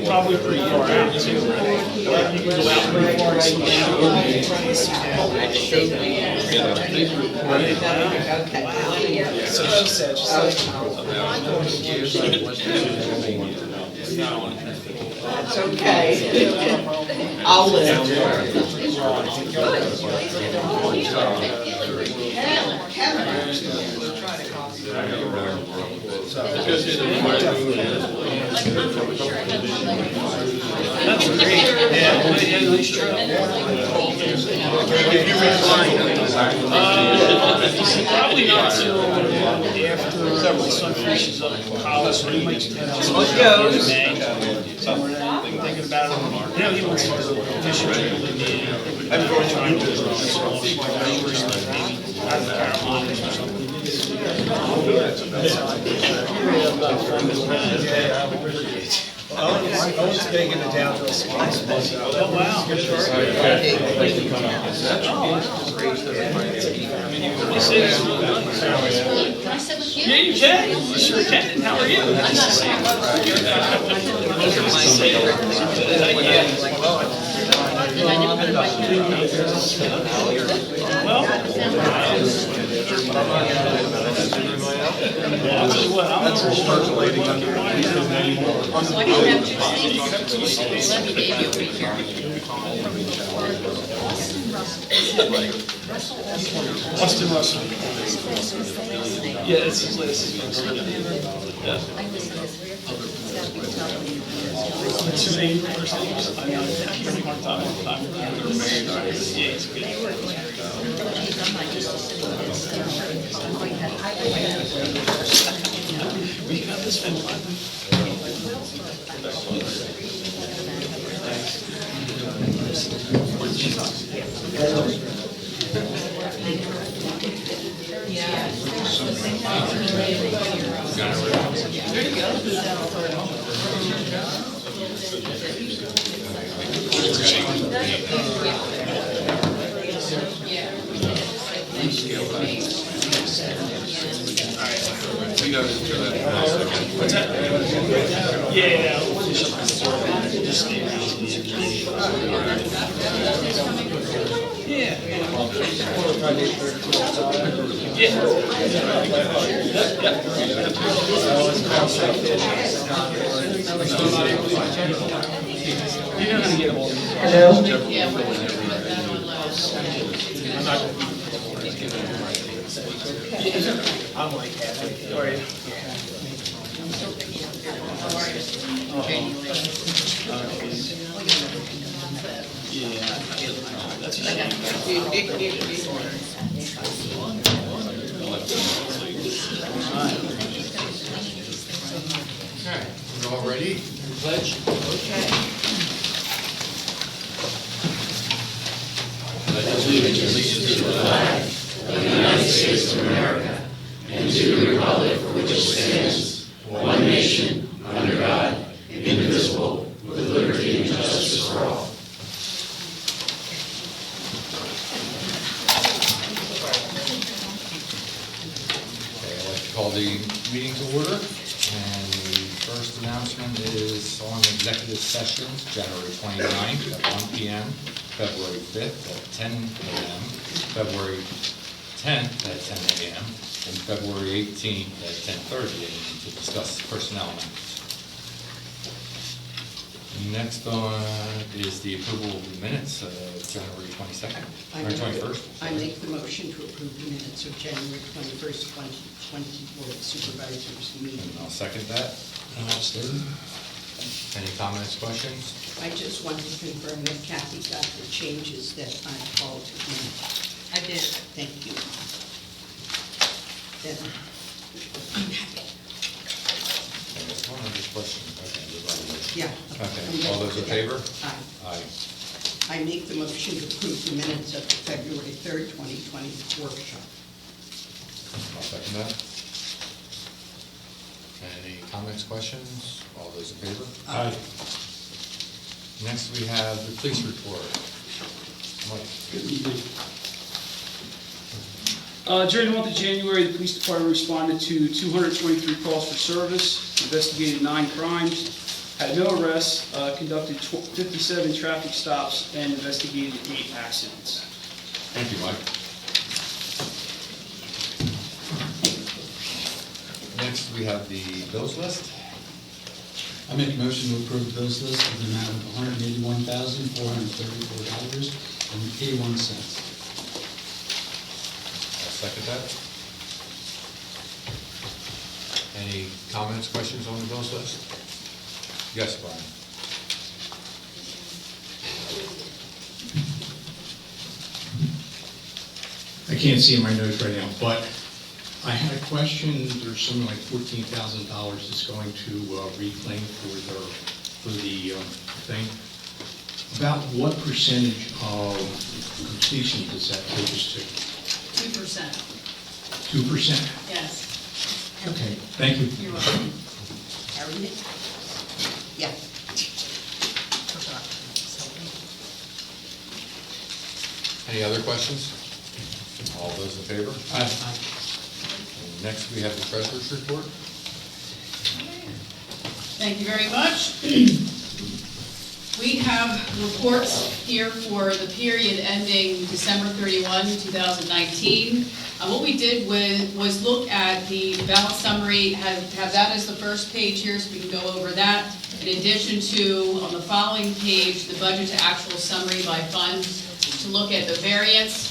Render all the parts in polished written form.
Probably pretty far out too. You can go out pretty far and slow So she said, That's okay. I'll live. that's great. Yeah, nice truck. Probably not till after my son finishes up college, so he might spend in May. Somewhere there, thinking about it. You know, he wants to do a fishing trip with me. I'm going to try to do this maybe out of the Carolinas or something. Owen's big in the downhill ski. Oh, wow. He said it's really nice. Yeah, you can. You sure can. How are you? Nice to see I'll tell you what, I'm Circulating under. So I don't have two seats. Let me baby over here. Austin Russell. Yeah, it's his last name. Yeah. 280 first names. I know, I can't remember time. Yeah, he's good. We can have this film live. What's that? Yeah, we'll finish up this. Just stay around. Yeah. You know how to get them all. Hello? I'm like happy. How are you? Yeah, that's a Okay, we're all ready? Pledge? Okay, I'd like to call the meeting to order, and the first announcement is on executive sessions, January 29th at 1 p.m., February 5th at 10 a.m., February 10th at 10 a.m., and February 18th at 10:30 a.m. to discuss personnel matters. Next on is the approval of the minutes of January 22nd, or 21st. I make the motion to approve the minutes of January 21st, 2020 Board of Supervisors meeting. And I'll second that. Any comments, questions? I just wanted to confirm that Kathy got the changes that I called in. I did. Thank you. Then I'm happy. Okay, that's one other question. Okay, you're right. Yeah. Okay, all those in favor? Aye. Aye. I make the motion to approve the minutes of the February 3rd, 2020 workshop. I'll second that. Any comments, questions? All those in favor? Aye. Next, we have the police report. Good evening. During the month of January, the police department responded to 223 calls for service, investigated 9 crimes, had no arrests, conducted 57 traffic stops, and investigated 8 accidents. Thank you, Mike. Next, we have the bills list. I make a motion to approve the bills list in the amount of $181,434.81. I'll second that. Any comments, questions on the bills list? Yes, Brian. I can't see in my notes right now, but I had a question. There's something like $14,000 that's going to reclaim for the thing. About what percentage of completion does that take us to? 2%, 2%? yes. Okay, thank you. You're welcome. Harry? Yeah. Any other questions? All those in favor? And next, we have the treasurer's report. Thank you very much. We have reports here for the period ending December 31, 2019. What we did was look at the balance summary, have that as the first page here so we can go over that. In addition to, on the following page, the budget to actual summary by fund to look at the variance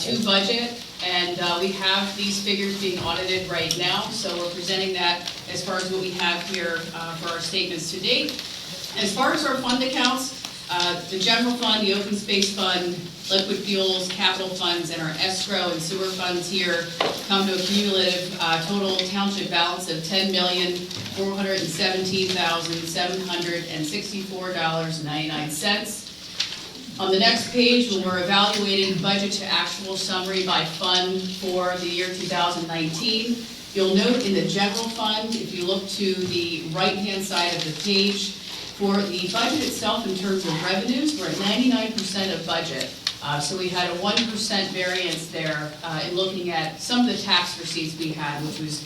to budget. And we have these figures being audited right now, so we're presenting that as far as what we have here for our statements to date. As far as our fund accounts, the general fund, the open space fund, liquid fuels, capital funds, and our escrow and sewer funds here come to a cumulative total township balance of $10,417,764.99. On the next page, when we're evaluating budget to actual summary by fund for the year 2019, you'll note in the general fund, if you look to the right-hand side of the page, for the budget itself in terms of revenues, we're at 99% of budget. So we had a 1% variance there in looking at some of the tax receipts we had, which was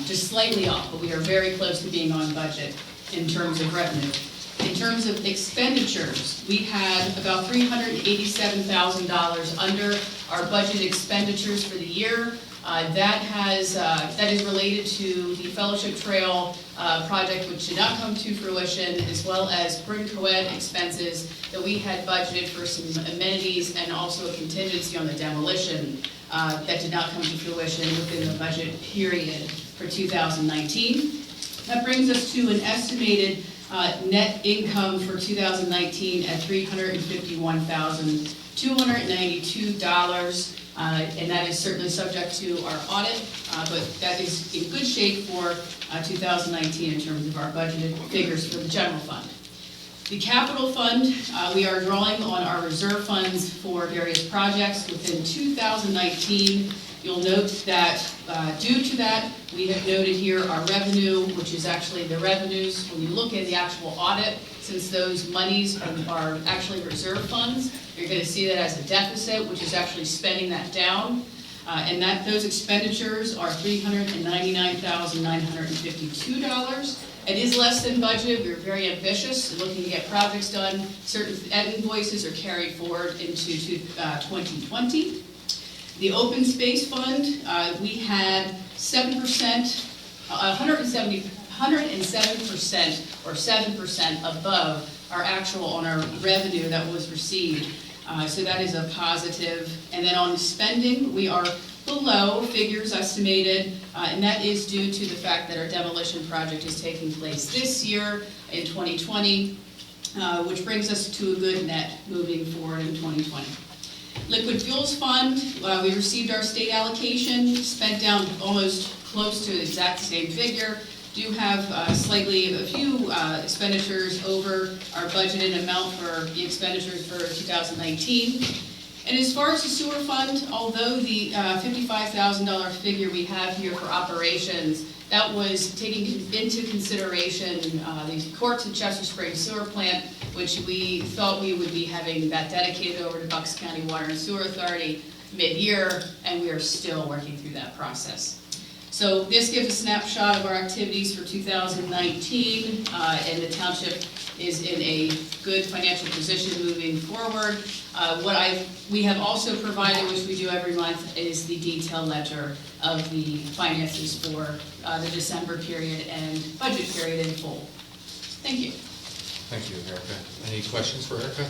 just slightly off, but we are very close to being on budget in terms of revenue. In terms of expenditures, we had about $387,000 under our budget expenditures for the year. That is related to the Fellowship Trail project, which did not come to fruition, as well as Bryn Coed expenses that we had budgeted for some amenities and also a contingency on the demolition that did not come to fruition within the budget period for 2019. That brings us to an estimated net income for 2019 at $351,292. And that is certainly subject to our audit, but that is in good shape for 2019 in terms of our budgeted figures for the general fund. The capital fund, we are drawing on our reserve funds for various projects within 2019. You'll note that due to that, we have noted here our revenue, which is actually the revenues. When you look at the actual audit, since those monies are actually reserve funds, you're going to see that as a deficit, which is actually spending that down. And those expenditures are $399,952. It is less than budget. We're very ambitious, looking to get projects done. Certain invoices are carried forward into 2020. The open space fund, we had 7%, 107% or 7% above our actual on our revenue that was received. So that is a positive. And then on spending, we are below figures estimated, and that is due to the fact that our demolition project is taking place this year in 2020, which brings us to a good net moving forward in 2020. Liquid Fuels Fund, we received our state allocation, spent down almost close to the exact same figure. Do have a few expenditures over our budgeted amount for the expenditures for 2019. And as far as the sewer fund, although the $55,000 figure we have here for operations That was taking into consideration the Courts of Chester Springs Sewer Plant, which we thought we would be having that dedicated over to Bucks County Water and Sewer Authority mid-year, and we are still working through that process. So this gives a snapshot of our activities for 2019, and the township is in a good financial position moving forward. We have also provided, which we do every month, is the detailed ledger of the finances for the December period and budget period in full. Thank you. Thank you, Erica. Any questions for Erica?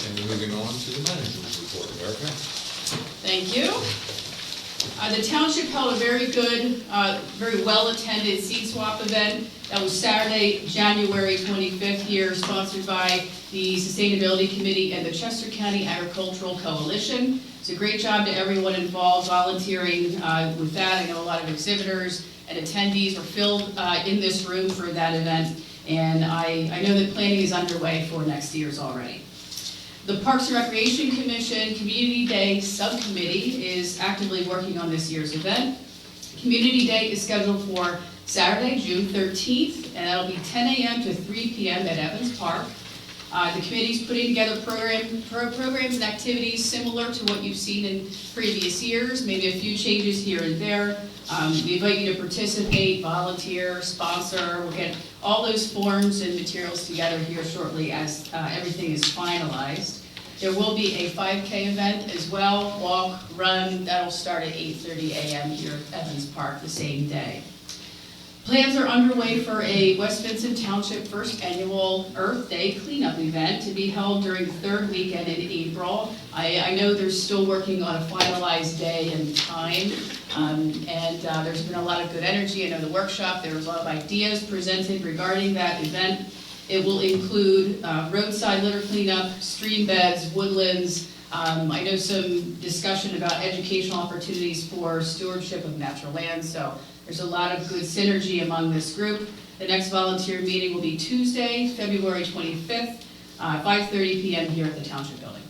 And moving on to the manager's report, Erica. Thank you. The township held a very good, very well-attended seed swap event. That was Saturday, January 25th here, sponsored by the Sustainability Committee and the Chester County Agricultural Coalition. It's a great job to everyone involved volunteering with that. I know a lot of exhibitors and attendees were filled in this room for that event, and I know that planning is underway for next year's already. The Parks and Recreation Commission Community Day Subcommittee is actively working on this year's event. Community Day is scheduled for Saturday, June 13th, and that'll be 10 a.m. to 3 p.m. at Evans Park. The committee's putting together programs and activities similar to what you've seen in previous years, maybe a few changes here and there. We invite you to participate, volunteer, sponsor. We'll get all those forms and materials together here shortly as everything is finalized. There will be a 5K event as well, walk, run. That'll start at 8:30 a.m. here at Evans Park the same day. Plans are underway for a West Vincent Township first annual Earth Day cleanup event to be held during the third weekend in April. I know they're still working on a finalized day and time, and there's been a lot of good energy. I know the workshop, there was a lot of ideas presented regarding that event. It will include roadside litter cleanup, stream beds, woodlands. I know some discussion about educational opportunities for stewardship of natural land, so there's a lot of good synergy among this group. The next volunteer meeting will be Tuesday, February 25th, 5:30 p.m. here at the Township Building.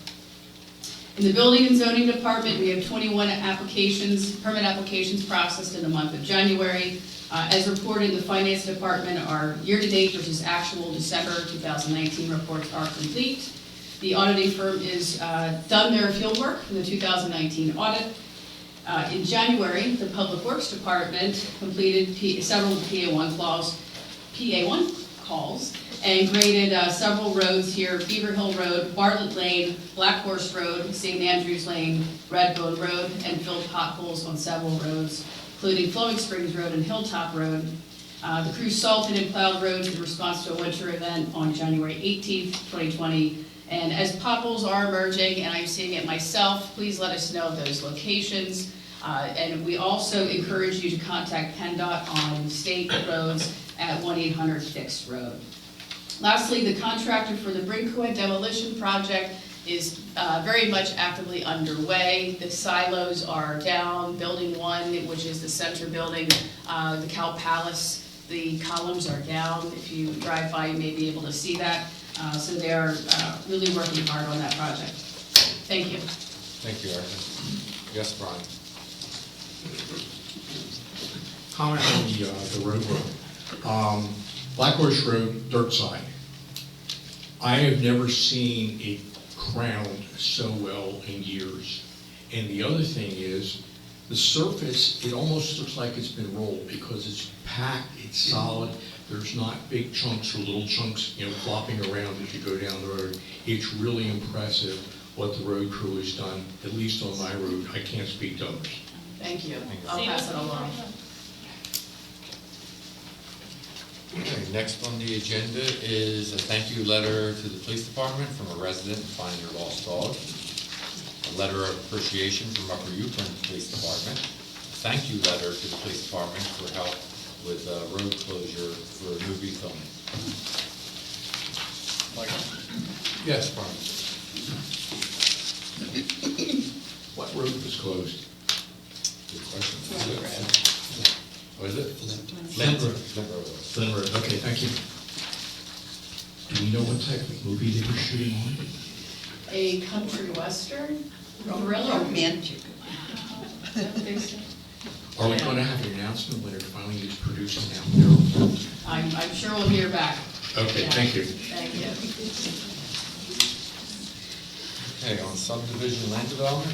In the Building and Zoning Department, we have 21 permit applications processed in the month of January. As reported in the Finance Department, our year-to-date versus actual December 2019 reports are complete. The auditing firm is done their fieldwork for the 2019 audit. In January, the Public Works Department completed several PA1 calls and graded several roads here: Beaver Hill Road, Bartlett Lane, Black Horse Road, St. Andrews Lane, Redbone Road, and filled potholes on several roads, including Flowing Springs Road and Hilltop Road. The crew salted and plowed roads in response to a winter event on January 18th, 2020. And as potholes are emerging, and I'm seeing it myself, please let us know of those locations. And we also encourage you to contact PennDOT on state roads at 1-800-FIXED road. Lastly, the contractor for the Brinquet demolition project is very much actively underway. The silos are down. Building 1, which is the center building, the Cow Palace, the columns are down. If you drive by, you may be able to see that. So they're really working hard on that project. Thank you. Thank you, Erica. Yes, Brian. Comment on the road work. Black Horse Road, dirt side. I have never seen a crowned so well in years. And the other thing is, the surface, it almost looks like it's been rolled because it's packed, it's solid. There's not big chunks or little chunks, flopping around as you go down the road. It's really impressive what the road crew has done, at least on my road. I can't speak to others. Thank you. I'll pass it along. Okay, next on the agenda is a thank you letter to the police department from a resident in Find Your Lost Dog. A letter of appreciation from Upper Yukon Police Department. A thank you letter to the police department for help with road closure for movie filming. Yes, Brian. What road was closed? Good question. What is it? Flint Road. Flint Road. Flint Road, okay, thank you. Do we know what type of movie they were shooting on? A country western, thriller. Romantic. Are we going to have an announcement when it finally is produced out there? I'm sure we'll hear back. Okay, thank you. Thank you. Okay, on subdivision land development,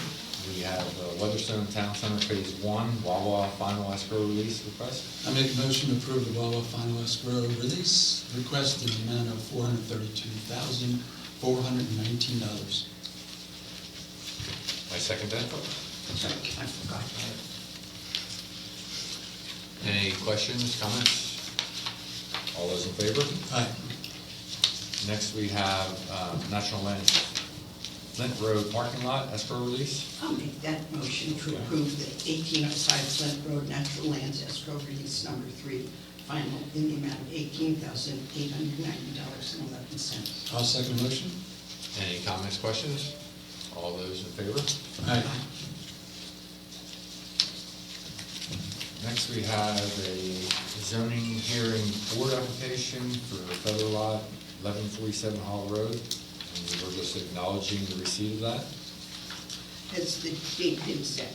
we have Weatherstone Town Center Phase 1, Wawa final escrow release request. I make a motion to approve the Wawa final escrow release request in the amount of $432,419. I second that. Sorry, I forgot. Any questions, comments? All those in favor? Aye. Next, we have National Land Flint Road parking lot escrow release. I'll make that motion to approve the 1805 Flint Road Natural Lands Escrow Release Number 3, final in the amount of $18,890.11. I'll second the motion. Any comments, questions? All those in favor? Aye. Next, we have a zoning hearing board application for Feather Lot, 1147 Hall Road. And we're just acknowledging the receipt of that. Has the date been set?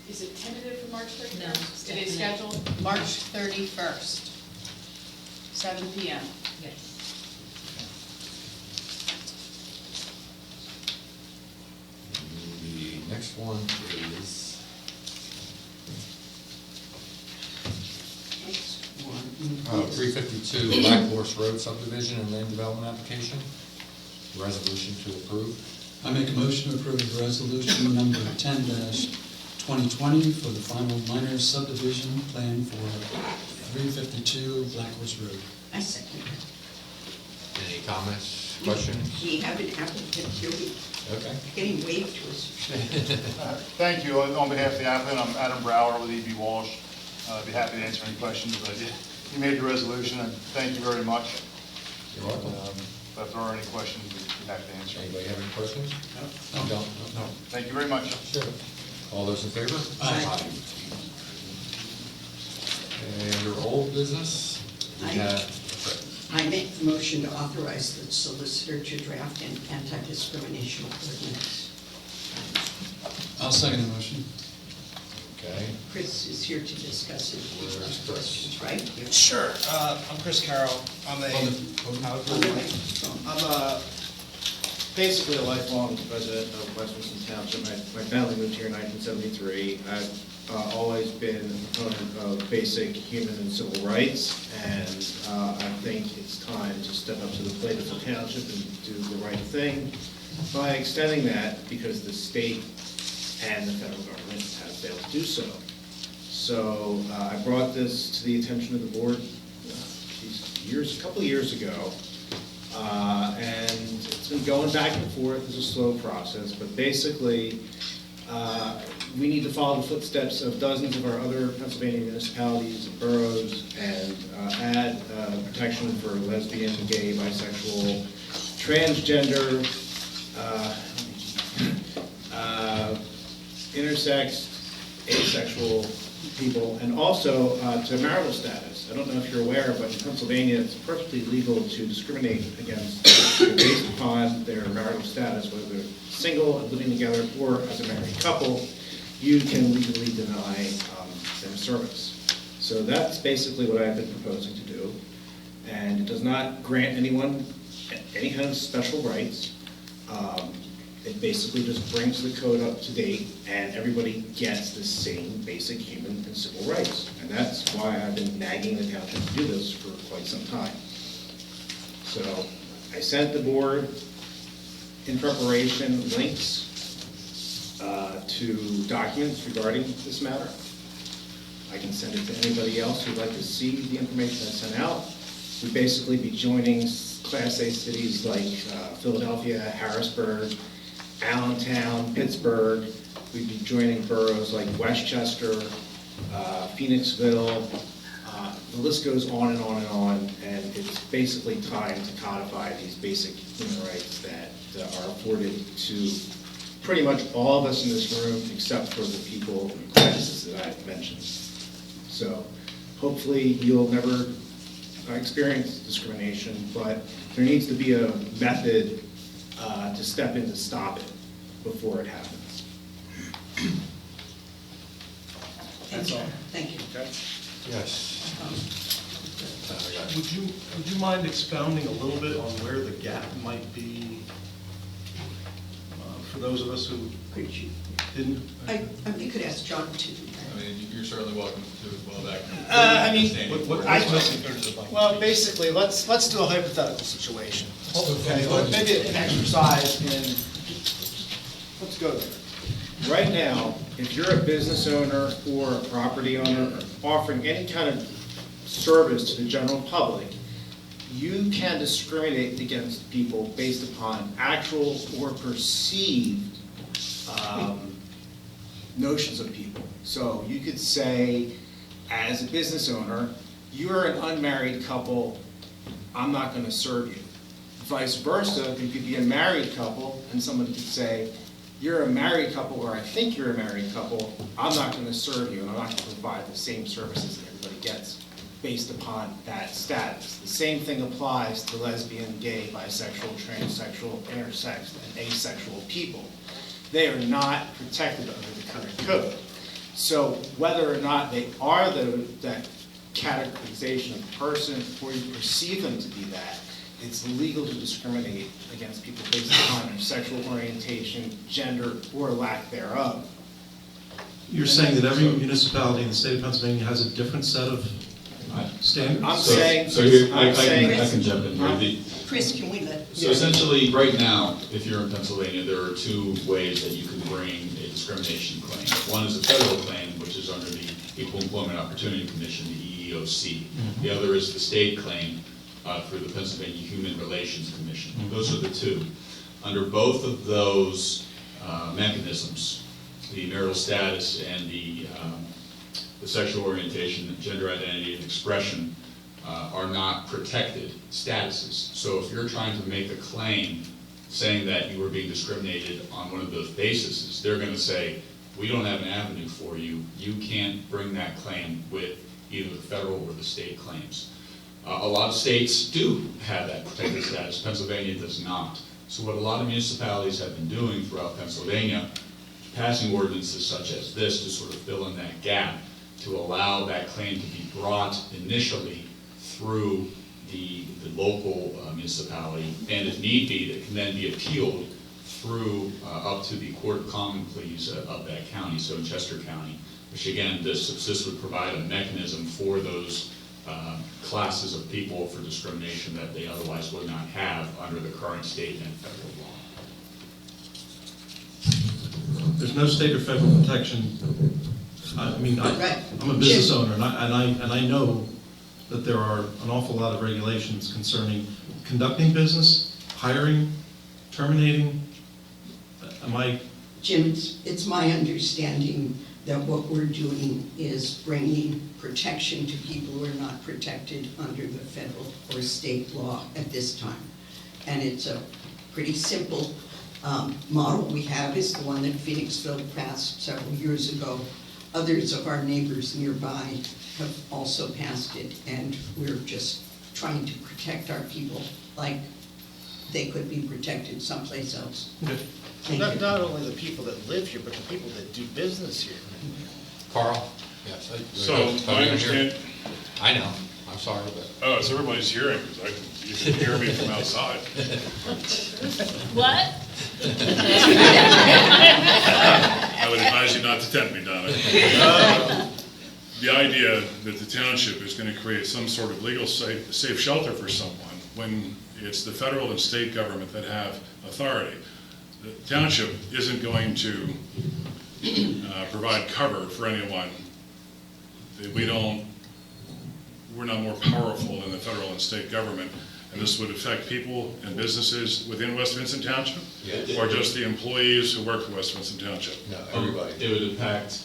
Is it tentative for March 31st? No, It is scheduled March 31st, 7 PM. Yes. The next one is Next one 352 Black Horse Road subdivision and land development application. Resolution to approve. I make a motion to approve the resolution number 10-2020 for the final minor subdivision plan for 352 Black Horse Road. I second it. Any comments, questions? We have an applicant here, we're Okay. getting waved to us. Thank you. On behalf of the applicant, I'm Adam Brower with E.B. Walsh. I'd be happy to answer any questions, but you made the resolution, and thank you very much. You're welcome. But if there are any questions, we'd be happy to answer. Anybody have any questions? No. Don't? No. Thank you very much. Sure. All those in favor? Aye. And under old business, we Aye. have, I make the motion to authorize the solicitor to draft an anti-discrimination ordinance. I'll second the motion. okay, Chris is here to discuss it. If you have questions, right? Sure, I'm Chris Carroll. I'm basically a lifelong resident of West Winston Township. My family moved here in 1973. I've always been a proponent of basic human and civil rights, and I think it's time to step up to the plate of the township and do the right thing by extending that, because the state and the federal government have failed to do so. So I brought this to the attention of the board a couple of years ago, and it's been going back and forth. It's a slow process, but basically we need to follow the footsteps of dozens of our other Pennsylvania municipalities and boroughs and add protection for lesbian, gay, bisexual, transgender, intersex, asexual people, and also to marital status. I don't know if you're aware, but in Pennsylvania, it's perfectly legal to discriminate against people based upon their marital status, whether they're single and living together or as a married couple. You can legally deny them service. So that's basically what I've been proposing to do. And it does not grant anyone any kind of special rights. It basically just brings the code up to date, and everybody gets the same basic human and civil rights. And that's why I've been nagging the township to do this for quite some time. So I sent the board, in preparation, links to documents regarding this matter. I can send it to anybody else who'd like to see the information I sent out. We'd basically be joining Class A cities like Philadelphia, Harrisburg, Allentown, Pittsburgh. We'd be joining boroughs like Westchester, Phoenixville. The list goes on and on and on, and it's basically time to codify these basic human rights that are afforded to pretty much all of us in this room, except for the people and classes that I've mentioned. So hopefully you'll never experience discrimination, but there needs to be a method to step in to stop it before it happens. That's all. Thank you. Okay? Yes. Would you mind expounding a little bit on where the gap might be for those of us who Could you, didn't? you could ask John to. I mean, you're certainly welcome to as well back. I mean, What's missing here to the bike? well, basically, let's do a hypothetical situation. Okay, maybe an exercise in, let's go there. Right now, if you're a business owner or a property owner offering any kind of service to the general public, you can discriminate against people based upon actual or perceived notions of people. So you could say, as a business owner, you're an unmarried couple, I'm not going to serve you. Vice versa, you could be a married couple, and someone could say, you're a married couple, or I think you're a married couple, I'm not going to serve you, and I'm not going to provide the same services that everybody gets based upon that status. The same thing applies to lesbian, gay, bisexual, transsexual, intersex, and asexual people. They are not protected under the current code. So whether or not they are that categorization of person, or you perceive them to be that, it's illegal to discriminate against people based upon their sexual orientation, gender, or lack thereof. You're saying that every municipality in the state of Pennsylvania has a different set of standards? I'm saying, So here, I I'm saying, can jump in here. Chris, can we let? So essentially, right now, if you're in Pennsylvania, there are two ways that you can bring a discrimination claim. One is a federal claim, which is under the Equal Employment Opportunity Commission, the EEOC. The other is the state claim through the Pennsylvania Human Relations Commission. Those are the two. Under both of those mechanisms, the marital status and the sexual orientation, gender identity, and expression are not protected statuses. So if you're trying to make a claim saying that you were being discriminated on one of those bases, they're going to say, we don't have an avenue for you. You can't bring that claim with either the federal or the state claims. A lot of states do have that protected status. Pennsylvania does not. So what a lot of municipalities have been doing throughout Pennsylvania, passing ordinances such as this to sort of fill in that gap, to allow that claim to be brought initially through the local municipality, and if need be, that can then be appealed through up to the Court of Common Pleas of that county, so in Chester County, which again, this would provide a mechanism for those classes of people for discrimination that they otherwise would not have under the current state and federal law. There's no state or federal protection. I mean, Right. I'm a business owner, and I know that there are an awful lot of regulations concerning conducting business, hiring, terminating. Am I? Jim, it's my understanding that what we're doing is bringing protection to people who are not protected under the federal or state law at this time. And it's a pretty simple model we have is the one that Phoenixville passed several years ago. Others of our neighbors nearby have also passed it, and we're just trying to protect our people like they could be protected someplace else. Thank you. not only the people that live here, but the people that do business here. Carl? Yes. So, I understand, I know, I'm sorry, but. oh, so everybody's hearing, because you can hear me from outside. What? I would advise you not to tempt me, Donna. The idea that the township is going to create some sort of legal safe shelter for someone when it's the federal and state government that have authority. The township isn't going to provide cover for anyone. We're not more powerful than the federal and state government, and this would affect people and businesses within West Vincent Township, or just the employees who work for West Vincent Township? No, everybody. It would impact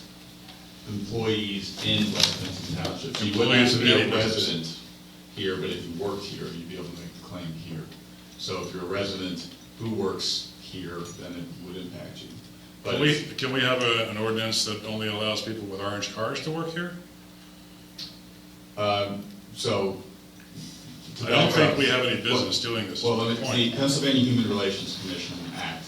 employees in West Vincent Township. So you wouldn't Employees have to of be any a business. resident here, but if you worked here, you'd be able to make the claim here. So if you're a resident who works here, then it would impact you. But Can we have an ordinance that only allows people with orange cars to work here? so. I don't think we have any business doing this. Well, at the this point. Pennsylvania Human Relations Commission Act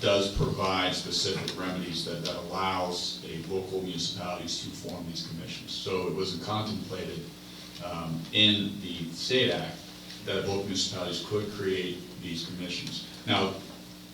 does provide specific remedies that allows a local municipalities to form these commissions. So it wasn't contemplated in the State Act that local municipalities could create these commissions. Now,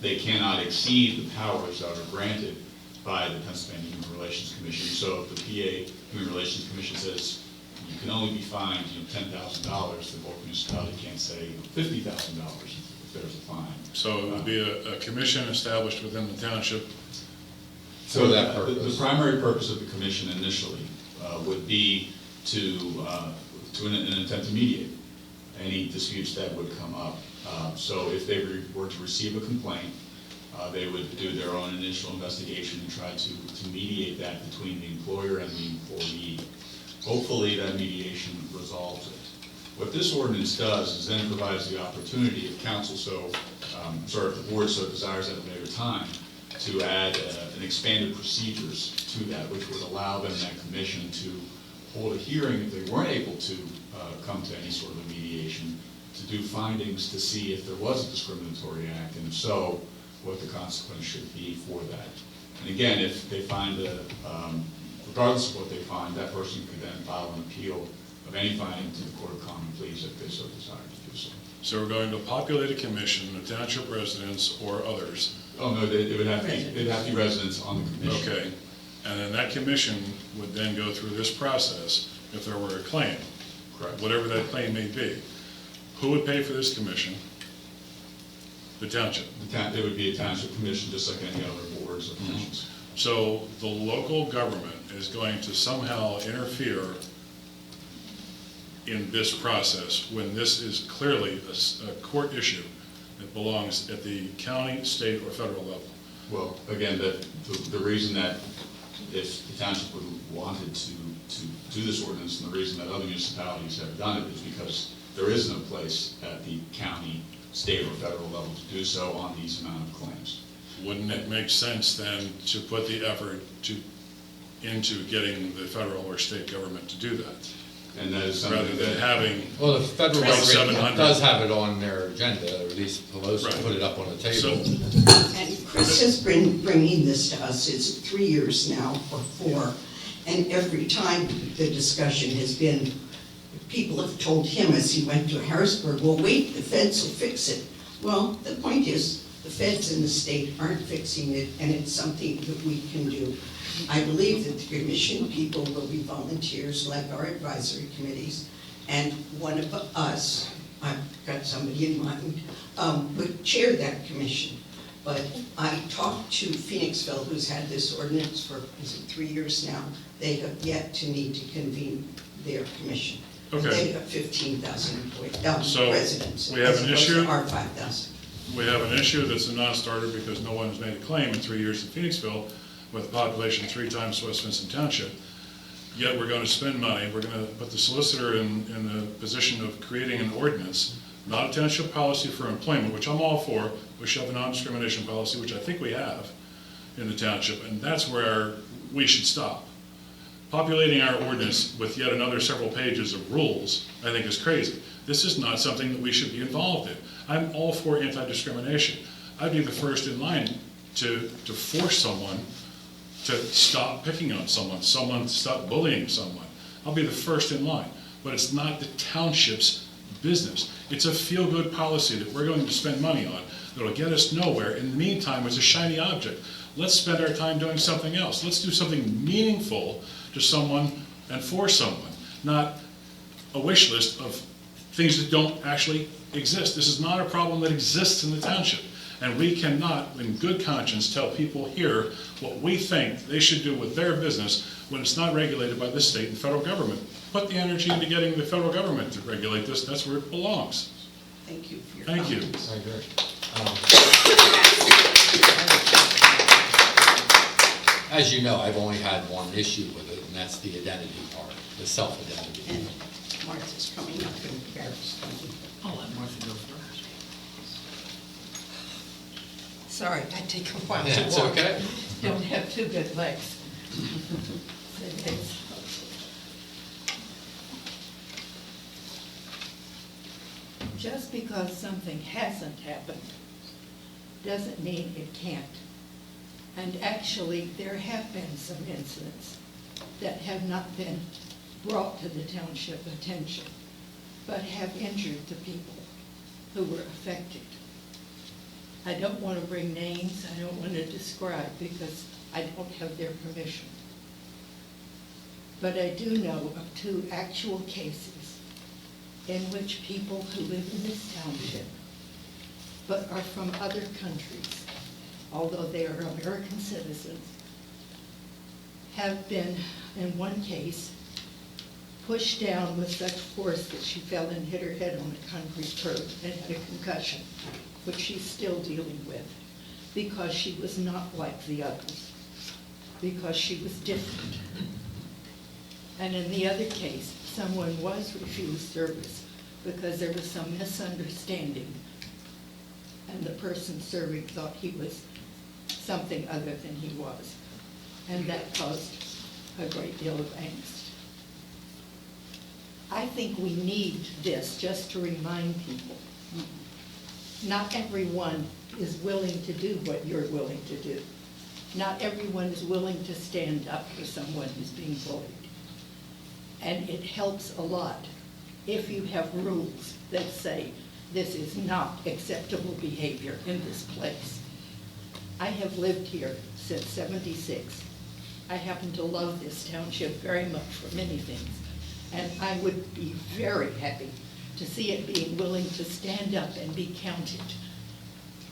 they cannot exceed the powers that are granted by the Pennsylvania Human Relations Commission. So if the PA Human Relations Commission says you can only be fined, $10,000, the local municipality can't say $50,000 if there's a fine. So it would be a commission established within the township. So that the purpose. primary purpose of the commission initially would be to an attempt to mediate any disputes that would come up. So if they were to receive a complaint, they would do their own initial investigation and try to mediate that between the employer and the employee. Hopefully that mediation resolves it. What this ordinance does is then provides the opportunity if council if the board so desires at a later time, to add an expanded procedures to that, which would allow them, that commission, to hold a hearing if they weren't able to come to any sort of mediation, to do findings to see if there was a discriminatory act, and if so, what the consequence should be for that. And again, if they find regardless of what they find, that person could then file an appeal of any finding to the Court of Common Pleas if they so desire to do so. So we're going to populate a commission of township residents or others. Oh, no, it would have to be residents on the commission. Okay. And then that commission would then go through this process if there were a claim. Correct. Whatever that claim may be. Who would pay for this commission? The township. It would be a township commission just like any other boards or commissions. So the local government is going to somehow interfere in this process when this is clearly a court issue that belongs at the county, state, or federal level. Well, again, the reason that if the township would wanted to do this ordinance, and the reason that other municipalities have done it is because there isn't a place at the county, state, or federal level to do so on these amount of claims. Wouldn't it make sense then to put the effort into getting the federal or state government to do that? And that is something Rather than having, Well, the federal Right, government 700. does have it on their agenda, or at least Pelosi Right. put it up on the table. so, And Chris has been bringing this to us, it's 3 years now, or 4, and every time the discussion has been, people have told him as he went to Harrisburg, well, wait, the feds will fix it. Well, the point is, the feds in the state aren't fixing it, and it's something that we can do. I believe that the commission people will be volunteers like our advisory committees, and one of us, I've got somebody in mind, would chair that commission. But I talked to Phoenixville, who's had this ordinance for, is it 3 years now? They have yet to need to convene their commission. Okay. They have 15,000 So, residents. we have as an opposed to issue? our 5,000. we have an issue that's a non-starter because no one has made a claim in 3 years in Phoenixville with a population 3 times West Vincent Township. Yet we're going to spend money, we're going to put the solicitor in the position of creating an ordinance, not a township policy for employment, which I'm all for. We should have a non-discrimination policy, which I think we have in the township, and that's where we should stop. Populating our ordinance with yet another several pages of rules, I think is crazy. This is not something that we should be involved in. I'm all for anti-discrimination. I'd be the first in line to force someone to stop picking on someone to stop bullying someone. I'll be the first in line, but it's not the township's business. It's a feel-good policy that we're going to spend money on that'll get us nowhere. In the meantime, it's a shiny object. Let's spend our time doing something else. Let's do something meaningful to someone and for someone, not a wish list of things that don't actually exist. This is not a problem that exists in the township. And we cannot, in good conscience, tell people here what we think they should do with their business when it's not regulated by the state and federal government. Put the energy into getting the federal government to regulate this. That's where it belongs. Thank you for your Thank you. comments. I agree. As you know, I've only had one issue with it, and that's the identity part, the self-identity. And Martha's coming up in Paris. I'll let Martha go first. Sorry, I take a while Yeah, to it's walk. okay. Don't have 2 good legs. Just because something hasn't happened doesn't mean it can't. And actually, there have been some incidents that have not been brought to the township attention, but have injured the people who were affected. I don't want to bring names, I don't want to describe, because I don't have their permission. But I do know of 2 actual cases in which people who live in this township, but are from other countries, although they are American citizens, have been, in one case, pushed down with such force that she fell and hit her head on a concrete curb and had a concussion, which she's still dealing with, because she was not like the others, because she was different. And in the other case, someone was refused service because there was some misunderstanding, and the person serving thought he was something other than he was, and that caused a great deal of angst. I think we need this just to remind people. Not everyone is willing to do what you're willing to do. Not everyone is willing to stand up for someone who's being bullied. And it helps a lot if you have rules that say this is not acceptable behavior in this place. I have lived here since '76. I happen to love this township very much for many things. And I would be very happy to see it being willing to stand up and be counted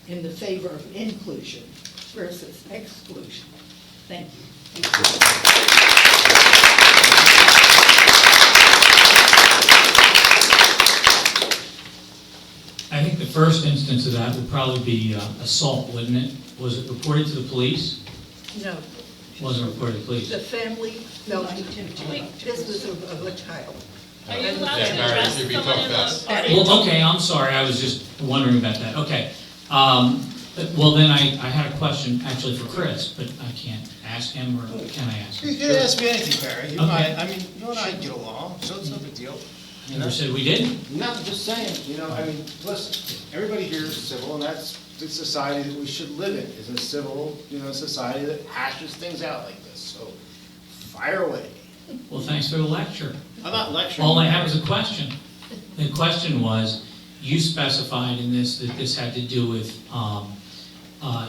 in the favor of inclusion versus exclusion. Thank you. I think the first instance of that would probably be assault, wouldn't it? Was it reported to the police? No, Wasn't reported to the police. the family felt this was of a child. Are you allowed to address someone in Well, okay, I'm sorry, I was just wondering about that. Okay. Well, then I had a question actually for Chris, but I can't ask him, or can I ask him? You can ask me anything, Barry. You Okay. might, I mean, you and I get along, so it's no big deal. You know? Never said we did? No, just saying, I mean, listen, everybody here is civil, and that's the society that we should live in, is a civil, society that hashes things out like this, so fire away. Well, thanks for the lecture. I'm not lecturing. All I have is a question. The question was, you specified in this that this had to do with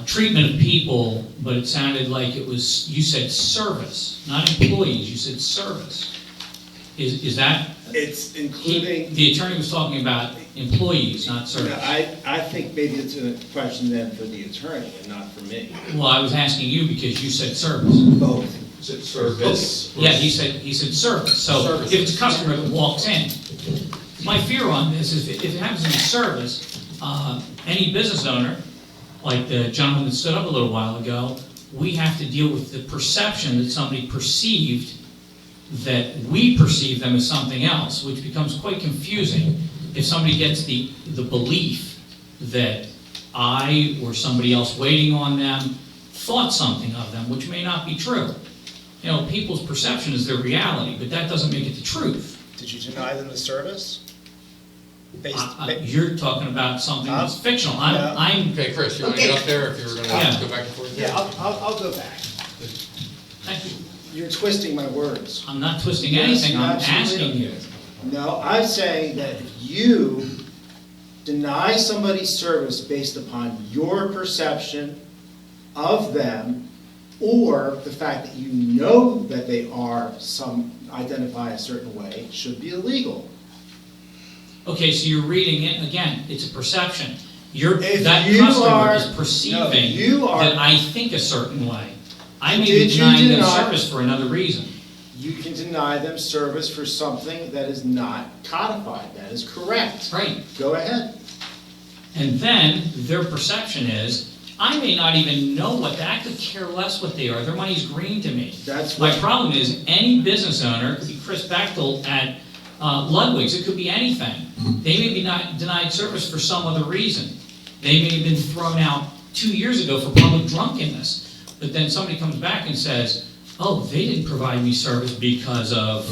treatment of people, but it sounded like it was, you said service, not employees, you said service. Is that? It's including. The attorney was talking about employees, not service. I think maybe it's a question then for the attorney and not for me. Well, I was asking you because you said service. Both. Is it service? Yeah, he said service. So if it's a customer that walks in, my fear on this is if it happens to be service, any business owner, like the gentleman that stood up a little while ago, we have to deal with the perception that somebody perceived that we perceive them as something else, which becomes quite confusing if somebody gets the belief that I or somebody else waiting on them thought something of them, which may not be true. People's perception is their reality, but that doesn't make it the truth. Did you deny them the service? You're talking about something that's fictional. I'm. Okay, Chris, you want to get up there if you were going to go back and forth? Yeah, I'll go back. Thank you. You're twisting my words. I'm not twisting anything. I'm asking you. No, I'm saying that if you deny somebody service based upon your perception of them, or the fact that you know that they are identify a certain way, it should be illegal. Okay, so you're reading it again. It's a perception. If That you customer are- is perceiving no, you are- that I think a certain way. I may be Did you denying them deny- service for another reason. You can deny them service for something that is not codified. That is correct. Right. Go ahead. And then their perception is, I may not even know what they, I could care less what they are. Their money's green to me. That's My what. problem is, any business owner, it could be Chris Bechtel at Ludwig's, it could be anything. They may be not denied service for some other reason. They may have been thrown out 2 years ago for public drunkenness. But then somebody comes back and says, oh, they didn't provide me service because of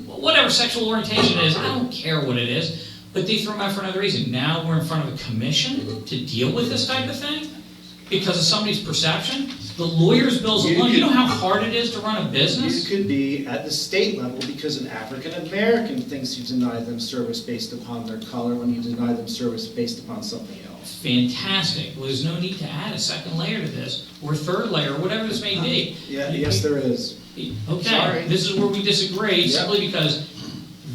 whatever sexual orientation it is. I don't care what it is. But they threw them out for another reason. Now we're in front of a commission to deal with this type of thing? because of somebody's perception? The lawyer's bills alone, you know how hard it is to run a You business? could be at the state level because an African American thinks you deny them service based upon their color when you deny them service based upon something else. Fantastic. Well, there's no need to add a second layer to this, or a third layer, or whatever this may be. Yeah, yes, there is. Okay, Sorry. this is where we disagree, Yep. simply because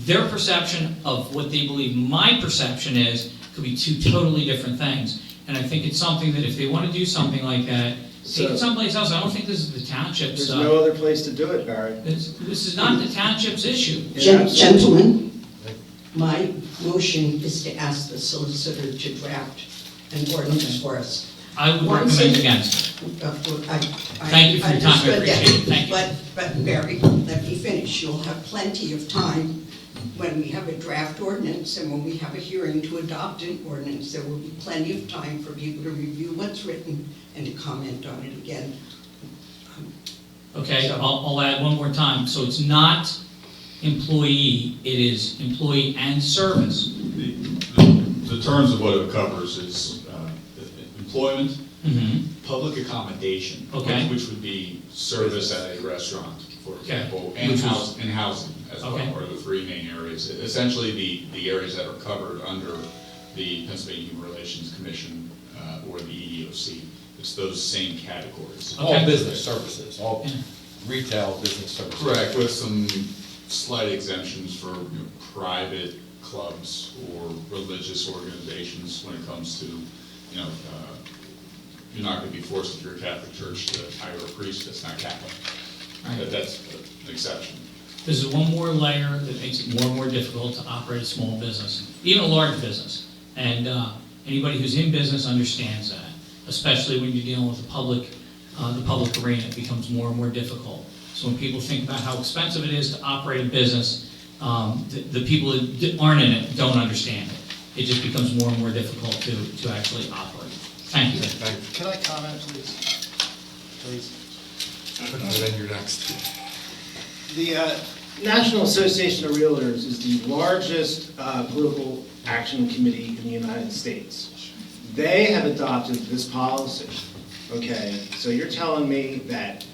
their perception of what they believe my perception is could be two totally different things. And I think it's something that if they want to do something like that, take it someplace else. I don't think this is the township's, There's no other place to do it, Barry. this is not the township's issue. Gentlemen, my motion is to ask the solicitor to draft an ordinance for us. I would Once recommend it- against. Thank you for your time. I appreciate it. Thank you. But Barry, let me finish. You'll have plenty of time when we have a draft ordinance and when we have a hearing to adopt an ordinance. There will be plenty of time for people to review what's written and to comment on it again. Okay, I'll add one more time. So it's not employee, it is employee and service. The terms of what it covers is employment, Mm-hmm. public accommodation, Okay. which would be service at a restaurant, for example, and Which was- housing as well, Okay. are the three main areas. Essentially, the areas that are covered under the Pennsylvania Human Relations Commission or the EEOC. It's those same categories. All business services, all retail business services. Correct, with some slight exemptions for private clubs or religious organizations when it comes to, you're not going to be forced, if you're a Catholic church, to hire a priest that's not Catholic. Right. That's an exception. This is one more layer that makes it more and more difficult to operate a small business, even a large business. And anybody who's in business understands that, especially when you're dealing with the public arena, it becomes more and more difficult. So when people think about how expensive it is to operate a business, the people that aren't in it don't understand it. It just becomes more and more difficult to actually operate. Thank you. Can I comment, please? Please. Then you're next. The National Association of Realtors is the largest political action committee in the United States. They have adopted this policy, okay? So you're telling me that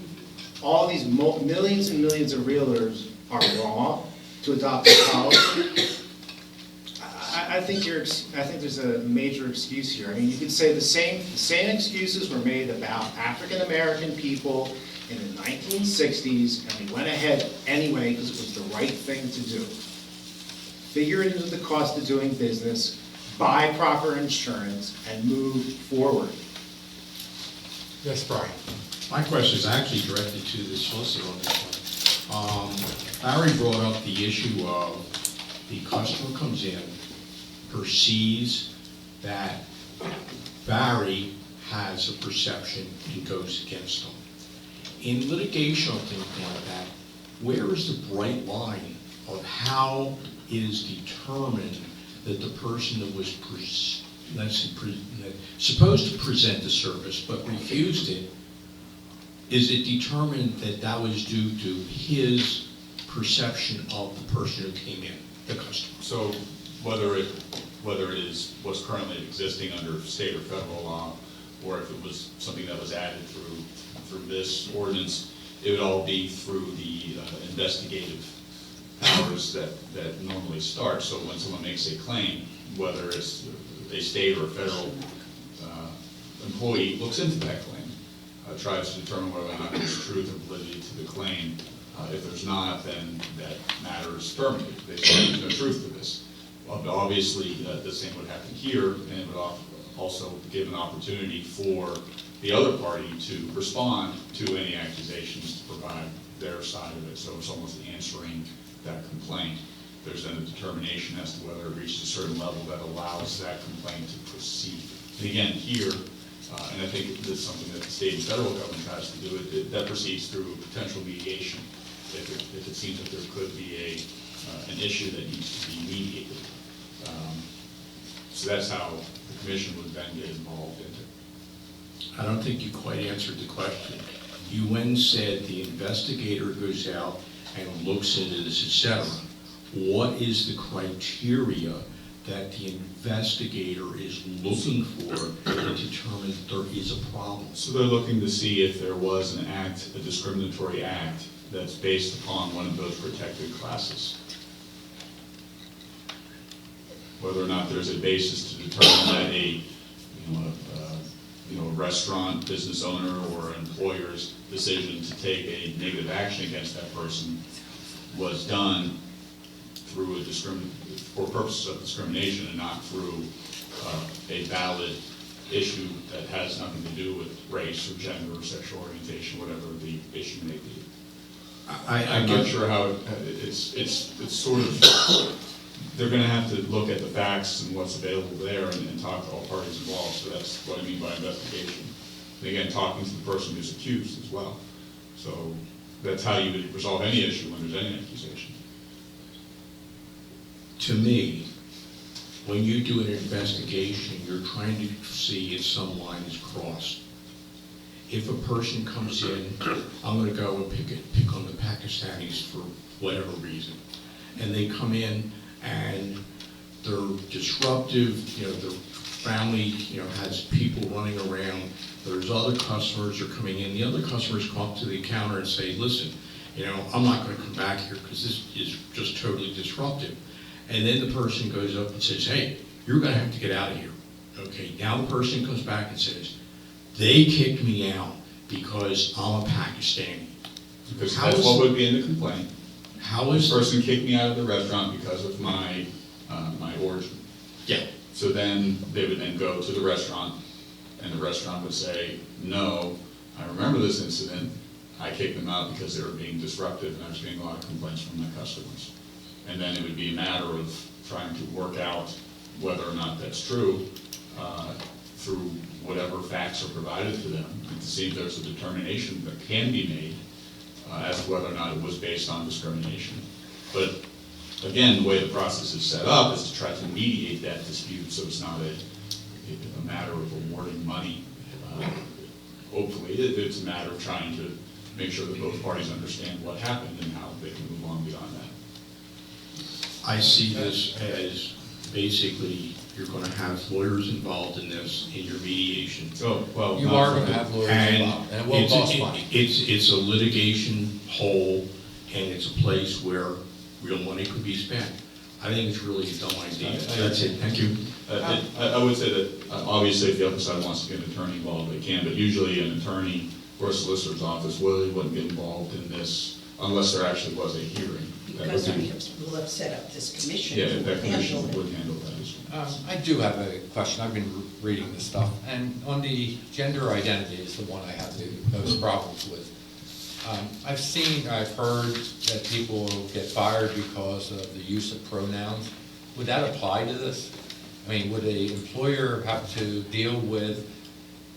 all these millions and millions of realtors are wrong to adopt this policy? I think there's a major excuse here. I mean, you could say the same excuses were made about African American people in the 1960s, and we went ahead anyway because it was the right thing to do. Figure it into the cost of doing business, buy proper insurance, and move forward. Yes, Brian. My question is actually directed to the solicitor on this one. Barry brought up the issue of the customer comes in, perceives that Barry has a perception and goes against him. In litigation or things like that, where is the bright line of how it is determined that the person that was supposed to present the service but refused it, is it determined that that was due to his perception of the person who came in, the customer? So whether it is what's currently existing under state or federal law, or if it was something that was added through this ordinance, it would all be through the investigative powers that normally start. So when someone makes a claim, whether it's a state or a federal employee looks into that claim, tries to determine whether or not there's truth or validity to the claim. If there's not, then that matter is terminated. They say there's no truth to this. Well, obviously, the same would happen here, and it would also give an opportunity for the other party to respond to any accusations to provide their side of it. So it's almost answering that complaint. There's then a determination as to whether it reached a certain level that allows that complaint to proceed. And again, here, and I think this is something that the state and federal government tries to do, that proceeds through potential mediation. If it seems that there could be an issue that needs to be mediated. So that's how the commission would then get involved into it. I don't think you quite answered the question. You then said the investigator goes out and looks into this, etc. What is the criteria that the investigator is looking for to determine that there is a problem? So they're looking to see if there was an act, a discriminatory act, that's based upon one of those protected classes. Whether or not there's a basis to determine that a restaurant business owner or employer's decision to take a negative action against that person was done through for purposes of discrimination and not through a valid issue that has nothing to do with race or gender or sexual orientation, whatever the issue may be. I'm not sure how it's sort of. They're going to have to look at the facts and what's available there and talk to all parties involved. So that's what I mean by investigation. And again, talking to the person who's accused as well. So that's how you would resolve any issue when there's any accusation. To me, when you do an investigation, you're trying to see if some line is crossed. If a person comes in, I'm going to go and pick on the Pakistanis for whatever reason, and they come in and they're disruptive, their family, has people running around, there's other customers are coming in, the other customers come up to the counter and say, listen, I'm not going to come back here because this is just totally disruptive. And then the person goes up and says, hey, you're going to have to get out of here. Okay, now the person comes back and says, they kicked me out because I'm a Pakistani. Because that's what would be in the complaint. How is this person kicked me out of the restaurant because of my origin? Yeah. So then they would then go to the restaurant, and the restaurant would say, no, I remember this incident. I kicked them out because they were being disruptive, and I was getting a lot of complaints from my customers. And then it would be a matter of trying to work out whether or not that's true through whatever facts are provided to them, and to see if there's a determination that can be made as to whether or not it was based on discrimination. But again, the way the process is set up is to try to mediate that dispute so it's not a matter of awarding money. Hopefully, it's a matter of trying to make sure that both parties understand what happened and how they can move on beyond that. I see this as basically you're going to have lawyers involved in this in your mediation. Oh, well, You are going to have lawyers involved, and it will cost money. It's a litigation hole, and it's a place where real money could be spent. I think it's really a dumb idea. That's it. Thank you. I would say that obviously if the other side wants to get an attorney involved, they can, but usually an attorney or a solicitor's office really wouldn't get involved in this unless there actually was a hearing. Because we'll have set up this commission. Yeah, that commission handle it. would handle that as well. I do have a question. I've been reading this stuff, and on the gender identity is the one I have the most problems with. I've heard that people get fired because of the use of pronouns. Would that apply to this? I mean, would an employer have to deal with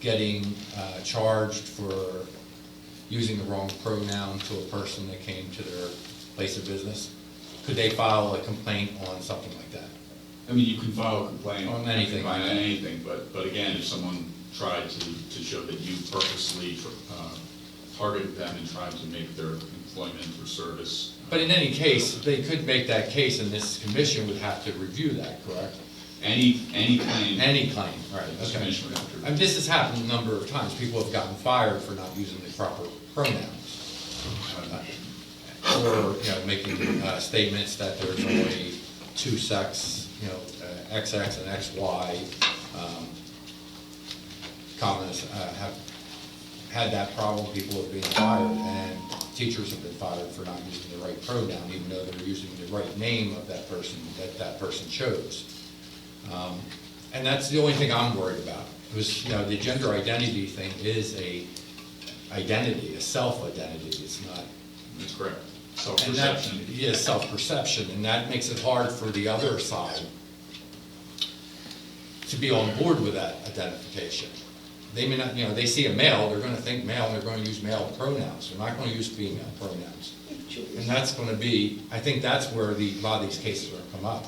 getting charged for using the wrong pronoun to a person that came to their place of business? Could they file a complaint on something like that? I mean, you can file a complaint on anything like that. anything, but again, if someone tried to show that you purposely targeted them and tried to make their employment or service. But in any case, they could make that case, and this commission would have to review that, correct? Any claim. Any claim, right, This okay. commission would have to review. And this has happened a number of times. People have gotten fired for not using the proper pronouns. Or, making statements that there's only two sex, XX and XY. Communists have had that problem. People have been fired, and teachers have been fired for not using the right pronoun, even though they're using the right name of that person that person chose. And that's the only thing I'm worried about. Because, the gender identity thing is a identity, a self-identity. It's not. That's correct. And that, yeah, self-perception, and that makes it hard for the other side to be on board with that identification. They may not, they see a male, they're going to think male, and they're going to use male pronouns. They're not going to use female pronouns. And that's going to be, I think that's where a lot of these cases are going to come up.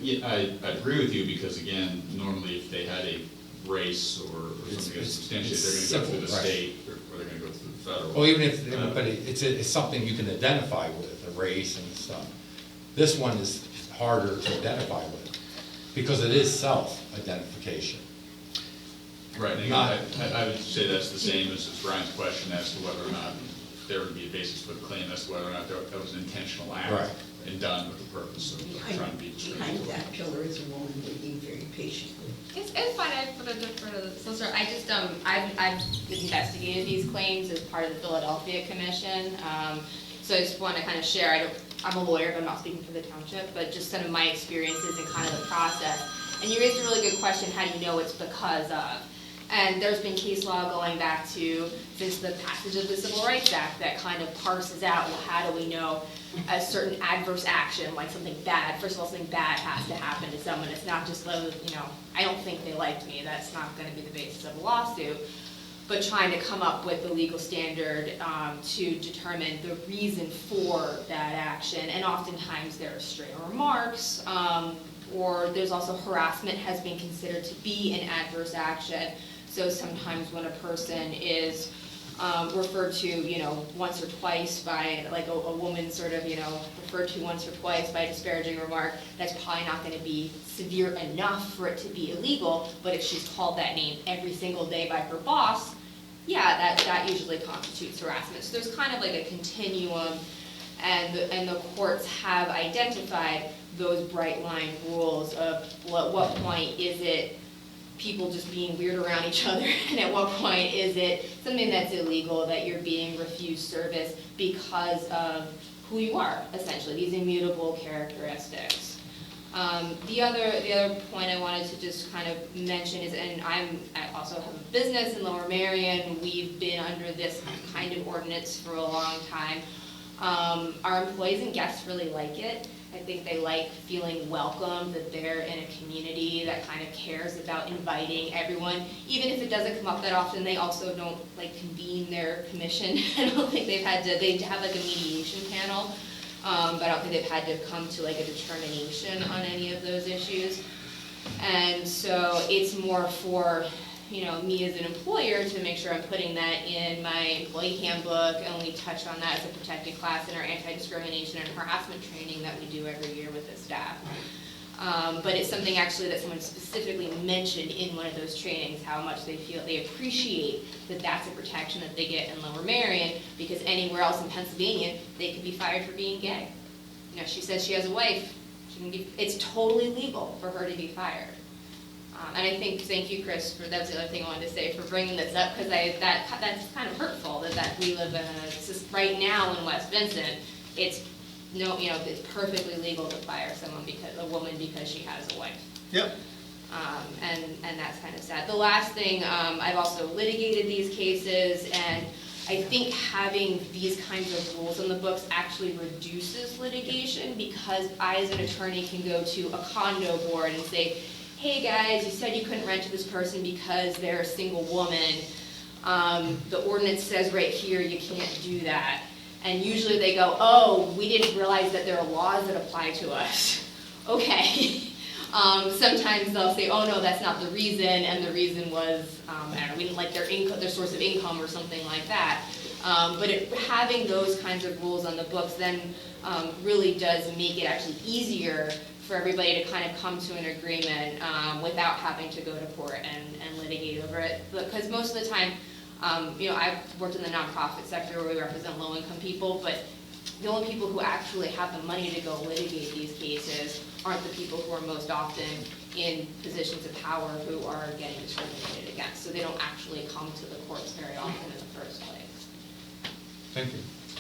Yeah, I agree with you because, again, normally if they had a race or something that's substantiated, they're going to go through the state or they're going to go through the federal. Well, even if, but it's something you can identify with, a race and stuff. This one is harder to identify with, because it is self-identification. Right, and I would say that's the same as Brian's question as to whether or not there would be a basis for the claim as to whether or not that was an intentional act Right. and done with the purpose of trying to be Behind discriminatory. that pillar is a woman waiting very patiently. It's fine, for the solicitor, I just, I've investigated these claims as part of the Philadelphia Commission, so I just want to kind of share, I'm a lawyer, but I'm not speaking for the township, but just some of my experiences and kind of the process. And you raised a really good question, how do you know it's because of? And there's been case law going back to, since the passage of the Civil Rights Act, that kind of parses out, well, how do we know a certain adverse action, like something bad, first of all, something bad has to happen to someone. It's not just, I don't think they liked me, that's not gonna be the basis of a lawsuit. But trying to come up with the legal standard to determine the reason for that action. And oftentimes there are stray remarks, or there's also harassment has been considered to be an adverse action. So sometimes when a person is referred to, once or twice by, like a woman sort of, referred to once or twice by a disparaging remark, that's probably not going to be severe enough for it to be illegal. But if she's called that name every single day by her boss, yeah, that usually constitutes harassment. So there's kind of like a continuum, and the courts have identified those bright line rules of, well, at what point is it people just being weird around each other, and at what point is it something that's illegal, that you're being refused service because of who you are, essentially, these immutable characteristics. The other point I wanted to just kind of mention is, and I also have a business in Lower Merion, we've been under this kind of ordinance for a long time. Our employees and guests really like it. I think they like feeling welcome, that they're in a community that kind of cares about inviting everyone. Even if it doesn't come up that often, they also don't like convene their commission. I don't think they have like a mediation panel, but I don't think they've had to come to like a determination on any of those issues. And so it's more for, me as an employer to make sure I'm putting that in my employee handbook, and we touch on that as a protected class in our anti-discrimination and harassment training that we do every year with the staff. But it's something actually that someone specifically mentioned in one of those trainings, how much they feel, they appreciate that that's a protection that they get in Lower Merion, because anywhere else in Pennsylvania, they could be fired for being gay. She says she has a wife, it's totally legal for her to be fired. And I think, thank you, Chris, that was the other thing I wanted to say, for bringing this up, because that's kind of hurtful, that we live in right now in West Vincent, it's perfectly legal to fire a woman because she has a wife. Yep. And that's kind of sad. The last thing, I've also litigated these cases, and I think having these kinds of rules in the books actually reduces litigation, because I, as an attorney, can go to a condo board and say, hey guys, you said you couldn't rent to this person because they're a single woman. The ordinance says right here you can't do that. And usually they go, oh, we didn't realize that there are laws that apply to us. Okay. Sometimes they'll say, oh no, that's not the reason, and the reason was, I don't know, we didn't like their source of income or something like that. But having those kinds of rules on the books then really does make it actually easier for everybody to kind of come to an agreement without having to go to court and litigate over it. Because most of the time, I've worked in the nonprofit sector where we represent low-income people, but the only people who actually have the money to go litigate these cases aren't the people who are most often in positions of power who are getting discriminated against. So they don't actually come to the courts very often in the first place. Thank you.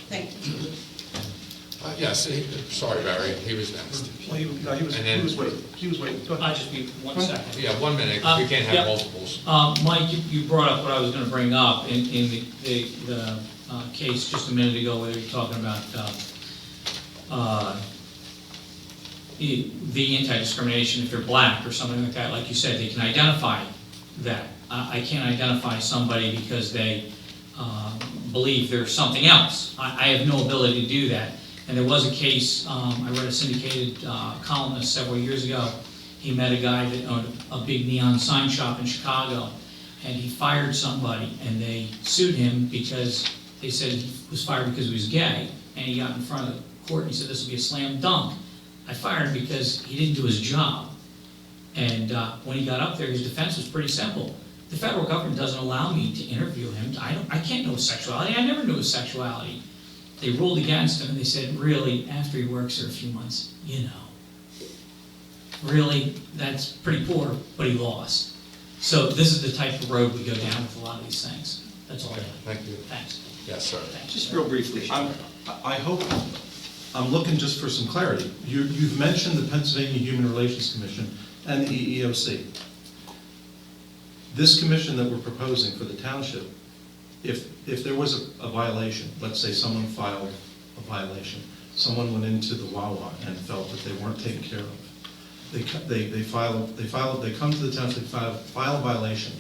Thank you. Yes, sorry, Barry, he was next. Well, he was waiting. Go ahead. I'll just be 1 second. Yeah, 1 minute, we can't have Yep. multiples. Mike, you brought up what I was going to bring up in the case just a minute ago, where you were talking about the anti-discrimination if you're black or something like that. Like you said, they can identify that. I can't identify somebody because they believe there's something else. I have no ability to do that. And there was a case, I read a syndicated columnist several years ago. He met a guy that owned a big neon sign shop in Chicago, and he fired somebody, and they sued him because they said he was fired because he was gay, and he got in front of the court and he said this will be a slam dunk. I fired him because he didn't do his job. And when he got up there, his defense was pretty simple. The federal government doesn't allow me to interview him. I can't know his sexuality. I never knew his sexuality. They ruled against him, and they said, really, after he works there a few months, you know. Really, that's pretty poor, but he lost. So this is the type of road we go down with a lot of these things. That's all I have. Thank you. Thanks. Yes, sir. Thanks. Just real briefly, I hope, I'm looking just for some clarity. You've mentioned the Pennsylvania Human Relations Commission and the EEOC. This commission that we're proposing for the township, if there was a violation, let's say someone filed a violation, someone went into the Wawa and felt that they weren't taken care of, they come to the township, file a violation.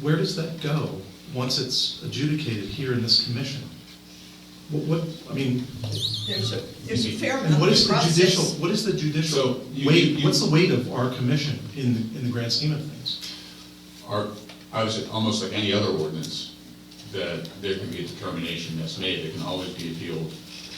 Where does that go once it's adjudicated here in this commission? I mean, There's a fair and amount what of is the process. judicial weight? What's the weight of our commission in the grand scheme of things? Obviously, almost like any other ordinance, that there can be a determination that's made. It can always be appealed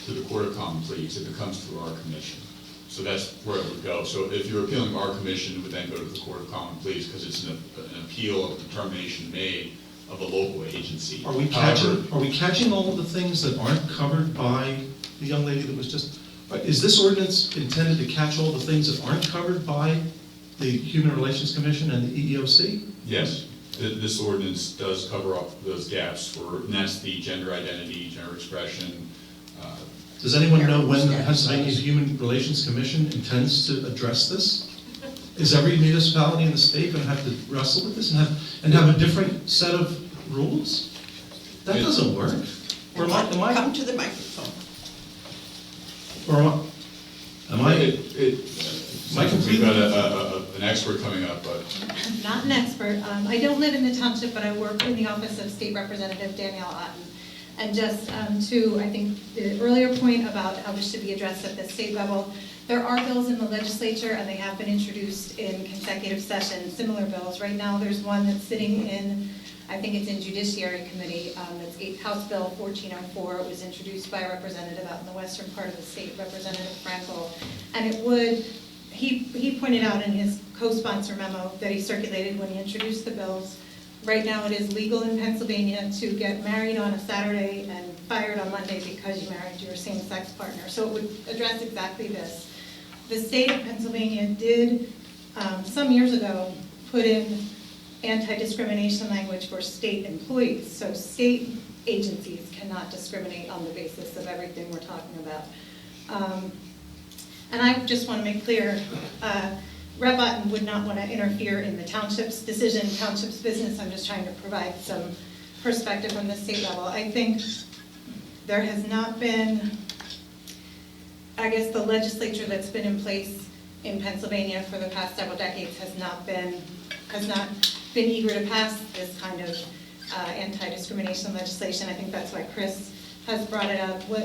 to the Court of Common Pleas if it comes through our commission. So that's where it would go. So if you're appealing our commission, it would then go to the Court of Common Pleas because it's an appeal of a determination made of a local agency. Are we catching all of the things that aren't covered by the young lady that was just, is this ordinance intended to catch all the things that aren't covered by the Human Relations Commission and the EEOC? Yes, this ordinance does cover up those gaps and that's the gender identity, gender expression. Does anyone know when the Pennsylvania Human Relations Commission intends to address this? Is every municipality in the state going to have to wrestle with this and have a different set of rules? That doesn't work. Or am I Come to the microphone. Or am I We've got an expert coming up, but. I'm not an expert. I don't live in the township, but I work in the office of State Representative Danielle Otten. And just to, I think, the earlier point about how this should be addressed at the state level, there are bills in the legislature and they have been introduced in consecutive sessions, similar bills. Right now there's one that's sitting in, I think it's in Judiciary Committee, it's House Bill 1404. It was introduced by a representative out in the western part of the state, Representative Frankel. And it would, he pointed out in his co-sponsor memo that he circulated when he introduced the bills, right now it is legal in Pennsylvania to get married on a Saturday and fired on Monday because you married your same-sex partner. So it would address exactly this. The state of Pennsylvania did, some years ago, put in anti-discrimination language for state employees. So state agencies cannot discriminate on the basis of everything we're talking about. And I just want to make clear, Rep. Otten would not want to interfere in the township's decision, township's business. I'm just trying to provide some perspective from the state level. I think there has not been, I guess the legislature that's been in place in Pennsylvania for the past several decades has not been eager to pass this kind of anti-discrimination legislation. I think that's why Chris has brought it up. What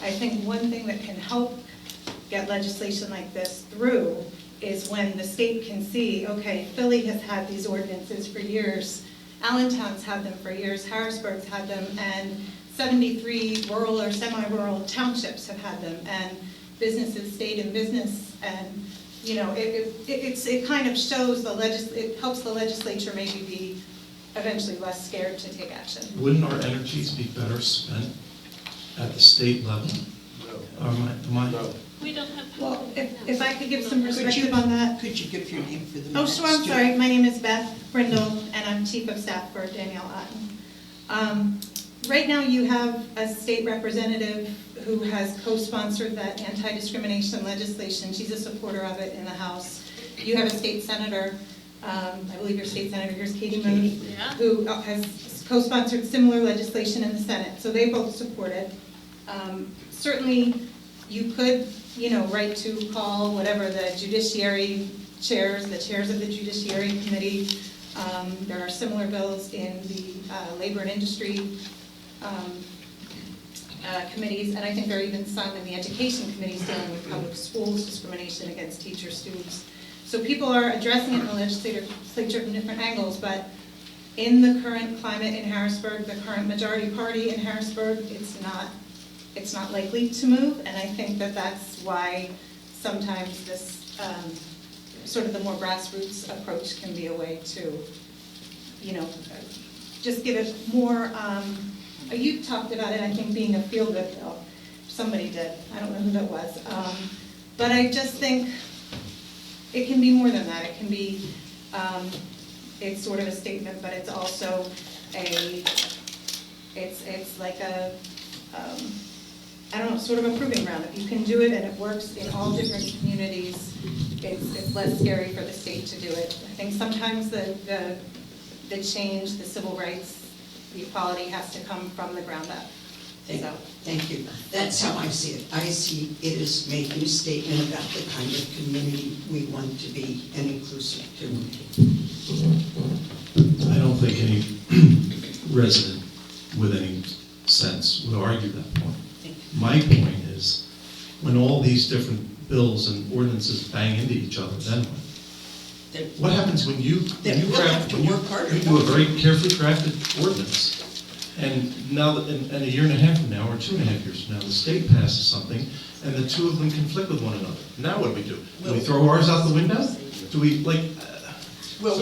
I think one thing that can help get legislation like this through is when the state can see, okay, Philly has had these ordinances for years, Allentown's had them for years, Harrisburg's had them, and 73 rural or semi-rural townships have had them, and businesses stayed in business, and you know, it kind of shows it helps the legislature maybe be eventually less scared to take action. Wouldn't our energies be better spent at the state level? No. We don't have. Well, if I could give some perspective on that. Could you give your name for the Oh, sure, I'm sorry. My name is Beth Brindle, and I'm Chief of Staff for Danielle Otten. Right now, you have a state representative who has co-sponsored that anti-discrimination legislation. She's a supporter of it in the House. You have a state senator, I believe your state senator, here's Katie Mooney, who has co-sponsored similar legislation in the Senate. So they both support it. Certainly, you could, write to call whatever the judiciary chairs, the chairs of the Judiciary Committee. There are similar bills in the Labor and Industry committees, and I think there are even some in the Education Committees dealing with public schools, discrimination against teachers, students. So people are addressing it in the legislature from different angles, but in the current climate in Harrisburg, the current majority party in Harrisburg, it's not it's not likely to move, and I think that that's why sometimes this, sort of the more grassroots approach can be a way to, you know, just give it more, you talked about it, I think, being a feel-good bill. Somebody did, I don't know who that was. But I just think it can be more than that. It can be, it's sort of a statement, but it's also it's like a, I don't know, sort of a proving ground. If you can do it and it works in all different communities, it's less scary for the state to do it. I think sometimes the change, the civil rights, the equality has to come from the ground up. Thank you. That's how I see it. I see it as making a statement about the kind of community we want to be an inclusive community. I don't think any resident with any sense would argue that point. My point is, when all these different bills and ordinances bang into each other, then what happens when you do a very carefully crafted ordinance, and now that in a year and a half from now, or 2.5 years from now, the state passes something, and the two of them conflict with one another. Now what do? Do we throw ours out the window? Do we, like... Well,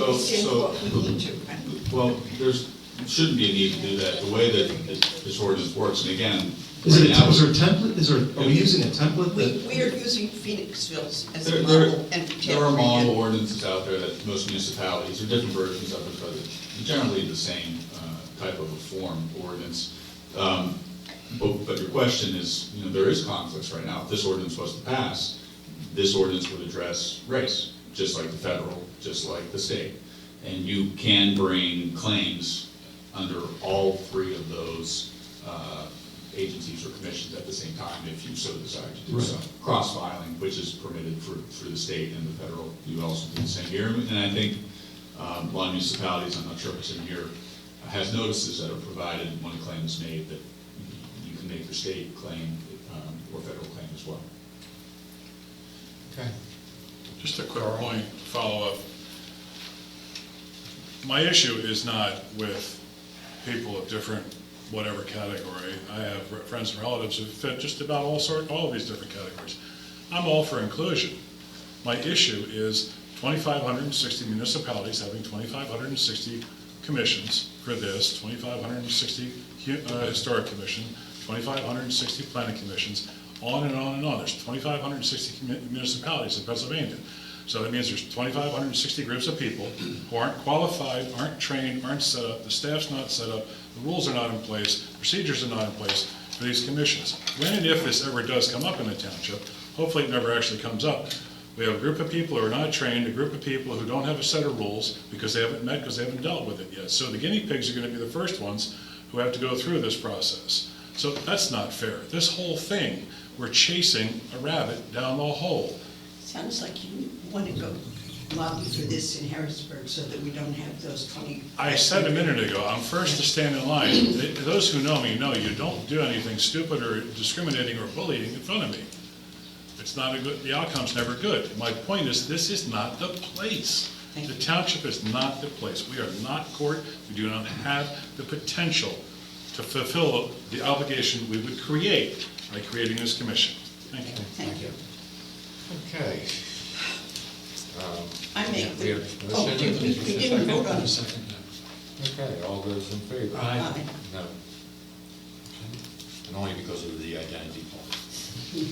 there's shouldn't be a need to do that. The way that this ordinance works, and again, is there a template? Are we using a template? We are using Phoenixville's as a There model. there are model ordinances out there that most municipalities, or different versions of it, but it's generally the same type of a form ordinance. But your question is, there is conflicts right now. If this ordinance was to pass, this ordinance would address race, just like the federal, just like the state. And you can bring claims under all three of those agencies or commissions at the same time if you so decide to do so. Cross-filing, which is permitted through the state and the federal, you would also do the same here. And I think a lot of municipalities, I'm not sure if it's in here, has notices that are provided when a claim is made that you can make your state claim or federal claim as well. Okay. Just a quick point, follow-up. My issue is not with people of different whatever category. I have friends and relatives who fit just about all of these different categories. I'm all for inclusion. My issue is 2,560 municipalities having 2,560 commissions for this, 2,560 historic commission, 2,560 planning commissions, on and on and on. There's 2,560 municipalities in Pennsylvania. So that means there's 2,560 groups of people who aren't qualified, aren't trained, aren't set up, the staff's not set up, the rules are not in place, procedures are not in place for these commissions. When and if this ever does come up in the township, hopefully it never actually comes up, we have a group of people who are not trained, a group of people who don't have a set of rules because they haven't dealt with it yet. So the guinea pigs are going to be the first ones who have to go through this process. So that's not fair. This whole thing, we're chasing a rabbit down the hole. Sounds like you want to go lobby for this in Harrisburg so that we don't have those 20. I said a minute ago, I'm first to stand in line. Those who know me know you don't do anything stupid or discriminating or bullying in front of me. It's not a good, the outcome's never good. My point is, this is not the place. The township is not the place. We are not court. We do not have the potential to fulfill the obligation we would create by creating this commission. Thank you. Thank you. Okay. I make We have the, a motion. we didn't vote on it. Okay, all those in favor? Aye. No. Okay. And only because of the identity policy.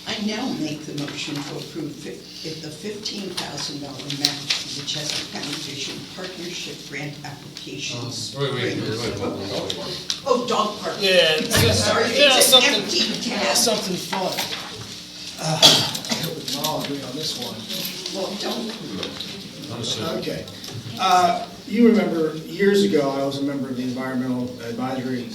I now make the motion to approve the $15,000 match, which has the County Vision Partnership Grant applications. Wait. Oh, dog park. Yeah, Sorry, it's an empty tab. something fun. I hope we can all agree on this one. Well, don't. Okay. You remember, years ago, I was a member of the Environmental Advisory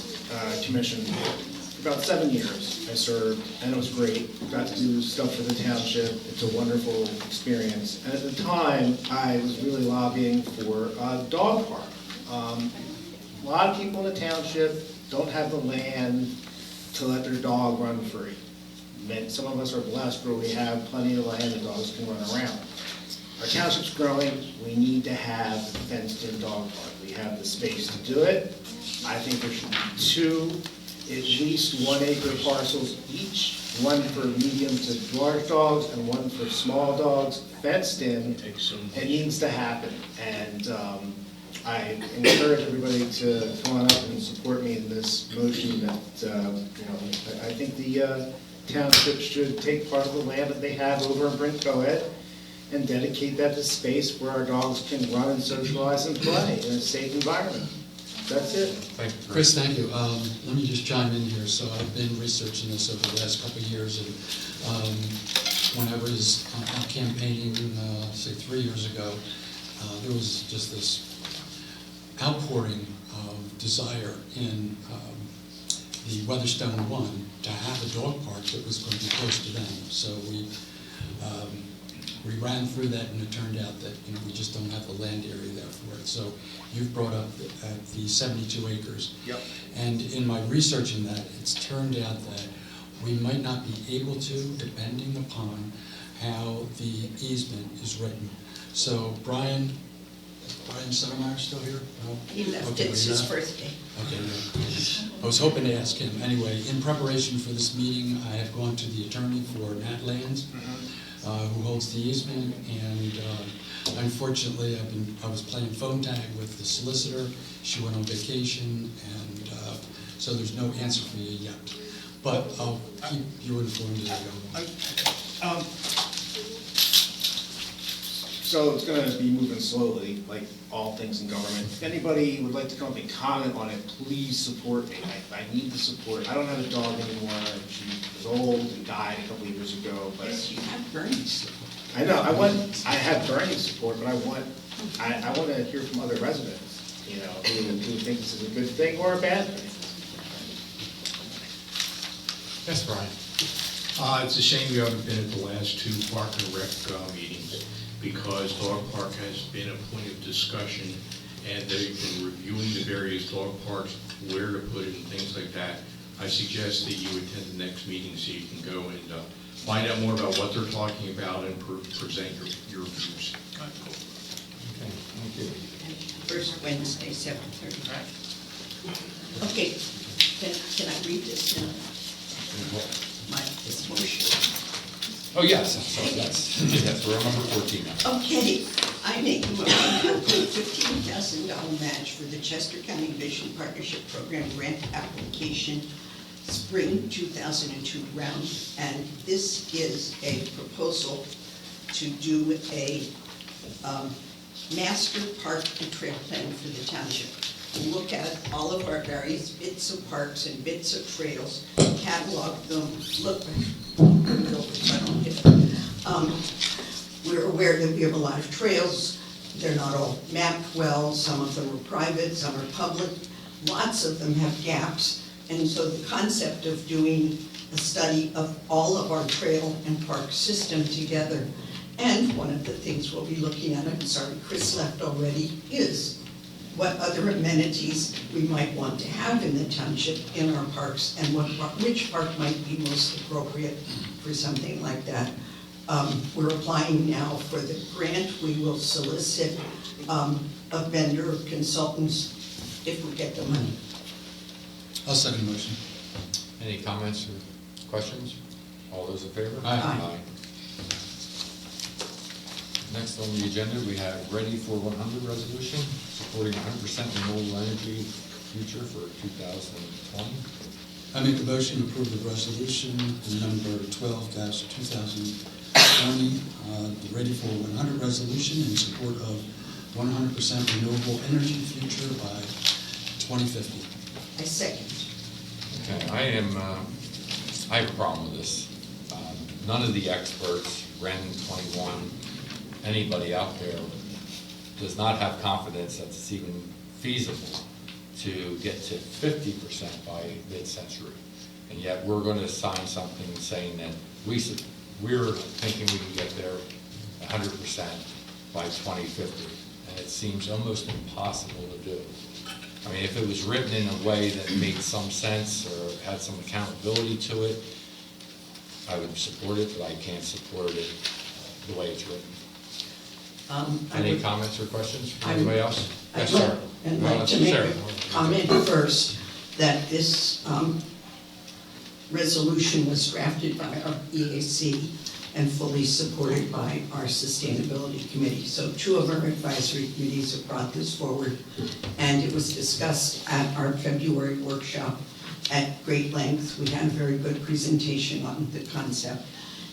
Commission. For about 7 years I served, and it was great. Got to do stuff for the township. It's a wonderful experience. And at the time, I was really lobbying for a dog park. A lot of people in the township don't have the land to let their dog run free. Some of us are blessed where we have plenty of land and dogs can run around. Our township's growing, we need to have a fenced-in dog park. We have the space to do it. I think there should be 2 at least 1 acre parcels each, one for medium to large dogs and one for small dogs, fenced in. It needs to happen. And I encourage everybody to come on up and support me in this motion that, I think the township should take part of the land that they have over in Bryn Coed and dedicate that to space where our dogs can run and socialize and play in a safe environment. That's it. Thank you. Chris, thank you. Let me just chime in here. So I've been researching this over the last couple of years, and when I was out campaigning, say 3 years ago, there was just this outpouring of desire in the Weatherstone One to have a dog park that was going to be close to them. So we ran through that, and it turned out that we just don't have the land area there for it. So you've brought up the 72 acres. Yep. And in my researching that, it's turned out that we might not be able to, depending upon how the easement is written. So Brian Suttermeyer still here? No? He left, Okay, it's well, his you're not? birthday. Okay, yeah. I was hoping to ask him. Anyway, in preparation for this meeting, I have gone to the attorney for Nat Lands, who holds the easement, and unfortunately, I was playing phone tag with the solicitor. She went on vacation, and so there's no answer for you yet. But I'll keep you informed as I go. So it's going to be moving slowly, like all things in government. If anybody would like to come up and comment on it, please support me. I need the support. I don't have a dog anymore. She was old and died a couple of years ago. But Yes, you have Bernie's support. I know. I have Bernie's support, but I want to hear from other residents, who think this is a good thing or a bad thing. Yes, Brian. It's a shame you haven't been at the last two Park and Rec meetings, because dog park has been a point of discussion, and they've been reviewing the various dog parks, where to put it and things like that. I suggest that you attend the next meeting so you can go and find out more about what they're talking about and present your views. Okay, thank you. First Wednesday, 7:30. Okay, can I read this now? This motion. Oh, yes, I'm sorry, yes, we're on number 14 now. Okay, I make a motion to approve $15,000 match for the Chester County Vision Partnership Program grant application, spring 2002 round. And this is a proposal to do a master park and trail plan for the township. Look at all of our various bits of parks and bits of trails, catalog them, look. We're aware that we have a lot of trails. They're not all mapped well. Some of them are private, some are public. Lots of them have gaps. And so the concept of doing a study of all of our trail and park system together. And one of the things we'll be looking at, I'm sorry, Chris left already, is what other amenities we might want to have in the township in our parks, and which park might be most appropriate for something like that. We're applying now for the grant. We will solicit a vendor of consultants if we get the money. I'll second the motion. Any comments or questions? All those in favor? Aye. Next on the agenda, we have Ready for 100 resolution, supporting 100% renewable energy future for 2020. I make a motion to approve the resolution number 12-2020, the Ready for 100 resolution in support of 100% renewable energy future by 2050. I second. Okay, I have a problem with this. None of the experts, REN 21, anybody out there does not have confidence that it's even feasible to get to 50% by mid-century. And yet we're going to sign something saying that we're thinking we can get there 100% by 2050. And it seems almost impossible to do. I mean, if it was written in a way that made some sense or had some accountability to it, I would support it, but I can't support it the way it's written. Any comments or questions from anybody else? Yes, sir. I'd like to make a comment first that this resolution was drafted by our EAC and fully supported by our Sustainability Committee. So 2 of our advisory committees have brought this forward, and it was discussed at our February workshop at great length. We had a very good presentation on the concept.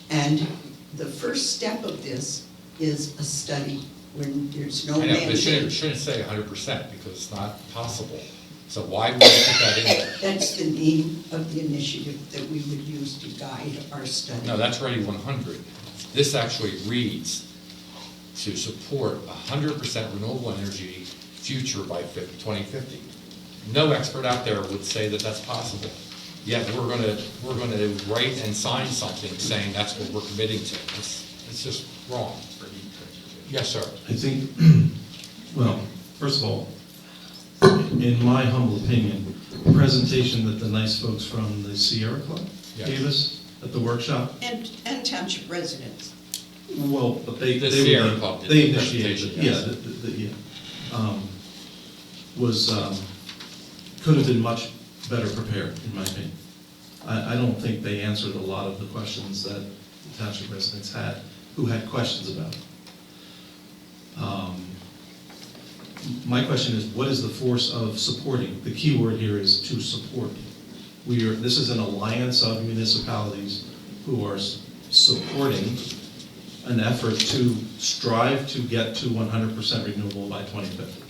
And the first step of this is a study when there's no I know, but mandate. it shouldn't say 100% because it's not possible. So why would you put that in there? That's the name of the initiative that we would use to guide our study. No, that's already 100. This actually reads to support 100% renewable energy future by 2050. No expert out there would say that that's possible. Yet we're going to write and sign something saying that's what we're committing to. It's just wrong. Yes, sir. I think, well, first of all, in my humble opinion, the presentation that the nice folks from the Sierra Club gave us at the workshop, And township residents. well, but they Sierra Club did they the initiated, presentation, yes. was, could have been much better prepared, in my opinion. I don't think they answered a lot of the questions that the township residents had, who had questions about it. My question is, what is the force of supporting? The key word here is to support. This is an alliance of municipalities who are supporting an effort to strive to get to 100% renewable by 2050.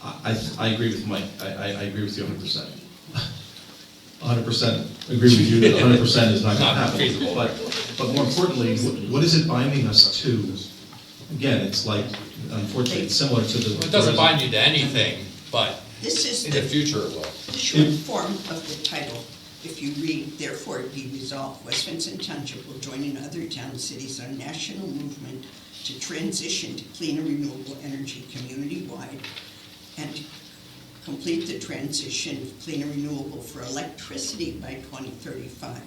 I agree with Mike. I agree with you 100%. 100% agree with you that 100% is not going to happen. But more importantly, what is it binding us to? Again, it's like, unfortunately, it's similar to the... Well, it doesn't bind you to anything, but This is in the future it will. the short form of the title. If you read, therefore it be resolved, West Vincent Township will join in other town cities on a national movement to transition to cleaner renewable energy community-wide and complete the transition of cleaner renewable for electricity by 2035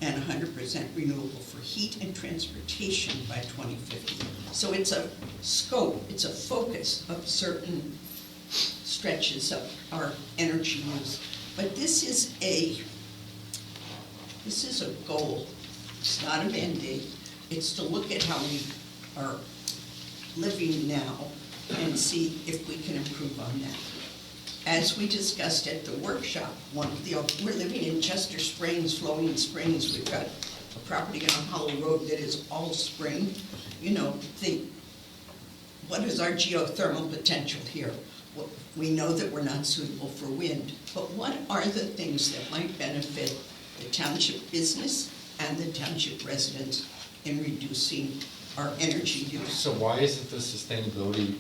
and 100% renewable for heat and transportation by 2050. So it's a scope, it's a focus of certain stretches of our energy use. But this is a goal. It's not a mandate. It's to look at how we are living now and see if we can improve on that. As we discussed at the workshop, we're living in Chester Springs, Flowing Springs. We've got a property on Hollow Road that is all spring. What is our geothermal potential here? We know that we're not suitable for wind, but what are the things that might benefit the township business and the township residents in reducing our energy use? So why isn't the Sustainability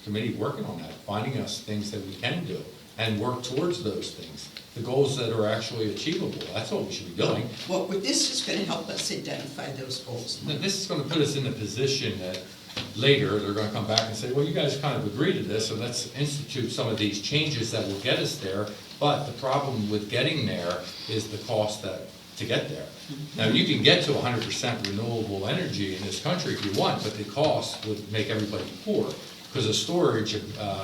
Committee working on that, finding us things that we can do and work towards those things, the goals that are actually achievable? That's what we should be doing. Well, this is going to help us identify those goals. Now, this is going to put us in a position that later they're going to come back and say, well, you guys kind of agreed to this, so let's institute some of these changes that will get us there. But the problem with getting there is the cost to get there. Now, you can get to 100% renewable energy in this country if you want, but the cost would make everybody poor because the storage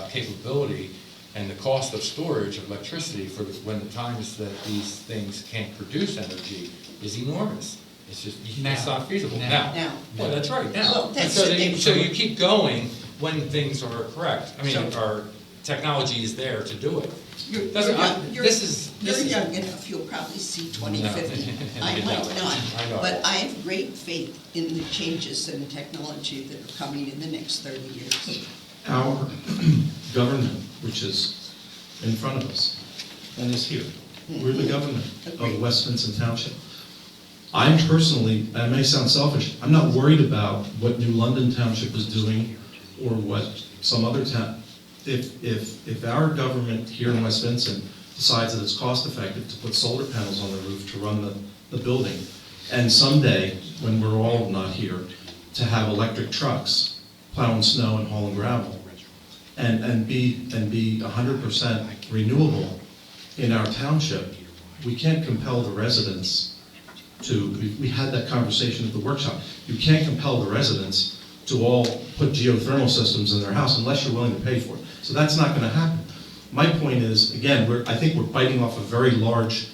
capability and the cost of storage of electricity for when the times that these things can't produce energy is enormous. It's just, it's not feasible now. Well, that's right, now. Well, that's So the thing. so you keep going when things are correct. I mean, our technology is there to do it. You're young enough, you'll probably see 2050. I might not, I know. but I have great faith in the changes in technology that are coming in the next 30 years. Our government, which is in front of us and is here, we're the government of West Vincent Township. I'm personally, I may sound selfish, I'm not worried about what New London Township is doing or what some other town. If our government here in West Vincent decides that it's cost effective to put solar panels on the roof to run the building, and someday, when we're all not here, to have electric trucks plowing snow and hauling gravel, and be 100% renewable in our township, we can't compel the residents we had that conversation at the workshop. You can't compel the residents to all put geothermal systems in their house unless you're willing to pay for it. So that's not going to happen. My point is, again, I think we're biting off a very large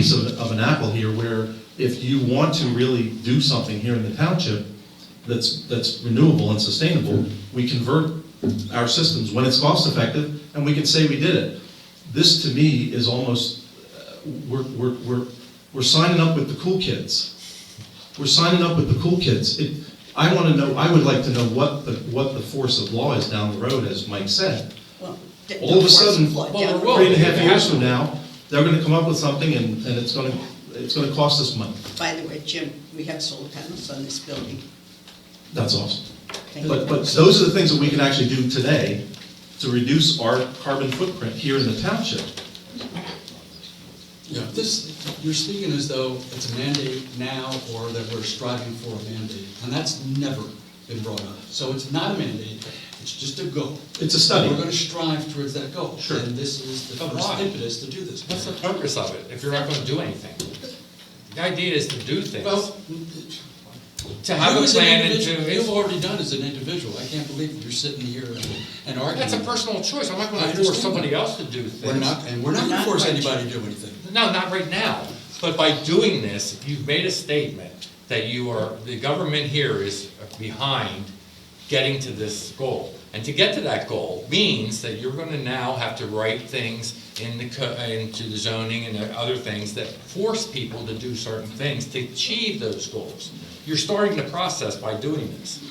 piece of an apple here, where if you want to really do something here in the township that's renewable and sustainable, we convert our systems when it's cost effective, and we can say we did it. This, to me, is almost, we're signing up with the cool kids. We're signing up with the cool kids. I want to know, I would like to know what the force of law is down the road, as Mike said. Well, All of a sudden, down the 3.5 road. years from now, they're going to come up with something, and it's going to cost us money. By the way, Jim, we have solar panels on this building. That's awesome. Thank But you. those are the things that we can actually do today to reduce our carbon footprint here in the township. Yeah, you're speaking as though it's a mandate now or that we're striving for a mandate, and that's never been brought up. So it's not a mandate, it's just a goal. It's a study. We're going to strive towards that goal. Sure. And this is the But first why? impetus to do this. What's the purpose of it, if you're not gonna do anything? The idea is to do things. Well, To have you a as an plan and individual, to. you've already done as an individual. I can't believe you're sitting here and arguing. That's a personal choice, I'm not I gonna understand force somebody that. else to do things. We're not going to force anybody to do anything. No, not right now. But by doing this, you've made a statement that the government here is behind getting to this goal. And to get to that goal means that you're gonna now have to write things into the zoning and the other things that force people to do certain things to achieve those goals. You're starting the process by doing this.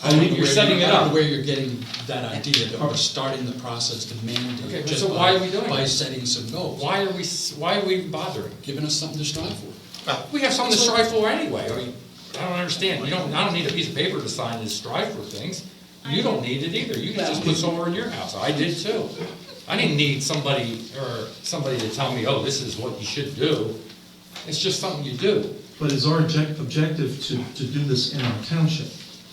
I don't know You're setting it I don't up. know where you're getting that idea that we're starting the process to mandate. Okay, just so why are we doing by it? setting some goals. Why are we bothering? Giving us something to strive for. We have something to strive for anyway. I mean, I don't understand. I don't need a piece of paper to sign to strive for things. You don't need it either. You can just put solar in your house. I did too. I didn't need somebody to tell me, oh, this is what you should do. It's just something you do. But is our objective to do this in our township?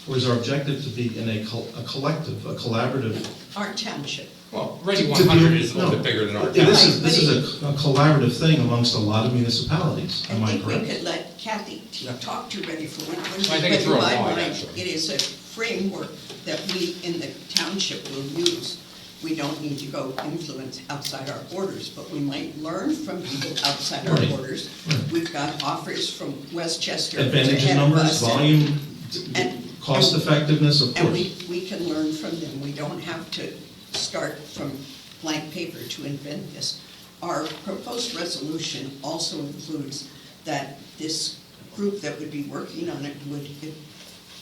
Or is our objective to be in a collective, a collaborative? Our township. Well, Ready 100 is a little bit bigger than our township. This is a collaborative thing amongst a lot of municipalities, am I I think we correct? could let Kathy talk to Ready for One. I think it's real In my wide, mind, actually. it is a framework that we in the township will use. We don't need to go influence outside our borders, but we might learn from people outside our Right. borders. We've got offers from Westchester. Advantage ahead of numbers, us, and- volume, and- cost effectiveness, of And course. we can learn from them. We don't have to start from blank paper to invent this. Our proposed resolution also includes that this group that would be working on it would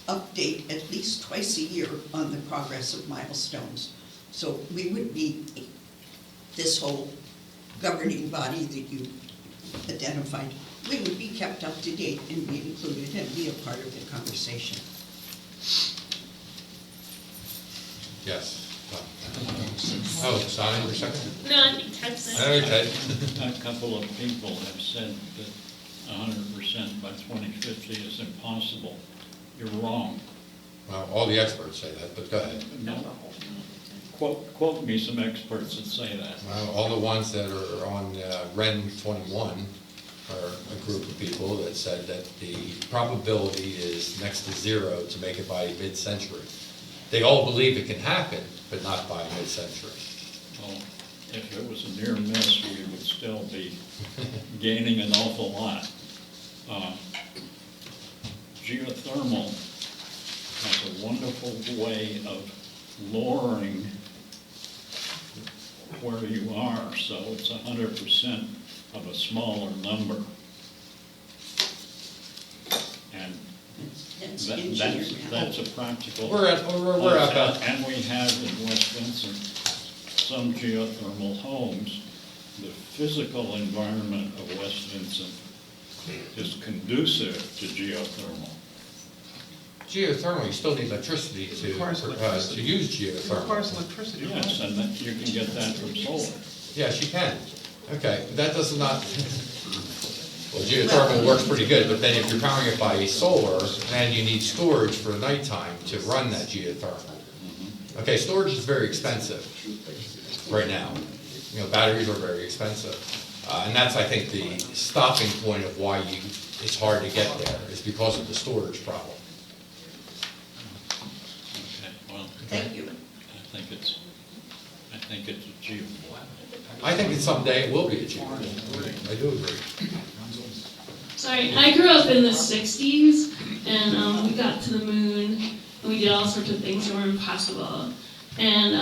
update at least twice a year on the progress of milestones. So we would be, this whole governing body that you identified, we would be kept up to date and be included and be a part of the conversation. Yes. Oh, Sonny, your second? No, I think Ted's next. Okay. A couple of people have said that 100% by 2050 is impossible. You're wrong. Well, all the experts say that, but go ahead. No. Quote me some experts that say that. Well, all the ones that are on REN 21 are a group of people that said that the probability is next to zero to make it by mid-century. They all believe it can happen, but not by mid-century. Well, if it was a near miss, we would still be gaining an awful lot. Geothermal has a wonderful way of lowering where you are, so it's 100% of a smaller number. And that's a practical. We're at that. And we have in West Vincent some geothermal homes. The physical environment of West Vincent is conducive to geothermal. Geothermal, you still need electricity to use geothermal. It requires electricity. Yes, and that, you can get that from solar. Yes, you can. Okay, that does not, well, geothermal works pretty good, but then if you're powering it by solar, then you need storage for the nighttime to run that geothermal. Okay, storage is very expensive right now. You know, batteries are very expensive. And that's, I think, the stopping point of why it's hard to get there, is because of the storage problem. Okay, well. Thank you. I think think it's achievable. I think that someday it will be achievable. I do agree. Sorry, I grew up in the 60s, and we got to the moon, and we did all sorts of things that were impossible. And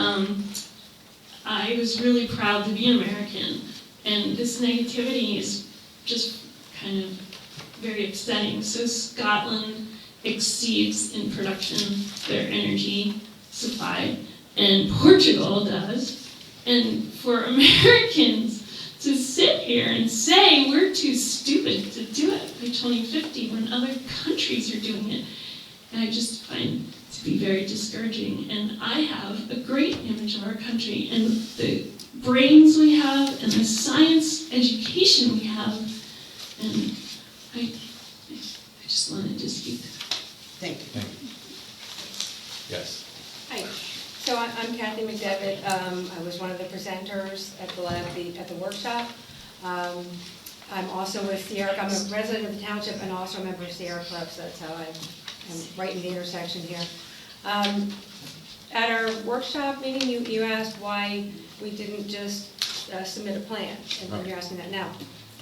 I was really proud to be an American, and this negativity is just kind of very upsetting. So Scotland exceeds in production their energy supply, and Portugal does. And for Americans to sit here and say we're too stupid to do it by 2050 when other countries are doing it, and I just find to be very discouraging. And I have a great image of our country and the brains we have and the science education we have, and I just wanted to speak. Thank you. Thank you. Yes. Hi. So I'm Kathy McDevitt. I was one of the presenters at the lab, at the workshop. I'm also with Sierra. I'm a resident of the township and also a member of Sierra Club, so that's how I'm right in the intersection here. At our workshop meeting, you asked why we didn't just submit a plan, and you're asking that now.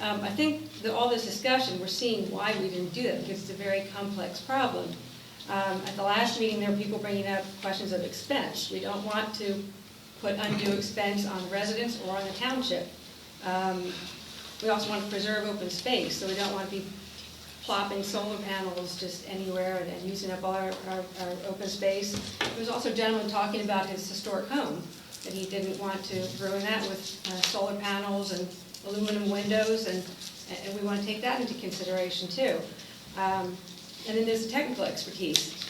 I think that all this discussion, we're seeing why we didn't do that, because it's a very complex problem. At the last meeting, there were people bringing up questions of expense. We don't want to put undue expense on the residents or on the township. We also want to preserve open space, so we don't want to be plopping solar panels just anywhere and using up all our open space. There was also a gentleman talking about his historic home, that he didn't want to ruin that with solar panels and aluminum windows, and we want to take that into consideration too. And then there's the technical expertise.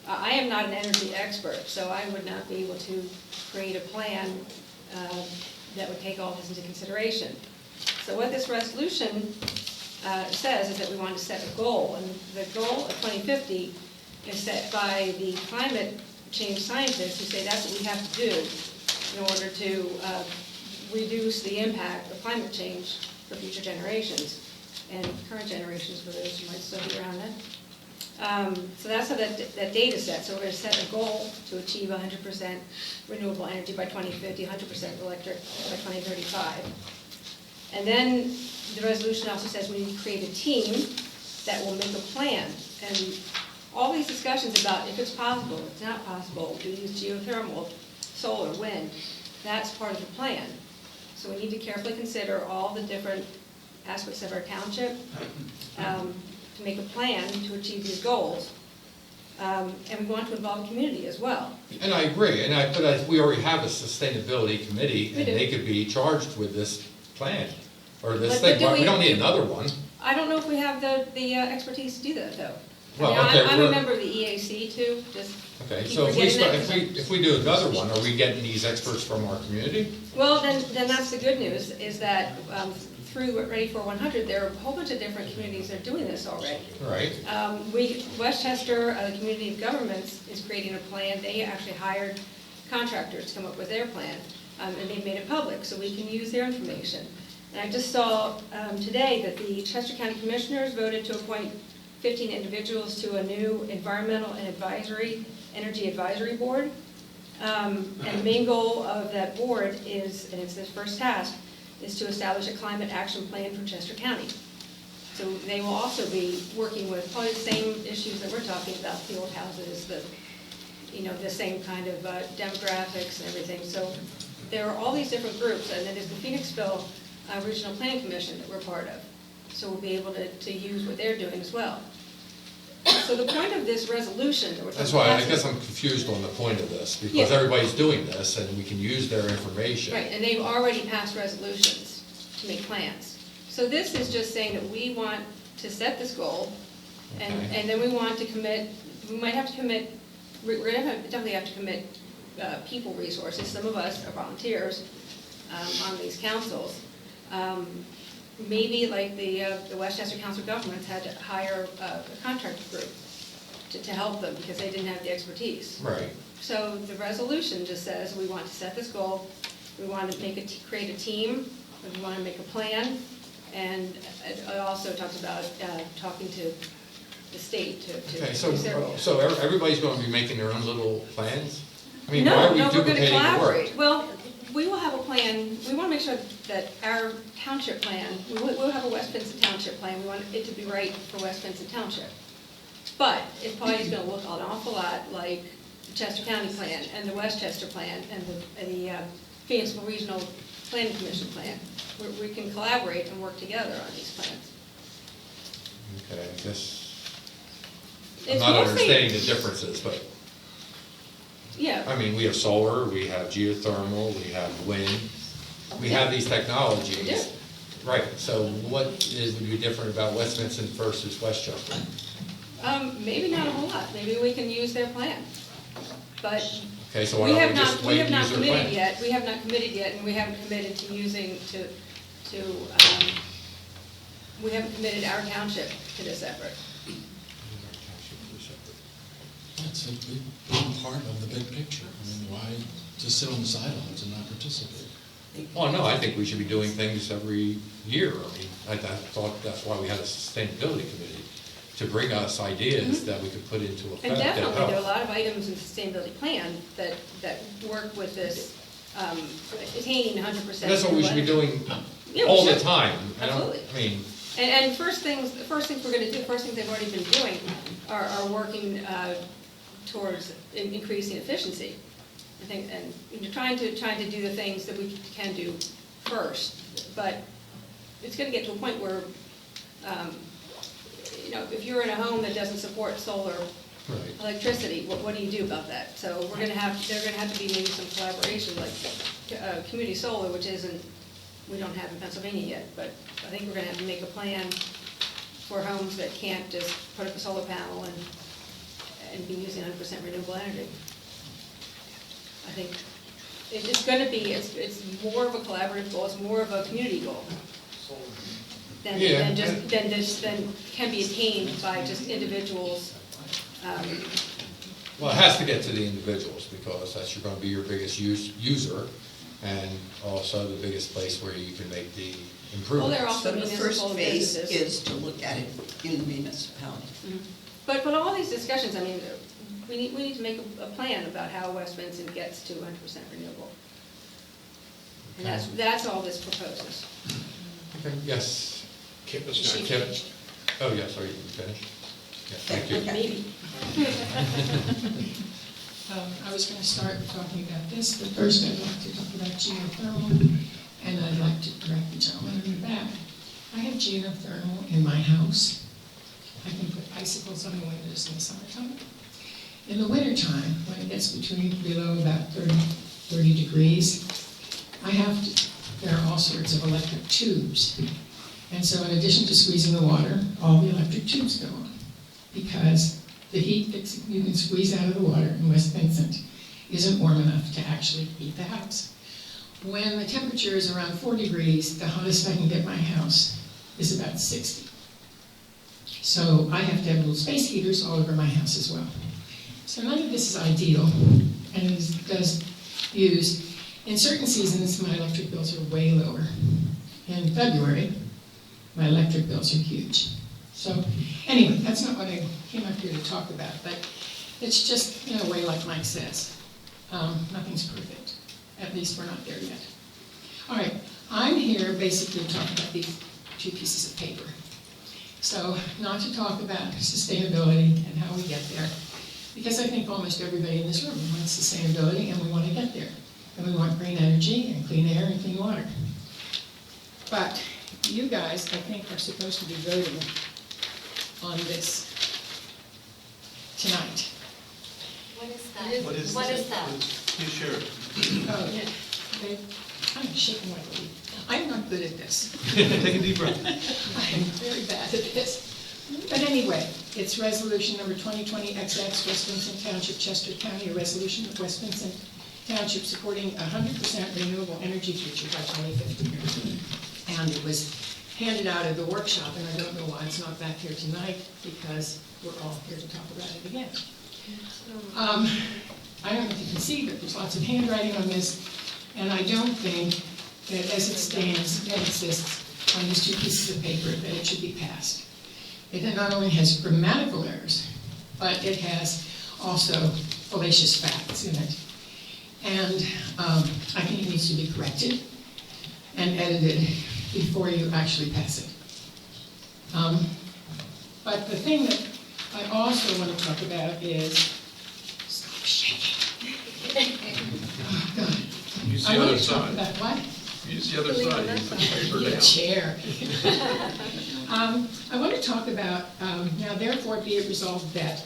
I am not an energy expert, so I would not be able to create a plan that would take all this into consideration. So what this resolution says is that we want to set a goal, and the goal of 2050 is set by the climate change scientists who say that's what we have to do in order to reduce the impact of climate change for future generations and current generations, for those who might still be around then. So that's how that data set. So we're going to set a goal to achieve 100% renewable energy by 2050, 100% electric by 2035. And then the resolution also says we need to create a team that will make a plan. And all these discussions about if it's possible, if it's not possible, do we use geothermal, solar, wind, that's part of the plan. So we need to carefully consider all the different aspects of our township to make a plan to achieve these goals. And we want to involve the community as well. And I agree, but we already have a sustainability committee, and they could be charged with this plan, or this thing. We don't need another one. I don't know if we have the expertise to do that, though. Well, I mean, okay, I'm a member of the EAC too, just Okay, keep so forgetting if we do another one, are we getting these experts from our community? Well, then that's the good news, is that through Ready for 100, there are a whole bunch of different communities that are doing this already. Right. Westchester, the Community of Governments, is creating a plan. They actually hired contractors to come up with their plan, and they've made it public, so we can use their information. And I just saw today that the Chester County Commissioners voted to appoint 15 individuals to a new environmental and energy advisory board. And the main goal of that board is, and it's the first task, is to establish a climate action plan for Chester County. So they will also be working with probably the same issues that we're talking about, the old houses, the same kind of demographics and everything. So there are all these different groups, and then there's the Phoenixville Regional Planning Commission that we're part of. So we'll be able to use what they're doing as well. So the point of this resolution that we're talking about... That's why I guess I'm confused on the point of this, because everybody's doing this, and we can use their information. Right, and they've already passed resolutions to make plans. So this is just saying that we want to set this goal, and then we want to commit, we're going to definitely have to commit people resources. Some of us are volunteers on these councils. Maybe like the Westchester Council of Governments had to hire a contractor group to help them because they didn't have the expertise. Right. So the resolution just says we want to set this goal, we want to create a team, we want to make a plan, and it also talks about talking to the state to Okay, use their goals. so everybody's going to be making their own little plans? I mean, No, why are we we're going to duplicating the work? collaborate. Well, we will have a plan, we want to make sure that our township plan, we'll have a West Vincent Township plan, we want it to be right for West Vincent Township. But it probably is going to look an awful lot like the Chester County plan, and the Westchester plan, and the Phoenixville Regional Planning Commission plan. We can collaborate and work together on these plans. Okay, I guess, I'm It's not mostly- understanding the differences, but, Yeah. I mean, we have solar, we have geothermal, we have wind, we have these technologies. We do. Right, so what would be different about West Vincent versus Westchester? Maybe not a whole lot. Maybe we can use their plan. But Okay, so why don't we just wait and use their plan? yet. We have not committed yet, and we haven't committed to using, we haven't committed our township to this effort. That's a big part of the big picture. I mean, why just sit on the sidelines and not participate? Well, no, I think we should be doing things every year. I mean, I thought that's why we had a sustainability committee, to bring us ideas that we could put into effect. And that definitely, help. there are a lot of items in the sustainability plan that work with this, attaining 100%. That's what we should be doing Yeah, we all the should. time. Absolutely. I mean, And the first things we're gonna do, first things they've already been doing are working towards increasing efficiency. I think, and you're trying to do the things that we can do first, but it's gonna get to a point where, if you're in a home that doesn't support solar electricity, what do you do about that? So they're gonna have to be maybe some collaboration, like community solar, which we don't have in Pennsylvania yet, but I think we're gonna have to make a plan for homes that can't just put up a solar panel and be using 100% renewable energy. I think it's gonna be, it's more of a collaborative goal, it's more of a community goal than can be attained by just individuals. well, it has to get to the individuals, because that's going to be your biggest user, and also the biggest place where you can make the improvements. Well, there are also So the first municipal phase businesses. is to look at it in the municipality. But all these discussions, I mean, we need to make a plan about how West Vincent gets to 100% renewable. And that's all this proposes. Okay, yes. Kip is She Kip? finished. Oh, yes, are you finished? Yeah, thank you. Maybe. I was going to start talking about this, but first I'd like to talk about geothermal, and I'd like to correct the gentleman in the back. I have geothermal in my house. I can put icicles on the windows in the summertime. In the wintertime, when it gets below about 30 degrees, there are all sorts of electric tubes. And so in addition to squeezing the water, all the electric tubes go on, because the heat that you can squeeze out of the water in West Vincent isn't warm enough to actually heat the house. When the temperature is around 4 degrees, the hottest I can get my house is about 60. So I have to have little space heaters all over my house as well. So none of this is ideal, and it does use, in certain seasons, my electric bills are way lower. In February, my electric bills are huge. So anyway, that's not what I came up here to talk about, but it's just, in a way, like Mike says, nothing's perfect. At least we're not there yet. All right, I'm here basically to talk about these two pieces of paper. So not to talk about sustainability and how we get there, because I think almost everybody in this room wants sustainability, and we want to get there. And we want green energy and clean air and clean water. But you guys, I think, are supposed to be voting on this tonight. What is that? What is that? You sure? Oh, yeah. I'm shaking like a leaf. I'm not good at this. Take a deep breath. I'm very bad at this. But anyway, it's resolution number 2020XX, West Vincent Township, Chester County, a resolution of West Vincent Township supporting 100% renewable energy future by 2050. And it was handed out at the workshop, and I don't know why it's not back here tonight, because we're all here to talk about it again. I don't know if you can see, but there's lots of handwriting on this, and I don't think that as it stands and exists on these two pieces of paper that it should be passed. It not only has grammatical errors, but it has also fallacious facts in it. And I think it needs to be corrected and edited before you actually pass it. But the thing that I also want to talk about is, stop shaking. Oh, God. Use the I want other to talk side. about what? Use the other side, use the paper Your down. chair. I want to talk about, now therefore be it resolved that,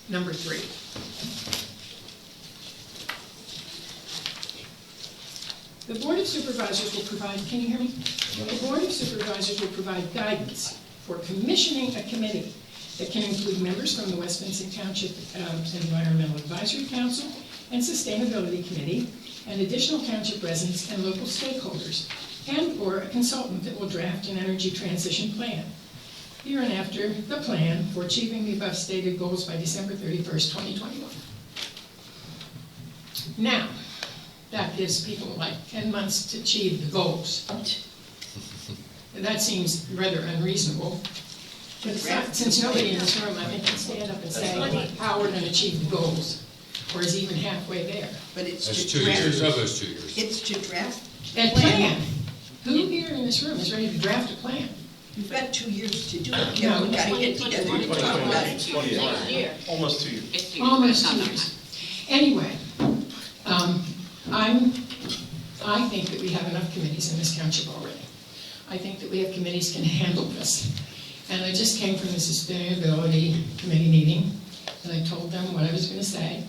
number 3. The Board of Supervisors will provide, can you hear me? The Board of Supervisors will provide guidance for commissioning a committee that can include members from the West Vincent Township Environmental Advisory Council and Sustainability Committee, and additional township residents and local stakeholders, and/or a consultant that will draft an energy transition plan. Hereinafter, the plan for achieving the above stated goals by December 31st, 2021. Now, that gives people like 10 months to achieve the goals. That seems rather unreasonable. But since nobody in this room, I think, can stand up and say how we're going to achieve the goals, or is even halfway there. But it's That's to 2 draft. years, of those 2 years. It's to draft. And plan. Who here in this room is ready to draft a plan? You've got 2 years to do it. No. We've got to get together and talk about it. Almost 2 years. Almost 2 years. Anyway, I think that we have enough committees in this township already. I think that we have committees can handle this. And I just came from the Sustainability Committee meeting, and I told them what I was going to say.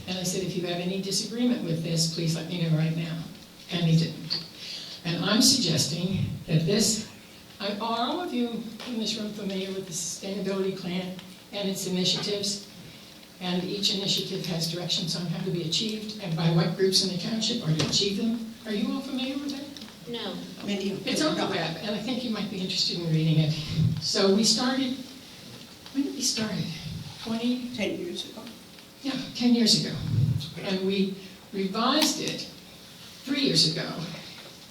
And I said, if you have any disagreement with this, please let me know right now. And they didn't. And I'm suggesting that this, are all of you in this room familiar with the Sustainability Plan and its initiatives? And each initiative has directions on how to be achieved and by what groups in the township are to achieve them. Are you all familiar with that? No. Many of them It's on the are not. web, and I think you might be interested in reading it. So we started, when did we start? 10 years ago. Yeah, 10 years ago. And we revised it 3 years ago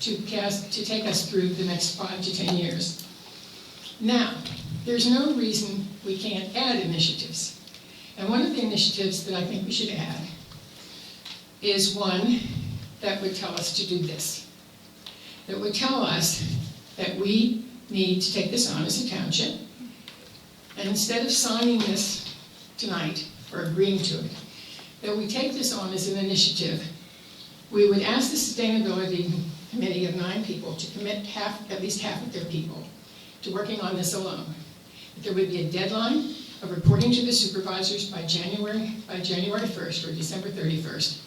to take us through the next 5 to 10 years. Now, there's no reason we can't add initiatives. And one of the initiatives that I think we should add is one that would tell us to do this. That would tell us that we need to take this on as a township, and instead of signing this tonight or agreeing to it, that we take this on as an initiative. We would ask the Sustainability Committee of 9 people to commit at least half of their people to working on this alone. That there would be a deadline of reporting to the supervisors by January 1st or December 31st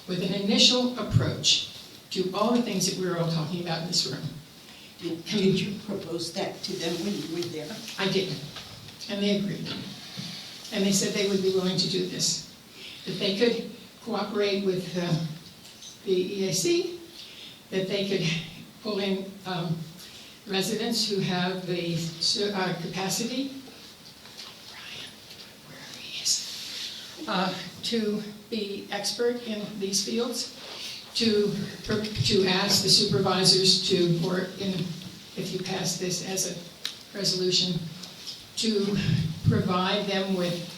with an initial approach to all the things that we were all talking about in this room. Did you propose that to them when you were there? I did, and they agreed. And they said they would be willing to do this. That they could cooperate with the EAC, that they could pull in residents who have the capacity to be expert in these fields, to ask the supervisors to, or if you pass this as a resolution, to provide them with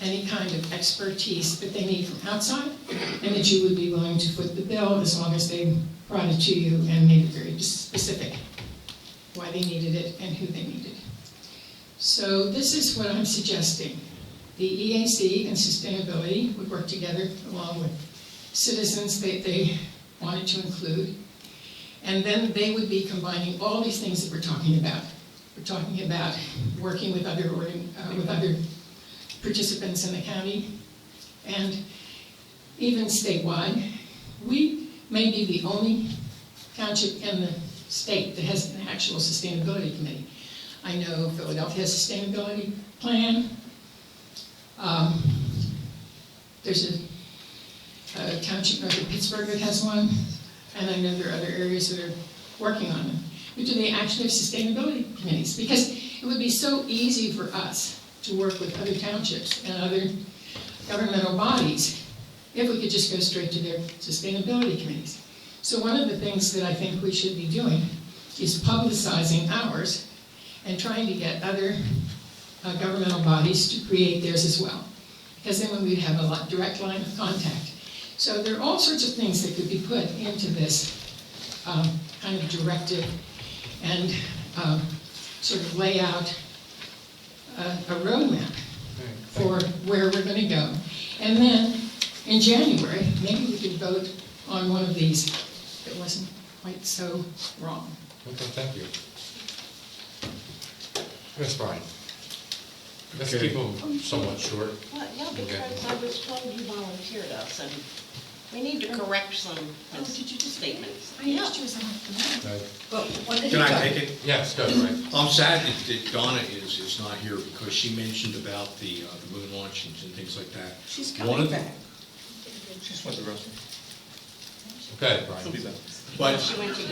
any kind of expertise that they need from outside, and that you would be willing to foot the bill as long as they brought it to you and made it very specific why they needed it and who they needed. So this is what I'm suggesting. The EAC and Sustainability would work together along with citizens they wanted to include, and then they would be combining all these things that we're talking about. We're talking about working with other participants in the county and even statewide. We may be the only township in the state that has an actual sustainability committee. I know Philadelphia has a sustainability plan. There's a township north of Pittsburgh that has one, and I know there are other areas that are working on them. But do they actually have sustainability committees? Because it would be so easy for us to work with other townships and other governmental bodies if we could just go straight to their sustainability committees. So one of the things that I think we should be doing is publicizing ours and trying to get other governmental bodies to create theirs as well. Because then we'd have a direct line of contact. So there are all sorts of things that could be put into this kind of directive and sort of lay out a roadmap for where we're going to go. And then in January, maybe we could vote on one of these that wasn't quite so wrong. Okay, thank you. Yes, Brian. Let's Okay. keep them somewhat short. Well, yeah, Okay. because I was told you volunteered us, and we need to correct some statements. I asked you as a Well, what did Can you I talk- take it? Yes, go, Brian. I'm sad that Donna is not here because she mentioned about the moon launchings and things like that. She's One coming of the- back. She's with the rest of them. Okay, Brian. She'll be back. But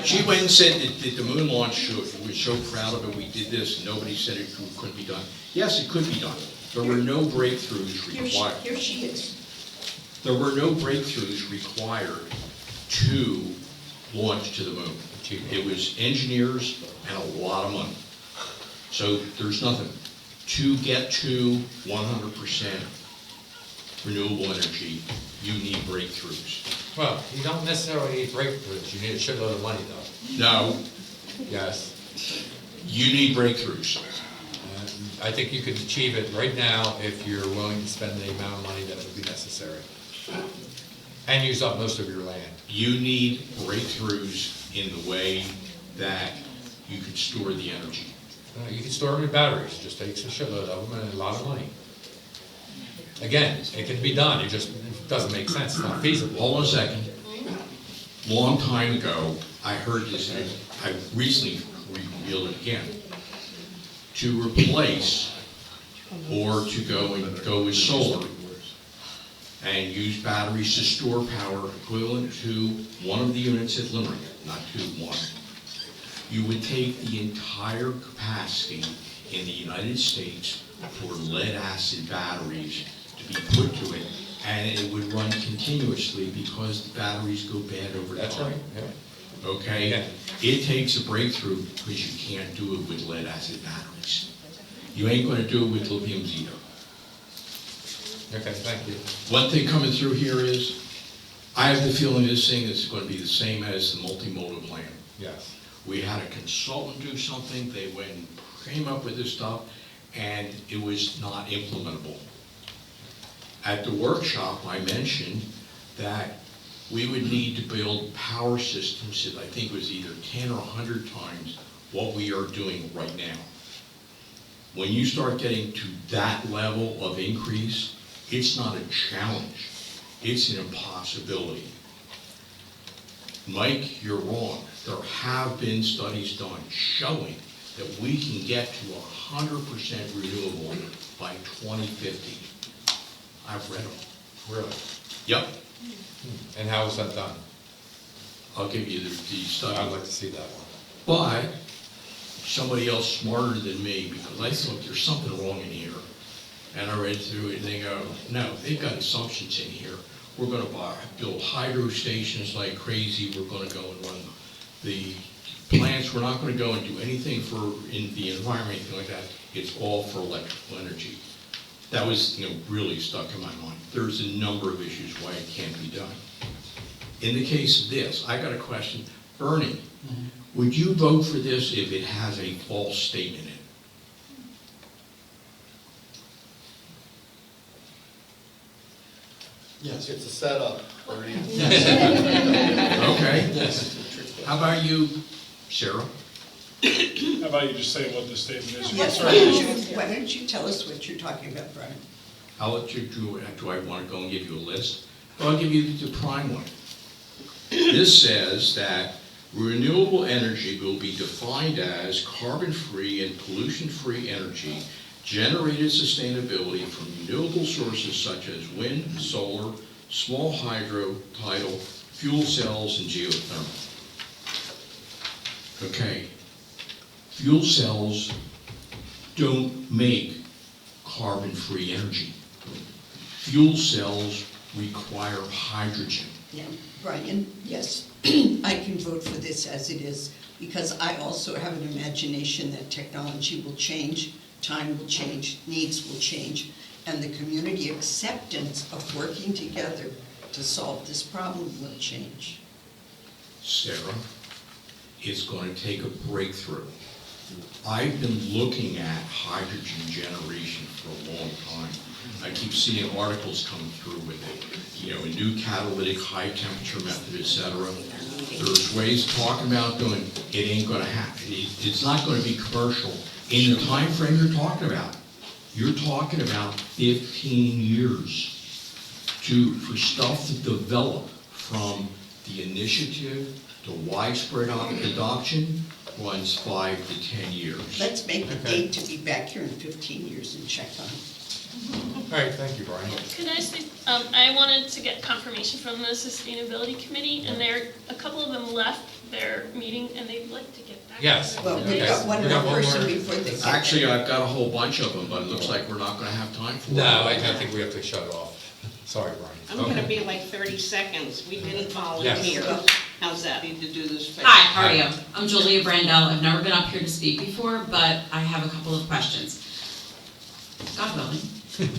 she went and said that the moon launch, was so proud of it, we did this, and nobody said it couldn't be done. Yes, it could be done. There were no breakthroughs required. Here she is. There were no breakthroughs required to launch to the moon. It was engineers and a lot of money. So there's nothing. To get to 100% renewable energy, you need breakthroughs. Well, you don't necessarily need breakthroughs, you need a shitload of money, though. No, Yes. you need breakthroughs. I think you could achieve it right now if you're willing to spend the amount of money that would be necessary. And use up most of your land. You need breakthroughs in the way that you can store the energy. You can store them in batteries, it just takes a shitload of them and a lot of money. Again, it can be done, it just doesn't make sense, it's not feasible. Hold on a second. Long time ago, I heard this, and I recently revealed it again. To replace or to go with solar and use batteries to store power equivalent to one of the units at Limerick, not one. You would take the entire capacity in the United States for lead-acid batteries to be put to it, and it would run continuously because the batteries go bad over time. That's right, yeah. Okay? Yeah. It takes a breakthrough because you can't do it with lead-acid batteries. You ain't gonna do it with lithiums either. Okay, thank you. One thing coming through here is, I have the feeling this thing is gonna be the same as the multimodal plan. Yes. We had a consultant do something, they went and came up with this stuff, and it was not implementable. At the workshop, I mentioned that we would need to build power systems that I think was either 10 or 100 times what we are doing right now. When you start getting to that level of increase, it's not a challenge, it's an impossibility. Mike, you're wrong. There have been studies done showing that we can get to 100% renewable by 2050. I've read them. Really? Yep. And how is that done? I'll give you the study. I'd like to see that one. But somebody else smarter than me, because I thought there's something wrong in here. And I read through it and they go, no, they've got assumptions in here. We're gonna build hydro stations like crazy. We're gonna go and run the plants. We're not gonna go and do anything for in the environment, anything like that. It's all for electrical energy. That was, really stuck in my mind. There's a number of issues why it can't be done. In the case of this, I got a question. Bernie, would you vote for this if it has a false statement in it? Yes. It's a setup, Bernie. Okay. Yes. How about you, Sarah? How about you just say what the statement is? Why don't you tell us what you're talking about, Brian? I'll let you do I want to go and give you a list? Well, I'll give you the prime one. This says that renewable energy will be defined as carbon-free and pollution-free energy generated sustainability from renewable sources such as wind, solar, small hydro, tidal, fuel cells, and geothermal. Okay. Fuel cells don't make carbon-free energy. Fuel cells require hydrogen. Yeah, Brian, yes, I can vote for this as it is, because I also have an imagination that technology will change, time will change, needs will change, and the community acceptance of working together to solve this problem will change. Sarah, it's going to take a breakthrough. I've been looking at hydrogen generation for a long time. I keep seeing articles come through with it, you know, a new catalytic high temperature method, et cetera. There's ways talking about doing, it ain't gonna happen. It's not gonna be commercial in the time frame you're talking about. You're talking about 15 years for stuff to develop from the initiative to widespread adoption runs 5 to 10 years. Let's make a date to be back here in 15 years and check on it. All right, thank you, Brian. Could I say, I wanted to get confirmation from the Sustainability Committee, and a couple of them left their meeting, and they'd like to get back. Yes. Well, Okay. we've got one We more got one person more. before they get Actually, there. I've got a whole bunch of them, but it looks like we're not gonna have time for it. No, I think we have to shut it off. Sorry, Brian. I'm gonna be like 30 seconds. We didn't volunteer. Yes. How's that? Need to do this fast. Hi, how are you? I'm Julia Brandel. I've never been up here to speak before, but I have a couple of questions. God willing,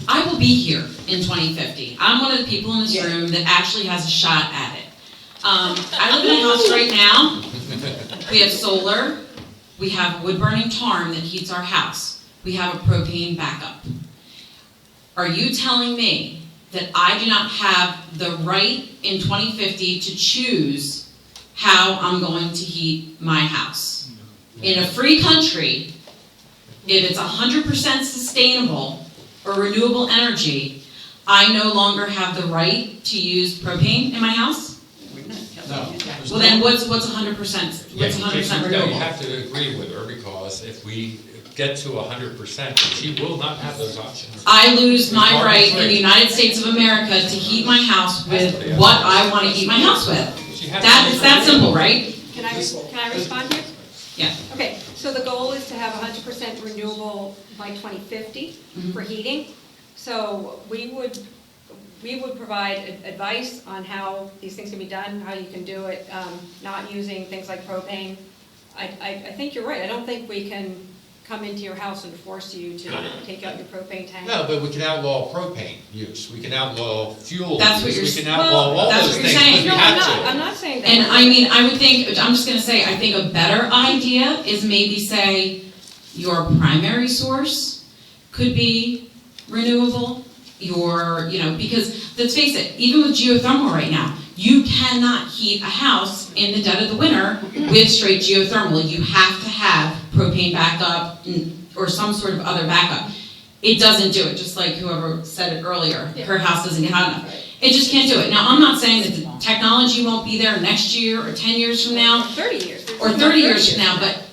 I will be here in 2050. I'm one of the people in this room that actually has a shot at it. I live in a house right now. We have solar. We have a wood-burning tarn that heats our house. We have a propane backup. Are you telling me that I do not have the right in 2050 to choose how I'm going to heat my house? In a free country, if it's 100% sustainable or renewable energy, I no longer have the right to use propane in my house? No. Well, then what's 100%? Yeah, What's 100% you renewable? have to agree with her, because if we get to 100%, she will not have those options. I lose my right in the United States of America to heat my house with what I want to heat my house with. It's that simple, right? Can I respond here? Yeah. Okay, so the goal is to have 100% renewable by 2050 for heating. So we would provide advice on how these things can be done, how you can do it, not using things like propane. I think you're right. I don't think we can come into your house and force you to take out your propane tank. No, but we can outlaw propane use, we can outlaw fuel That's what use, you're we can outlaw all that's those what you're things saying. if we No, have to. I'm not saying that. And I mean, I would think, I'm just gonna say, I think a better idea is maybe say your primary source could be renewable, because let's face it, even with geothermal right now, you cannot heat a house in the dead of the winter with straight geothermal. You have to have propane backup or some sort of other backup. It doesn't do it, just like whoever said it earlier, her house doesn't get hot enough. It just can't do it. Now, I'm not saying that the technology won't be there next year or 10 years from now. 30 years. Or 30 years from now, but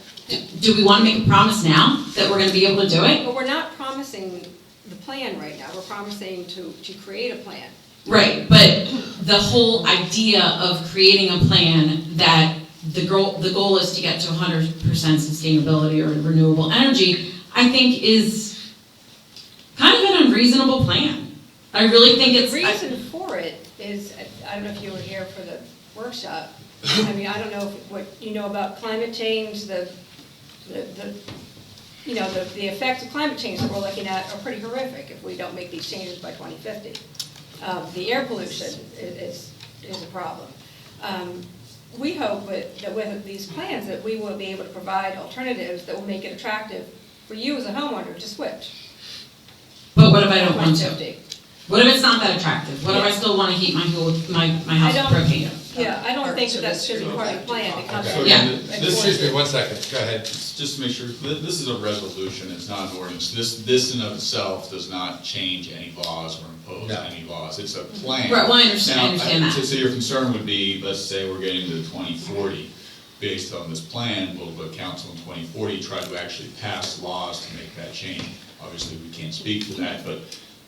do we want to make a promise now that we're going to be able to do it? But we're not promising the plan right now. We're promising to create a plan. Right, but the whole idea of creating a plan that the goal is to get to 100% sustainability or renewable energy, I think is kind of an unreasonable plan. I really think it's... The reason for it is, I don't know if you were here for the workshop. I mean, I don't know what you know about climate change, the effects of climate change that we're looking at are pretty horrific if we don't make these changes by 2050. The air pollution is a problem. We hope that with these plans that we will be able to provide alternatives that will make it attractive for you as a homeowner to switch. But what if I don't want to? What if it's not that attractive? What if I still want to heat my house with propane? Yeah, I don't think that should be part of the plan. It comes So Yeah. Excuse me, 1 second, go ahead. Just to make sure, this is a resolution, it's not an ordinance. This in of itself does not change any laws or impose any laws. It's a plan. Right, well, I understand that. So your concern would be, let's say we're getting to 2040. Based on this plan, will the council in 2040 try to actually pass laws to make that change? Obviously, we can't speak to that, but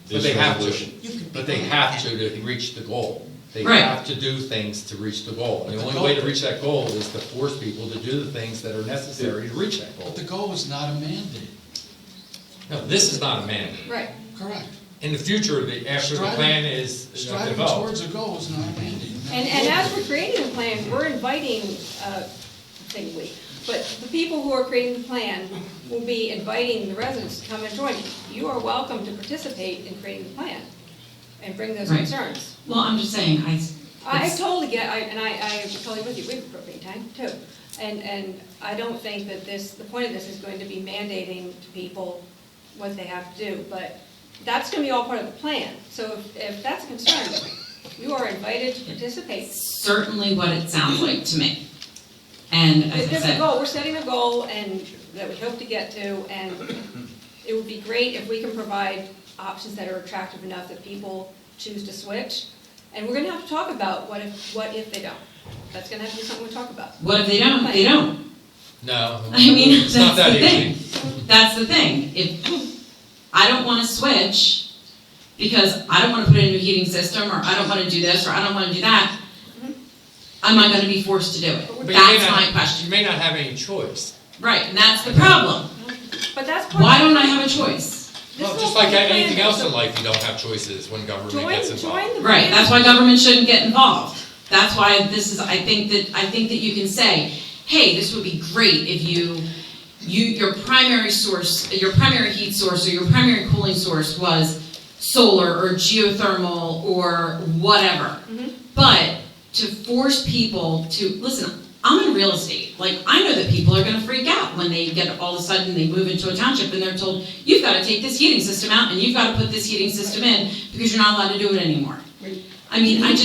this But they have resolution. But they have to reach the goal. They Right. have to do things to reach the goal. And the only way to reach that goal is to force people to do the things that are necessary to reach that goal. But the goal is not a mandate. No, this is not a mandate. Right. Correct. In the future, after the plan is Striving developed. towards a goal is not a mandate. And as we're creating the plan, we're inviting, but the people who are creating the plan will be inviting the residents to come and join. You are welcome to participate in creating the plan. and bring those Right. concerns. Well, I'm just saying, I it's- totally get, I'm totally with you, we have a propane tank too. And I don't think that the point of this is going to be mandating to people what they have to do, but that's gonna be all part of the plan. So if that's a concern, you are invited to participate. certainly what it sounds like to me. And as I There's a said, goal, we're setting a goal and that we hope to get to, and it would be great if we can provide options that are attractive enough that people choose to switch. And we're gonna have to talk about what if they don't. That's gonna have to be something we talk about. what if they don't? They don't. No. I mean, it's not that's that the thing. easy. That's the thing. If I don't want to switch because I don't want to put in a new heating system, or I don't want to do this, or I don't want to do that, am I going to be forced to do it? But you may That's not- my question. You may not have any choice. Right, and that's the problem. But that's part Why of don't the- I have a choice? Well, This just whole like plan anything is else a- in life, you don't have choices when government Join- gets involved. join the Right, that's why government shouldn't get involved. That's why this is, I think that you can say, hey, this would be great if your primary source, your primary heat source, or your primary cooling source was solar or geothermal or whatever. But to force people to, listen, I'm in real estate. Like, I know that people are gonna freak out when they get, all of a sudden, they move into a township and they're told, you've gotta take this heating system out and you've gotta put this heating system in because you're not allowed to do it anymore. I mean, I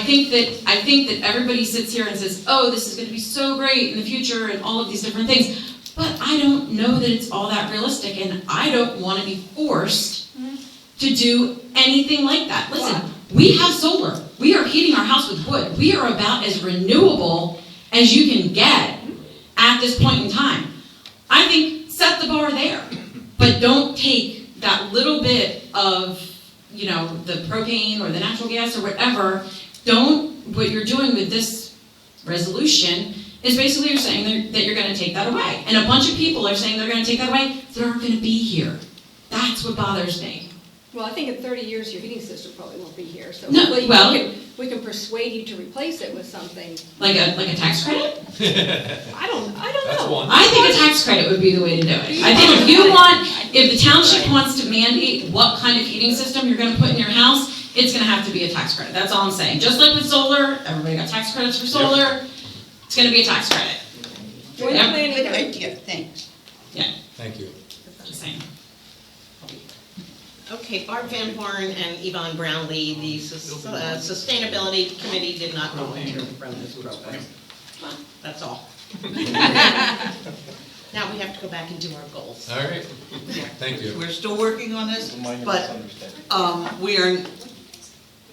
think that everybody sits here and says, oh, this is gonna be so great in the future and all of these different things. But I don't know that it's all that realistic, and I don't wanna be forced to do anything like that. Listen, we have solar. We are heating our house with wood. We are about as renewable as you can get at this point in time. I think set the bar there, but don't take that little bit of, the propane or the natural gas or whatever. What you're doing with this resolution is basically you're saying that you're gonna take that away. And a bunch of people are saying they're gonna take that away that aren't gonna be here. That's what bothers me. Well, I think in 30 years, your heating system probably won't be here, so No, hopefully well- we can persuade you to replace it with something. Like a tax credit? I don't That's know. one. I think a tax credit would be the way to do it. I think if the township wants to mandate what kind of heating system you're gonna put in your house, it's gonna have to be a tax credit. That's all I'm saying. Just like with solar, everybody got tax credits for solar, it's gonna be a tax credit. Join the Yep. planning Good board. idea, thanks. Yeah, Thank you. just saying. Okay, Barb Van Horn and Yvonne Brownlee, the Sustainability Committee did not volunteer from this program. Well, that's all. Now we have to go back and do our goals. All right, thank you. We're still working on this, but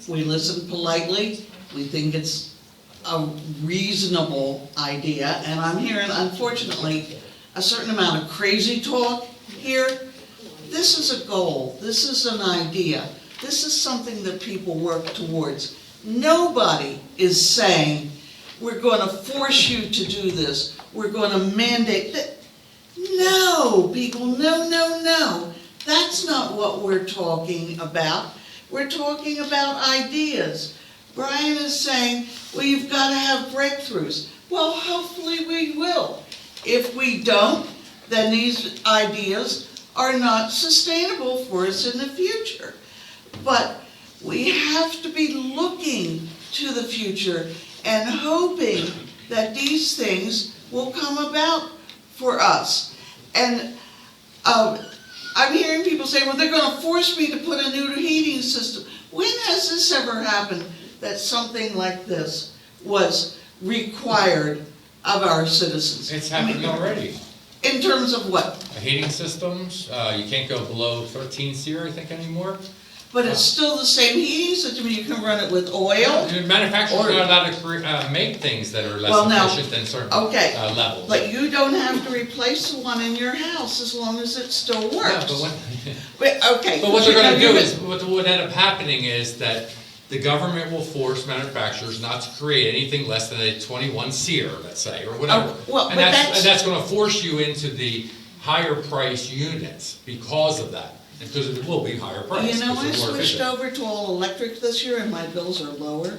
we listen politely. We think it's a reasonable idea, and I'm hearing, unfortunately, a certain amount of crazy talk here. This is a goal. This is an idea. This is something that people work towards. Nobody is saying, we're going to force you to do this. We're going to mandate that. No, people, no. That's not what we're talking about. We're talking about ideas. Brian is saying, well, you've got to have breakthroughs. Well, hopefully we will. If we don't, then these ideas are not sustainable for us in the future. But we have to be looking to the future and hoping that these things will come about for us. And I'm hearing people say, well, they're going to force me to put a new heating system. When has this ever happened that something like this was required of our citizens? It's happening already. In terms of what? Heating systems, you can't go below 13 SEER, I think, anymore. But it's still the same heating system. You can run it with oil. Manufacturers are not allowed to make things that are less Well, now, efficient than certain okay, levels. but you don't have to replace the one in your house as long as it still works. Okay. But what they're gonna do is, what would end up happening is that the government will force manufacturers not to create anything less than a 21 SEER, let's say, or whatever. well, And but that's gonna force you into the higher price units because of that. Because it will be higher price. You know, because I it's more switched efficient. over to all electric this year and my bills are lower.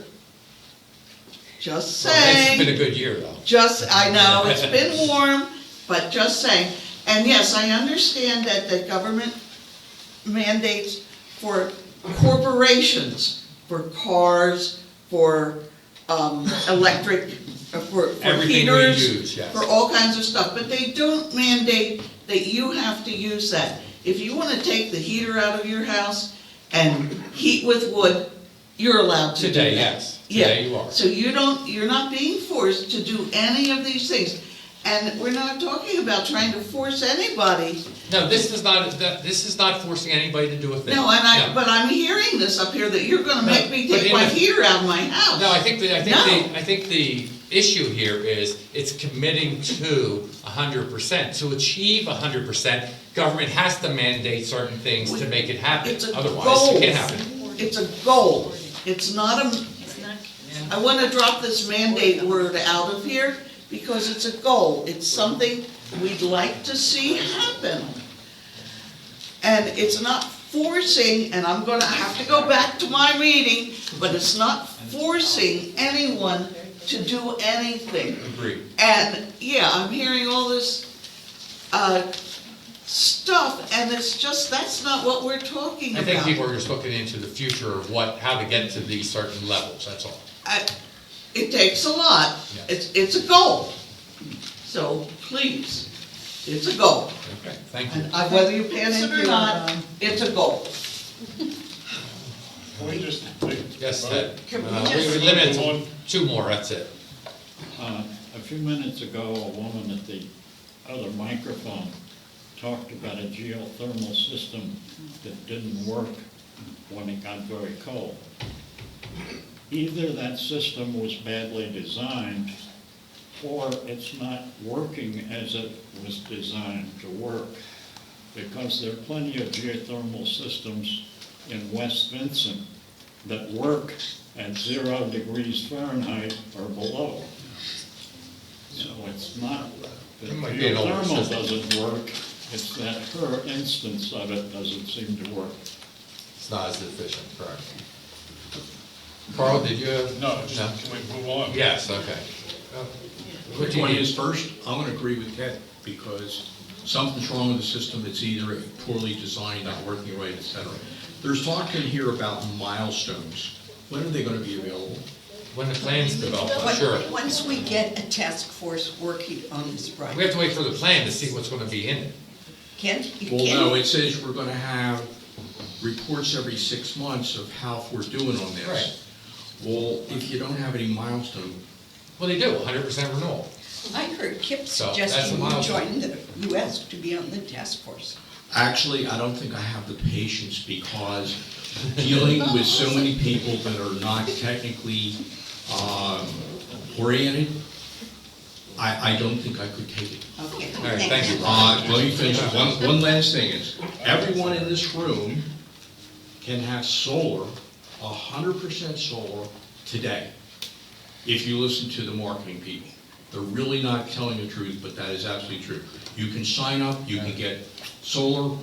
Just Well, saying. It's been a good year, though. I know, it's been warm, but just saying. And yes, I understand that the government mandates for corporations for cars, for electric, for Everything we heaters, use, yes. for all kinds of stuff, but they don't mandate that you have to use that. If you wanna take the heater out of your house and heat with wood, you're allowed to do that. Today, yes. Today you are. So you're not being forced to do any of these things. And we're not talking about trying to force anybody. No, this is not forcing anybody to do a thing. No, but I'm hearing this up here, that you're gonna make me but take in my the- heater out of my house. No, I think the No. issue here is, it's committing to 100%. To achieve 100%, government has to mandate certain things to make it happen. It's a Otherwise, goal. it can't happen. It's a goal. It's not a, I wanna drop this mandate word out of here, because it's a goal. It's something we'd like to see happen. And it's not forcing, and I'm gonna have to go back to my meeting, but it's not forcing anyone to do anything. Agreed. And, yeah, I'm hearing all this, stuff, and it's just, that's not what we're talking I about. think people are just looking into the future of how to get to these certain levels, that's all. It takes a lot. It's a goal. So, please, it's a goal. Okay, thank you. And whether you pass it or not, it's a goal. Can we just? Yes, Ted. Can we We just- limit it to 2 more, that's it. A few minutes ago, a woman at the other microphone talked about a geothermal system that didn't work when it got very cold. Either that system was badly designed, or it's not working as it was designed to work. Because there are plenty of geothermal systems in West Vincent that work at 0 degrees Fahrenheit or below. So it's not that It might be an older geothermal system. doesn't work, it's that her instance of it doesn't seem to work. It's not as efficient, correct. Carl, did you have? No, just, can we move on? Yes, okay. Which one is first? I'm gonna agree with Ted, because something's wrong with the system. It's either poorly designed, not working right, et cetera. There's talk in here about milestones. When are they gonna be available? When the plan's developed, I'm sure. Once we get a task force working on this project. We have to wait for the plan to see what's gonna be in it. Kent, you Well, can't. no, it says we're gonna have reports every 6 months of how we're doing on this. Right. Well, if you don't have any milestone, Well, they do, 100% renewal. I heard Kip So, that's a suggesting you milestone. join the US to be on the task force. actually, I don't think I have the patience, because dealing with so many people that are not technically oriented, I don't think I could take it. Okay. All right, thank you. Let me finish. One last thing is, everyone in this room can have solar, 100% solar today, if you listen to the marketing people. They're really not telling the truth, but that is absolutely true. You can sign up, you can get solar,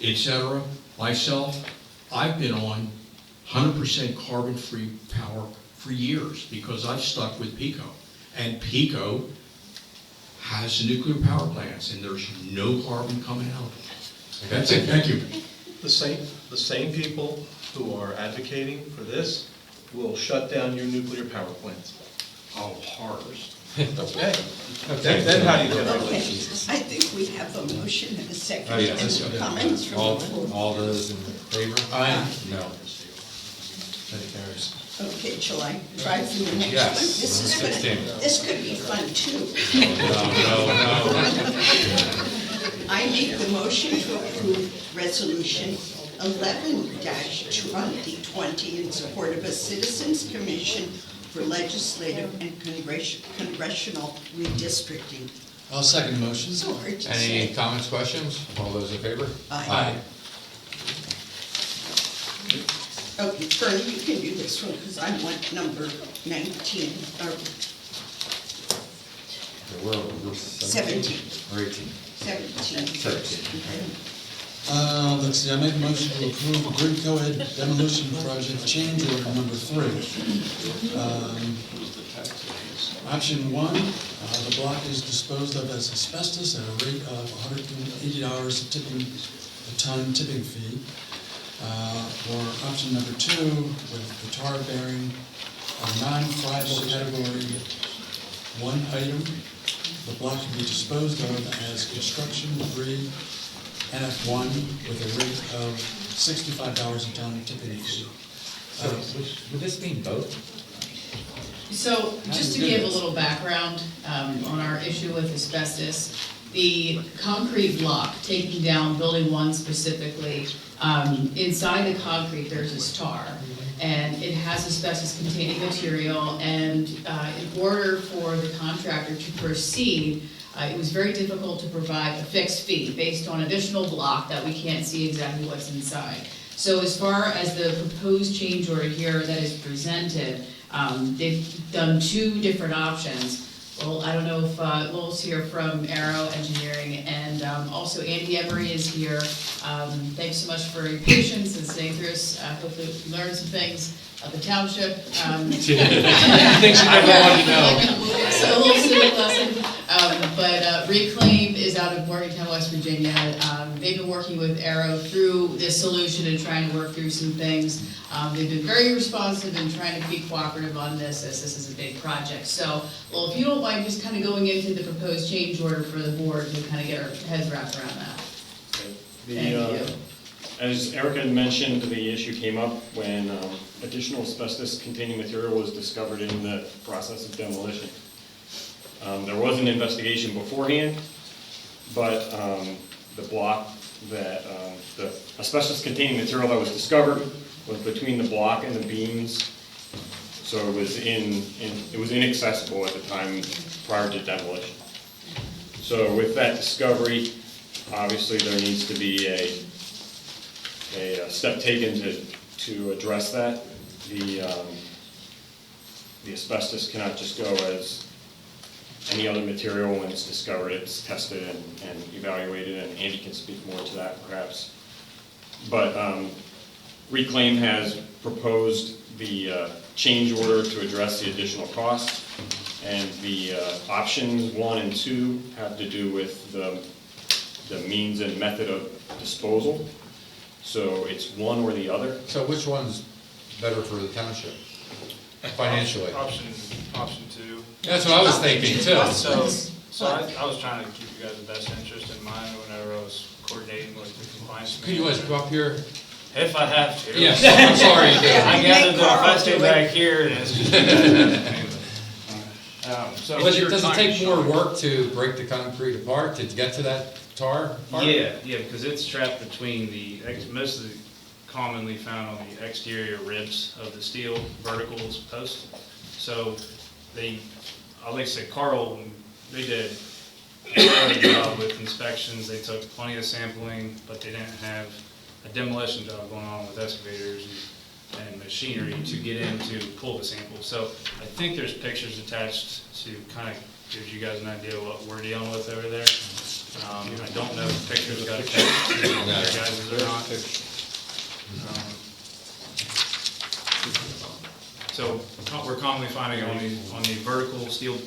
etc. Myself, I've been on 100% carbon-free power for years, because I've stuck with PECO. And PECO has nuclear power plants, and there's no carbon coming out of it. That's it, thank you. The same people who are advocating for this will shut down your nuclear power plants. Oh, horrors. Okay. Then how do you get out of Okay, this? I think we have a motion and a second. Oh, yes. And some comments from the floor. All those in favor? Aye. No. That carries. Okay, shall I try for the next one? Yes, This is number good. 16. This could be fun too. No. I make the motion to approve resolution 11-2020 in support of a citizens commission for legislative and congressional redistricting. I'll second the motion. So hard to Any say. comments, questions? All those in favor? Aye. Okay, Bernie, you can do this one because I want number 19, or We're 17. Or 18? 17. 17. Let's see, I make a motion to approve a grid co-ed demolition project change order number 3. Option 1, the block is disposed of as asbestos at a rate of $180 a ton tipping fee. For option number 2, with the tar bearing a non-friable category 1 item, the block can be disposed of as construction debris NF1 with a rate of $65 a ton tipping fee. So would this mean both? So, just to give a little background on our issue with asbestos, the concrete block, taking down building 1 specifically, inside the concrete there's this tar, and it has asbestos-containing material, and in order for the contractor to proceed, it was very difficult to provide a fixed fee based on additional block that we can't see exactly what's inside. So as far as the proposed change order here that is presented, they've done 2 different options. Well, I don't know if Lowell's here from Aero Engineering, and also Andy Emery is here. Thanks so much for your patience and staying through us. Hopefully you learned some things of the township. Things you never wanted to know. So a little civic lesson. But Reclaim is out of Morgantown, West Virginia. They've been working with Aero through this solution and trying to work through some things. They've been very responsive and trying to be cooperative on this, as this is a big project. So, well, if you don't mind just kind of going into the proposed change order for the board to kind of get our heads wrapped around that. Thank you. As Erica had mentioned, the issue came up when additional asbestos-containing material was discovered in the process of demolition. There was an investigation beforehand, but the block that, the asbestos-containing material that was discovered was between the block and the beams, so it was it was inaccessible at the time prior to demolition. So with that discovery, obviously there needs to be a step taken to address that. The asbestos cannot just go as any other material when it's discovered. It's tested and evaluated, and Andy can speak more to that perhaps. But Reclaim has proposed the change order to address the additional costs, and the options 1 and 2 have to do with the means and method of disposal. So it's one or the other. So which one's better for the township financially? Option 2. That's what I was thinking too. So I was trying to keep you guys' best interest in mind whenever I was coordinating with the compliance. Could you guys go up here? If I have to. Yes, I'm sorry you do. I gathered that if I stay back here, and it's just. But does it take more work to break the concrete apart to get to that tar part? Yeah, because it's trapped between most of the commonly found on the exterior ribs of the steel verticals posts. So like I said, Carl, they did a good job with inspections. They took plenty of sampling, but they didn't have a demolition job going on with excavators and machinery to get in to pull the sample. So I think there's pictures attached to kind of give you guys an idea of what we're dealing with over there. I don't know if the pictures got attached to your guys' or not. So we're commonly finding on the vertical steel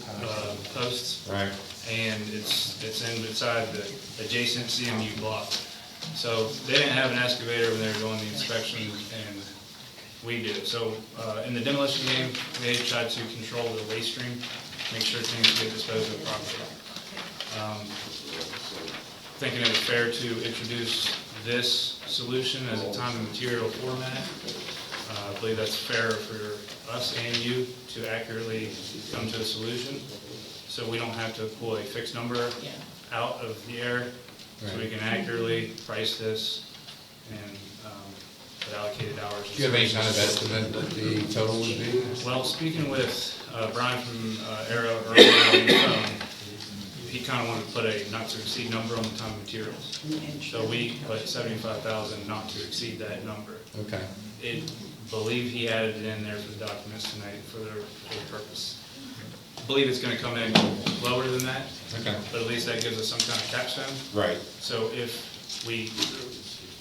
posts, right? And it's inside the adjacent CMU block. So they didn't have an excavator when they were doing the inspection, and we did. So in the demolition game, they tried to control the waste stream, make sure things get disposed of properly. Thinking it was fair to introduce this solution as a time and material format. I believe that's fair for us and you to accurately come to a solution, so we don't have to pull a fixed number out of the air, so we can accurately price this and put allocated hours. Do you have any kind of estimate what the total would be? Well, speaking with Brian from Aero earlier on the phone, he kind of wanted to put a not to exceed number on the time and materials. So we put 75,000 not to exceed that number. Okay. Believe he added it in there for the documents tonight for the purpose. I believe it's going to come in lower than that. Okay. But at least that gives us some kind of capstone. Right. So if we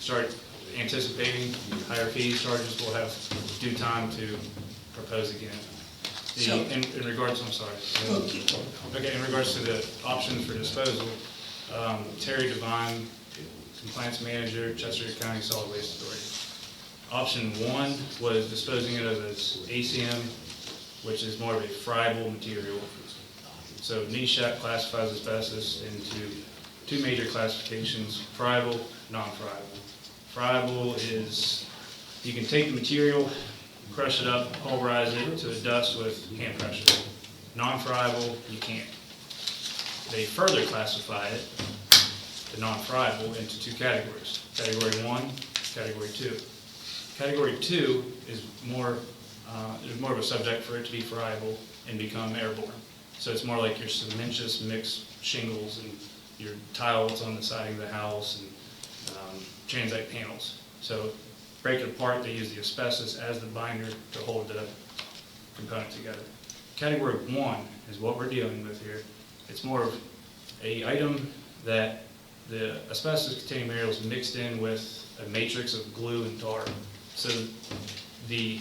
start anticipating higher fees charges, we'll have due time to propose again. In regards, I'm sorry. Okay, in regards to the options for disposal, Terry Devine, compliance manager, Chester County Solid Waste Authority. Option one was disposing it of as ACM, which is more of a friable material. So NESHAP classifies asbestos into two major classifications, friable, non-friable. Friable is, you can take the material, crush it up, pulverize it to a dust with hand pressure. Non-friable, you can't. They further classify it, the non-friable, into two categories. Category 1, Category 2. Category 2 is more, there's more of a subject for it to be friable and become airborne. So it's more like your cementitious mixed shingles and your tiles on the side of the house and transite panels. So break it apart, they use the asbestos as the binder to hold the component together. Category 1 is what we're dealing with here. It's more of a item that the asbestos-containing material is mixed in with a matrix of glue and tar. So the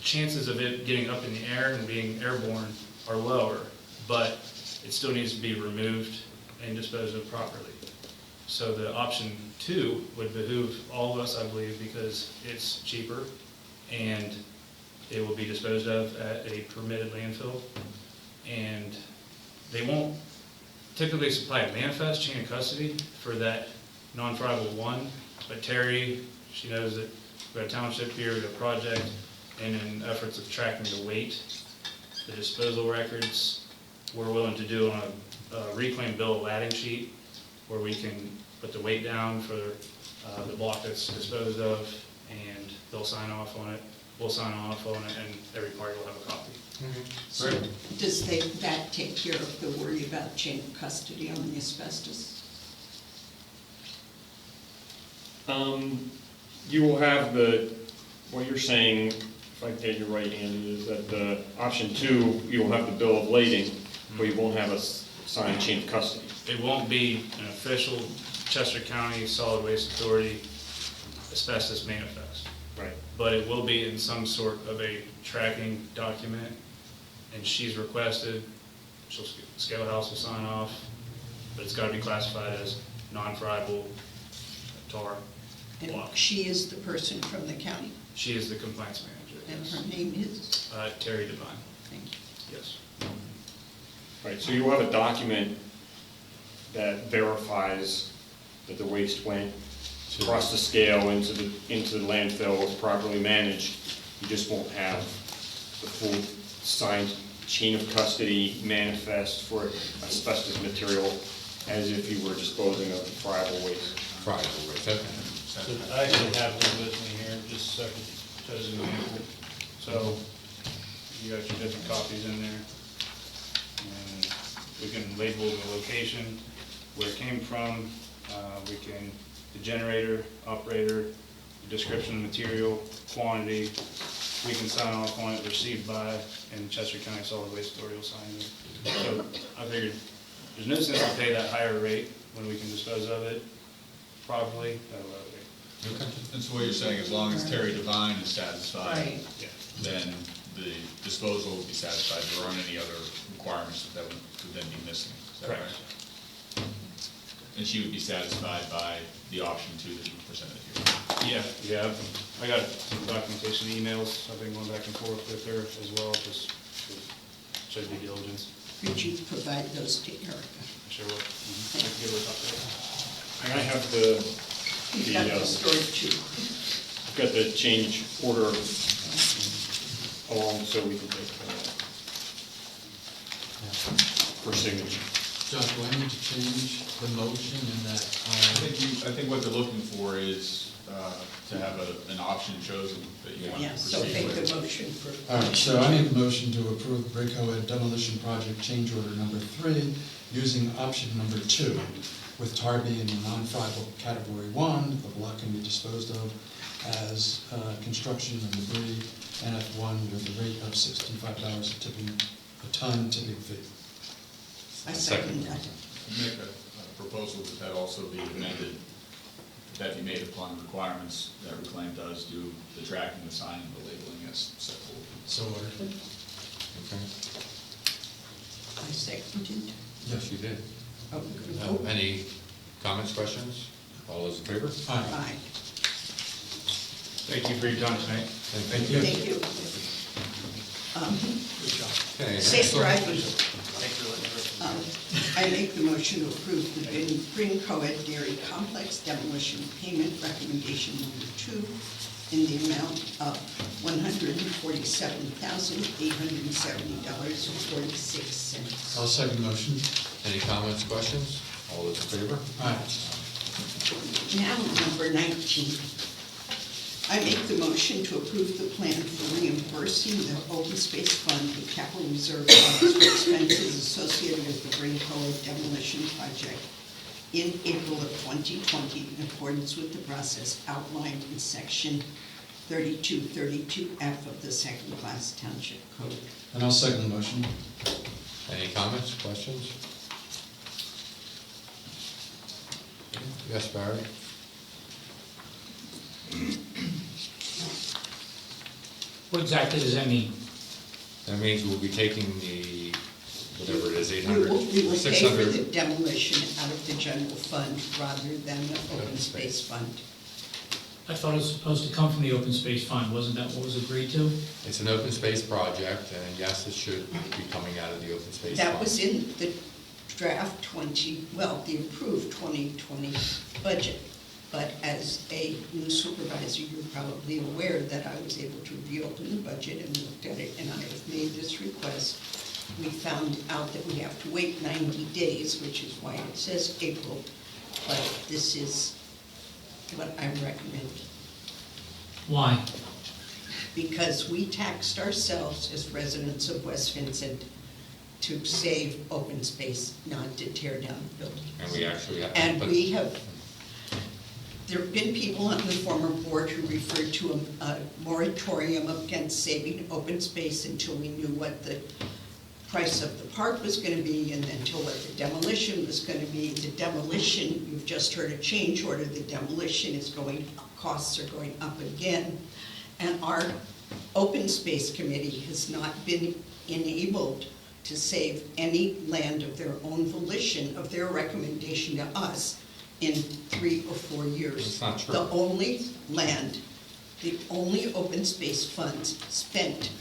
chances of it getting up in the air and being airborne are lower, but it still needs to be removed and disposed of properly. So the option 2 would behoove all of us, I believe, because it's cheaper and it will be disposed of at a permitted landfill. And they won't typically supply a manifest chain of custody for that non-friable one, but Terry, she knows that we've got a township here, we've got a project, and in efforts of tracking the weight, the disposal records, we're willing to do on a reclaimed bill of lading sheet where we can put the weight down for the block that's disposed of, and they'll sign off on it, we'll sign off on it, and every party will have a copy. So does that take care of the worry about chain of custody on the asbestos? You will have what you're saying, if I get you right, Andy, is that the option 2, you will have the bill of lading, but you won't have a signed chain of custody. It won't be an official Chester County Solid Waste Authority asbestos manifest. Right. But it will be in some sort of a tracking document, and she's requested, Scale House will sign off, but it's got to be classified as non-friable tar And block. she is the person from the county, She is the compliance manager. and Yes. her name is? Terry Devine. Thank you. Yes. Right, so you have a document that verifies that the waste went across the scale into the landfill, was properly managed. You just won't have the full signed chain of custody manifest for asbestos material as if you were disposing of friable waste. Friable waste, okay. I actually have one with me here, just a second. Shows an example. So you got your different copies in there. And we can label the location, where it came from, the generator, operator, the description of the material, quantity. We can sign off on it, received by, and Chester County Solid Waste Authority will sign it. So I figured there's no sense to pay that higher rate when we can dispose of it properly at a lower rate. And so what you're saying, as long as Terry Devine is satisfied, Right. Yeah. then the disposal will be satisfied. There aren't any other requirements that would then be missing. Is that Correct. right? And she would be satisfied by the option 2 that you presented here? Yeah, I got some documentation emails, I've been going back and forth with her as well, just to show due diligence. Could you provide those to Erica? I sure will. I can give her a copy. And I have the You've got the story too. I've got the change order along, so we can take for signature. John, do I need to change the motion in that? I think what they're looking for is to have an option chosen that you want to Yeah, so proceed make with. the motion for. All right, so I make a motion to approve Brickhoe demolition project change order number 3, using option number 2, with tar being in the non-friable category 1, the block can be disposed of as construction and debris, NF1 with a rate of $65 a ton tipping fee. I second that. Make a proposal that also be amended, that be made upon requirements that Reclaim does do the tracking, the signing, the labeling as set forward. So ordered. Okay. I seconded. Yes, you did. Oh, good. Any comments, questions? All those in favor? Aye. Thank you for your time tonight. Thank you. Thank you. Okay, Safe next one. driving. I make the motion to approve the Bryn Coed Dairy Complex demolition payment recommendation number 2 in the amount of $147,870.46. I'll second the motion. Any comments, questions? All those in favor? Aye. Now, number 19. I make the motion to approve the plan for reimbursing the open space fund with capital reserve funds for expenses associated with the Bryn Coed demolition project in April of 2020 in accordance with the process outlined in section 3232F of the second-class township code. And I'll second the motion. Any comments, questions? Yes, Barry? What exactly does that mean? That means we'll be taking the, whatever it is, We 800, will pay for 600. the demolition out of the general fund rather than the open space fund. I thought it was supposed to come from the open space fund, wasn't that what was agreed to? It's an open space project, and yes, it should be coming out of the open space fund. That was in the draft the approved 2020 budget. But as a new supervisor, you're probably aware that I was able to reopen the budget and looked at it, and I have made this request. We found out that we have to wait 90 days, which is why it says April, but this is what I recommend. Why? Because we taxed ourselves as residents of West Vincent to save open space, not to tear down the building. And we actually have. And we have, there have been people on the former board who referred to a moratorium against saving open space until we knew what the price of the park was going to be and until what the demolition was going to be. The demolition, you've just heard a change order, the demolition is going, costs are going up again. And our open space committee has not been enabled to save any land of their own volition, of their recommendation to us, in 3 or 4 years. That's not true. The only land, the only open space funds spent,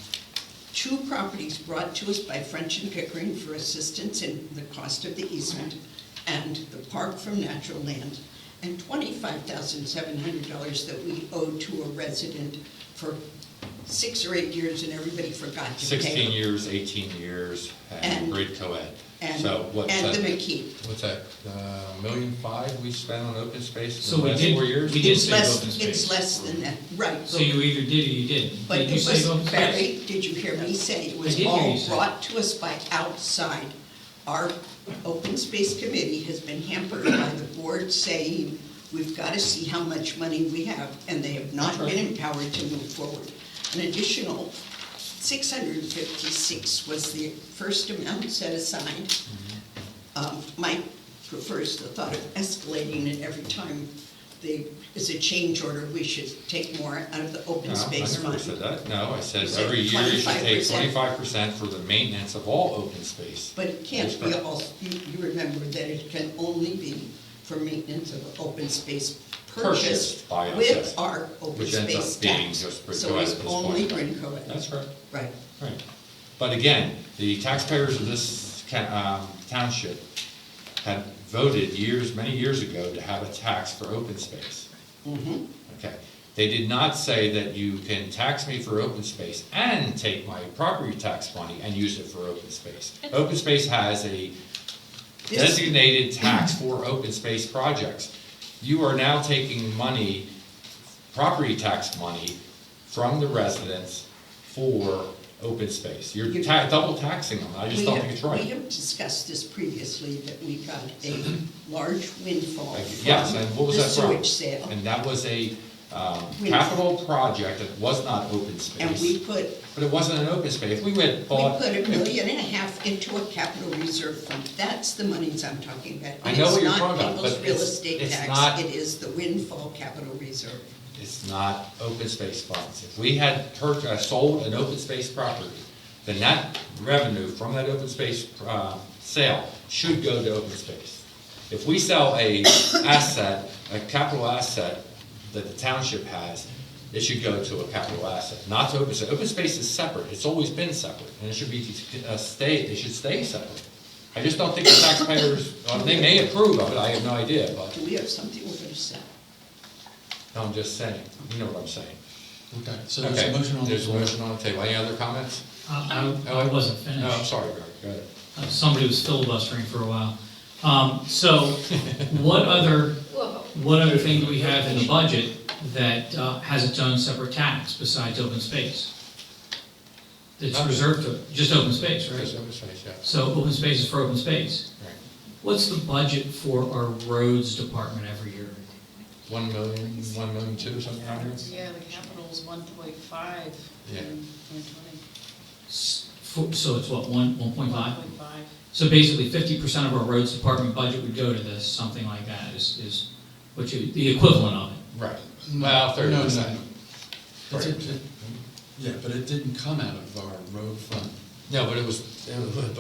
2 properties brought to us by French and Pickering for assistance in the cost of the easement, and the park from Natural Land, and $25,700 that we owed to a resident for 6 or 8 years, and everybody forgot to pay. 16 years, 18 years, and Bryn Coed. And, So what's and that? the McKee. What's that, $1.5 million we spent on open space So in the we last did- 4 years? we did It's save less, open space. it's less than that, right. So you either did or you didn't. But Did it you save open was, space? Barry, did you hear me say it was I did hear all you say. brought to us by outside? Our open space committee has been hampered by the board saying, we've got to see how much money we have, and they have not been empowered to move forward. An additional 656 was the first amount set aside. Mike prefers the thought of escalating it every time there is a change order, we should take more out of the open No, space I never fund. said that. No, I said You said every year you should take 25%. 25% for the maintenance of all open space. But it can't be all, you remember that it can only be for maintenance of open space purchased By us, with yes. our open Which ends space up being tax. just Bryn So Coed it's at this only point. Bryn Coed. That's correct. Right. Right. But again, the taxpayers of this township had voted many years ago to have a tax for open space. Mm-hmm. Okay. They did not say that you can tax me for open space and take my property tax money and use it for open space. Open space has a designated tax for open space projects. You are now taking money, property tax money, from the residents for open space. You're double taxing them. I just don't think it's right. We have discussed this previously, that we got a large windfall Yes, from and what was the that from? sewage sale. And that was a capital project that was not open space. And we put, But it wasn't an open space. We had we bought. put $1.5 million into a capital reserve fund. That's the monies I'm talking about. I know what you're talking about, It's not but people's real it's- estate it's tax, not- it is the windfall capital reserve. It's not open space funds. If we had sold an open space property, then that revenue from that open space sale should go to open space. If we sell a asset a capital asset that the township has, it should go to a capital asset, not to open space. Open space is separate, it's always been separate, and it should be, they should stay separate. I just don't think the taxpayers, they may approve of it, I have no idea, but, Do we have something we're going to say? no, I'm just saying, you know what I'm saying. Okay, so there's a motion on the There's a floor. motion on the table, any other comments? I wasn't finished. No, I'm sorry, Greg, go ahead. Somebody was filibustering for a while. So what other thing do we have in the budget that has its own separate tax besides open space? It's Nothing. reserved to, just open space, right? Just open space, yeah. So open space is for open space. Right. What's the budget for our roads department every year? 1 million, 1,200,000, something around there? Yeah, the capital's 1.5 Yeah. in 2020. So it's what, 1.5? 1.5. So basically 50% of our roads department budget would go to this, something like that is the equivalent of it. Right. Well, 30%. No. Yeah, but it didn't come out of our road fund. No, but it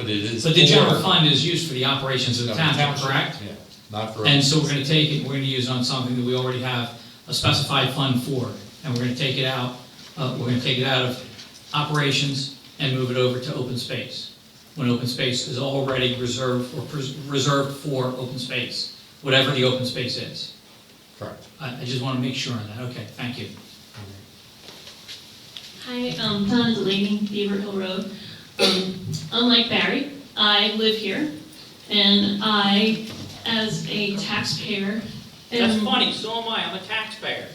is. But the general fund is used for the operations of the township, correct? Yeah, not for. And so we're gonna take it, we're gonna use it on something that we already have a specified fund for, and we're gonna take it out, of operations and move it over to open space. When open space is already reserved for open space, whatever the open space is. Correct. I just wanna make sure on that, okay, thank you. Hi, Donna Delaney, Beaver Hill Road. Unlike Barry, I live here, and I, as a taxpayer, That's funny, so am I, I'm a taxpayer.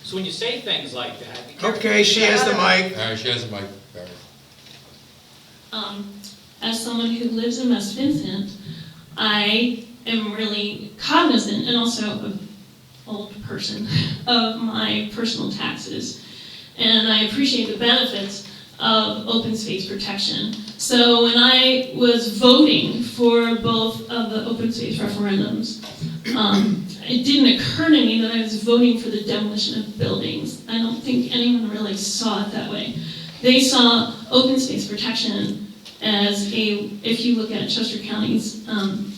So when you say things like that. be careful. Okay, she has the mic. All right, she has the mic, Barry. As someone who lives in West Vincent, I am really cognizant, and also an old person, of my personal taxes. And I appreciate the benefits of open space protection. So when I was voting for both of the open space referendums, it didn't occur to me that I was voting for the demolition of buildings. I don't think anyone really saw it that way. They saw open space protection as if you look at Chester County's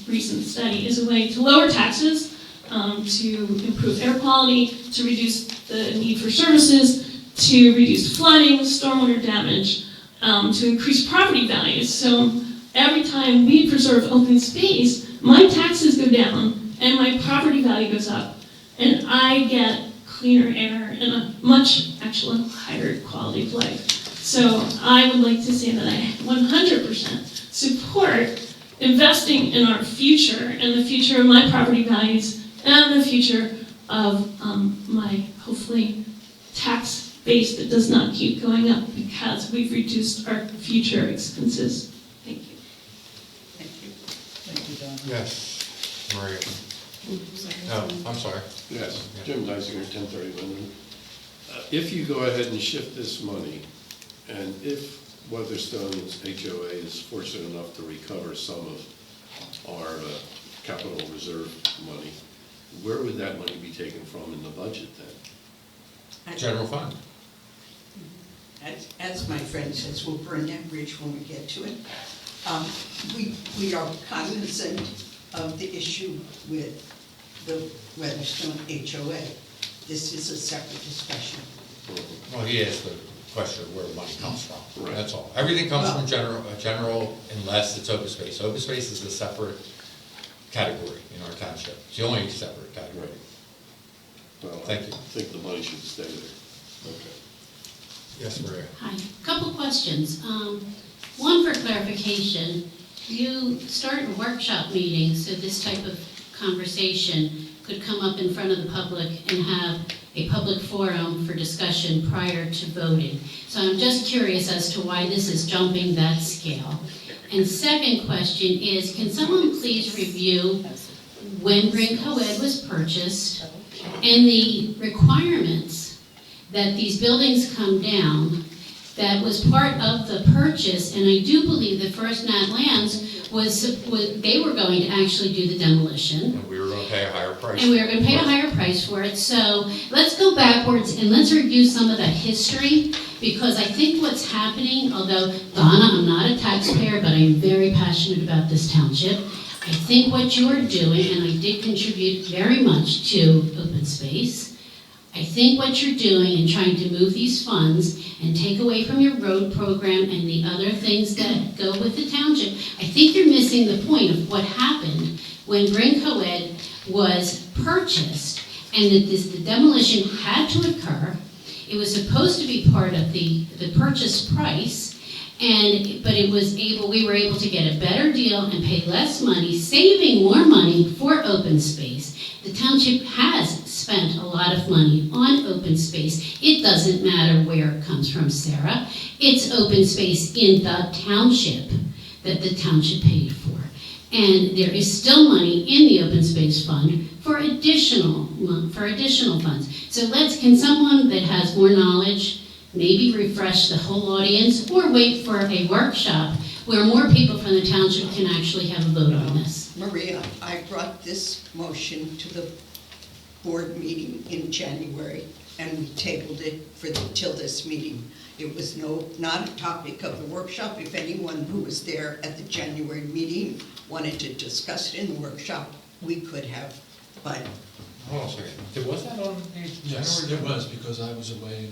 recent study, as a way to lower taxes, to improve air quality, to reduce the need for services, to reduce flooding, stormwater damage, to increase property values. So every time we preserve open space, my taxes go down and my property value goes up, and I get cleaner air and a much actually higher quality of life. So I would like to say that I 100% support investing in our future and the future of my property values and the future of my, hopefully, tax base that does not keep going up because we've reduced our future expenses. Thank you. Thank you, Don. Yes, Maria. No, I'm sorry. Yes, Jim Dysinger, 1030 Linden. If you go ahead and shift this money, and if Weatherstone's HOA is fortunate enough to recover some of our capital reserve money, where would that money be taken from in the budget then? General fund. As my friend says, we'll burn that bridge when we get to it. We are cognizant of the issue with the Weatherstone HOA. This is a separate discussion. Well, he asked the question of where the money comes from, that's all. Everything comes from general unless it's open space. Open space is a separate category in our township. It's the only separate category. Well, Thank you. I think the money should stay there. Okay. Yes, Maria. Hi, couple questions. One for clarification, you start workshop meetings, so this type of conversation could come up in front of the public and have a public forum for discussion prior to voting. So I'm just curious as to why this is jumping that scale. And second question is, can someone please review when Bryn Coed was purchased and the requirements that these buildings come down? That was part of the purchase, and I do believe that First Nat Lands they were going to actually do the demolition. And we were going to pay a higher price. And we were going to pay a higher price for it. So let's go backwards and let's review some of that history, because I think what's happening, although, Donna, I'm not a taxpayer, but I'm very passionate about this township. I think what you're doing, and I did contribute very much to open space, I think what you're doing in trying to move these funds and take away from your road program and the other things that go with the township, I think you're missing the point of what happened when Bryn Coed was purchased and that the demolition had to occur. It was supposed to be part of the purchase price, but we were able to get a better deal and pay less money, saving more money for open space. The township has spent a lot of money on open space. It doesn't matter where it comes from, Sarah. It's open space in the township that the township paid for. And there is still money in the open space fund for additional funds. So can someone that has more knowledge maybe refresh the whole audience or wait for a workshop where more people from the township can actually have a vote on this? Maria, I brought this motion to the board meeting in January, and we tabled it till this meeting. It was not a topic of the workshop. If anyone who was there at the January meeting wanted to discuss it in the workshop, we could have, but... Hold on a second. Was that on the Yes, January? it was, because I was away.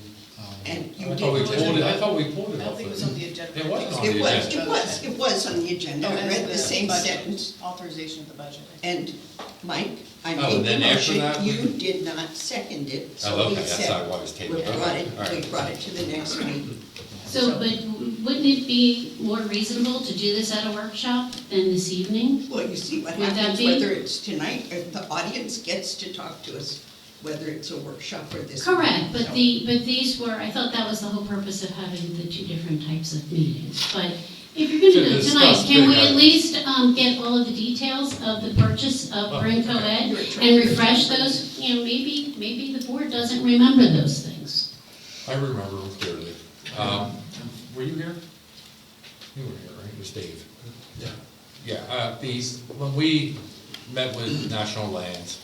And you I thought we did- pulled it, I thought we pulled it I don't off. think it was on the agenda. It wasn't on the agenda. It was on the agenda. I read the same budget, sentence. Authorization of the budget. And Mike, I Oh, made and the then after motion, that, you did not second it, so Oh, we okay, that's said, not why it was tabled. we brought it, All right. we brought it to the next meeting. So, but wouldn't it be more reasonable to do this at a workshop than this evening? Well, you see what Would that happens, be- whether it's tonight, if the audience gets to talk to us, whether it's a workshop or this. Correct, but So- these were, I thought that was the whole purpose of having the two different types of meetings. But if you're gonna do it tonight, can we at least get all of the details of the purchase of Bryn Coed and refresh those? You know, maybe the board doesn't remember those things. I remember them clearly. Were you here? You were here, right? It was Dave. Yeah. Yeah, when we met with National Lands,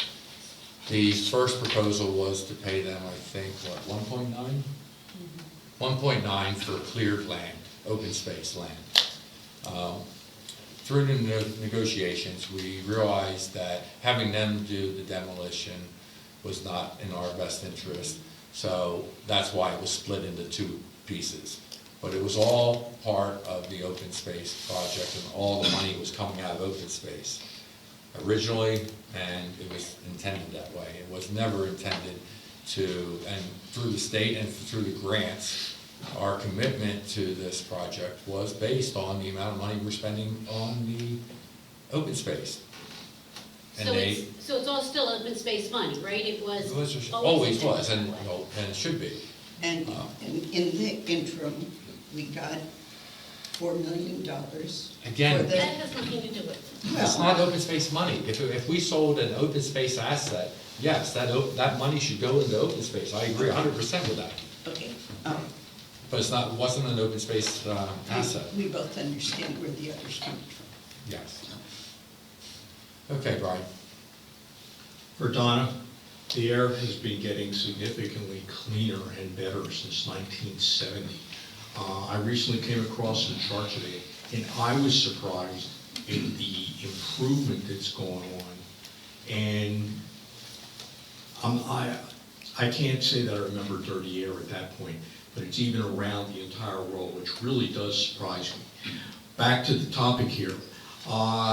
the first proposal was to pay them, I think, what, 1.9? 1.9 for cleared land, open space land. Through the negotiations, we realized that having them do the demolition was not in our best interest, so that's why it was split into two pieces. But it was all part of the open space project, and all the money was coming out of open space originally, and it was intended that way. It was never intended to, and through the state and through the grants, our commitment to this project was based on the amount of money we're spending on the open space. And So they, it's all still open space money, right? It was always was, and it should be. And in the interim, we got $4 million. Again, for the- That has nothing to do with it. It's not open space money. If we sold an open space asset, yes, that money should go into open space. I agree 100% with that. Okay. But it wasn't an open space asset. We both understand where the other's coming from. Yes. Okay, Brian. For Donna, the air has been getting significantly cleaner and better since 1970. I recently came across a chart today, and I was surprised in the improvement that's going on. And I can't say that I remember dirty air at that point, but it's even around the entire world, which really does surprise me. Back to the topic here.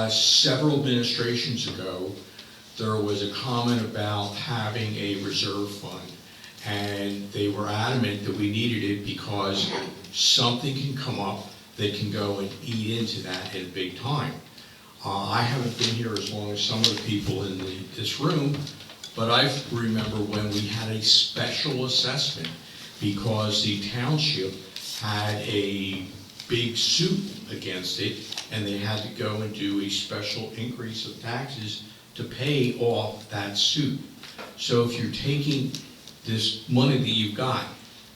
Several administrations ago, there was a comment about having a reserve fund, and they were adamant that we needed it because something can come up that can go and eat into that in big time. I haven't been here as long as some of the people in this room, but I remember when we had a special assessment because the township had a big suit against it, and they had to go and do a special increase of taxes to pay off that suit. So if you're taking this money that you've got,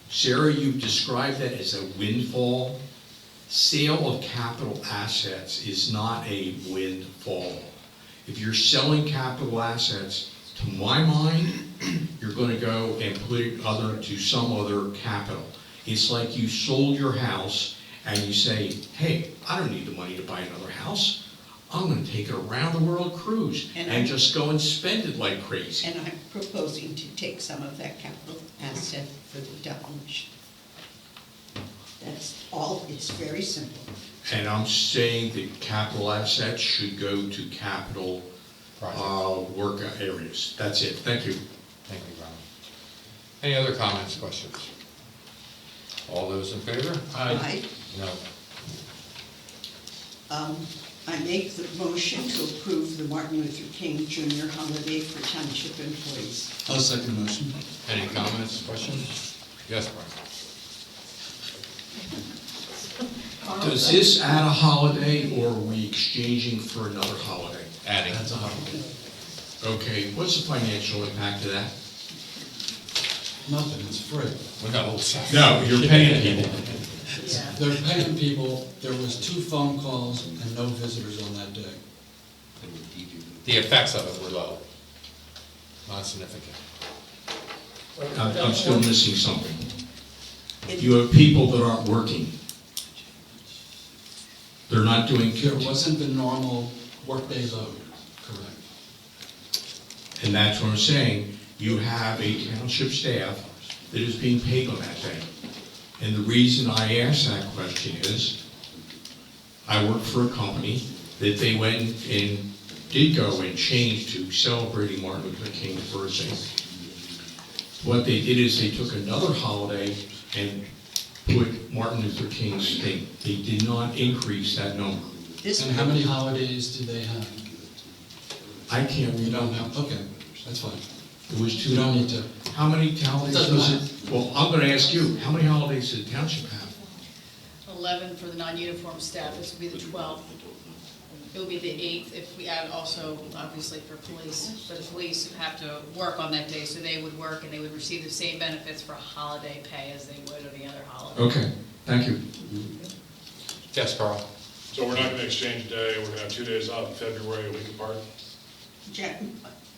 Sarah, you've described that as a windfall. Sale of capital assets is not a windfall. If you're selling capital assets, to my mind, you're going to go and put it to some other capital. It's like you sold your house and you say, hey, I don't need the money to buy another house. I'm gonna take an around-the-world cruise And and I- just go and spend it like crazy. And I'm proposing to take some of that capital asset for the demolition. That's all, it's very simple. And I'm saying that capital assets should go to capital, work areas. That's it, thank you. Thank you, Ron. Any other comments, questions? All those in favor? Aye. No. I make the motion to approve the Martin Luther King Jr. holiday for township employees. I'll second the motion. Any comments, questions? Yes, Brian? Does this add a holiday, or are we exchanging for another holiday? Adding. That's a holiday. Okay, what's the financial impact of that? Nothing, it's free. No, you're paying people. They're paying people, there was 2 phone calls and no visitors on that day. The effects of it were low. Not significant. I'm still missing something. You have people that aren't working. They're not doing, There wasn't the normal workday load, correct. and that's what I'm saying. You have a township staff that is being paid on that day. And the reason I ask that question is, I work for a company that they went and did go and change to celebrating Martin Luther King's birthday. What they did is they took another holiday and put Martin Luther King's thing. They did not increase that number. And how many holidays do they have? I can't You don't remember. know, okay, that's fine. It was two. You don't need to. How many holidays Doesn't was matter. it? Well, I'm gonna ask you, how many holidays did the township have? 11 for the non-uniform staff, this would be the 12th. It would be the 8th if we add also, obviously, for police. But the police have to work on that day, so they would work and they would receive the same benefits for holiday pay as they would of the other holiday. Okay, thank you. Yes, Carl? So we're not gonna exchange a day, we're gonna have 2 days off in February, a week apart?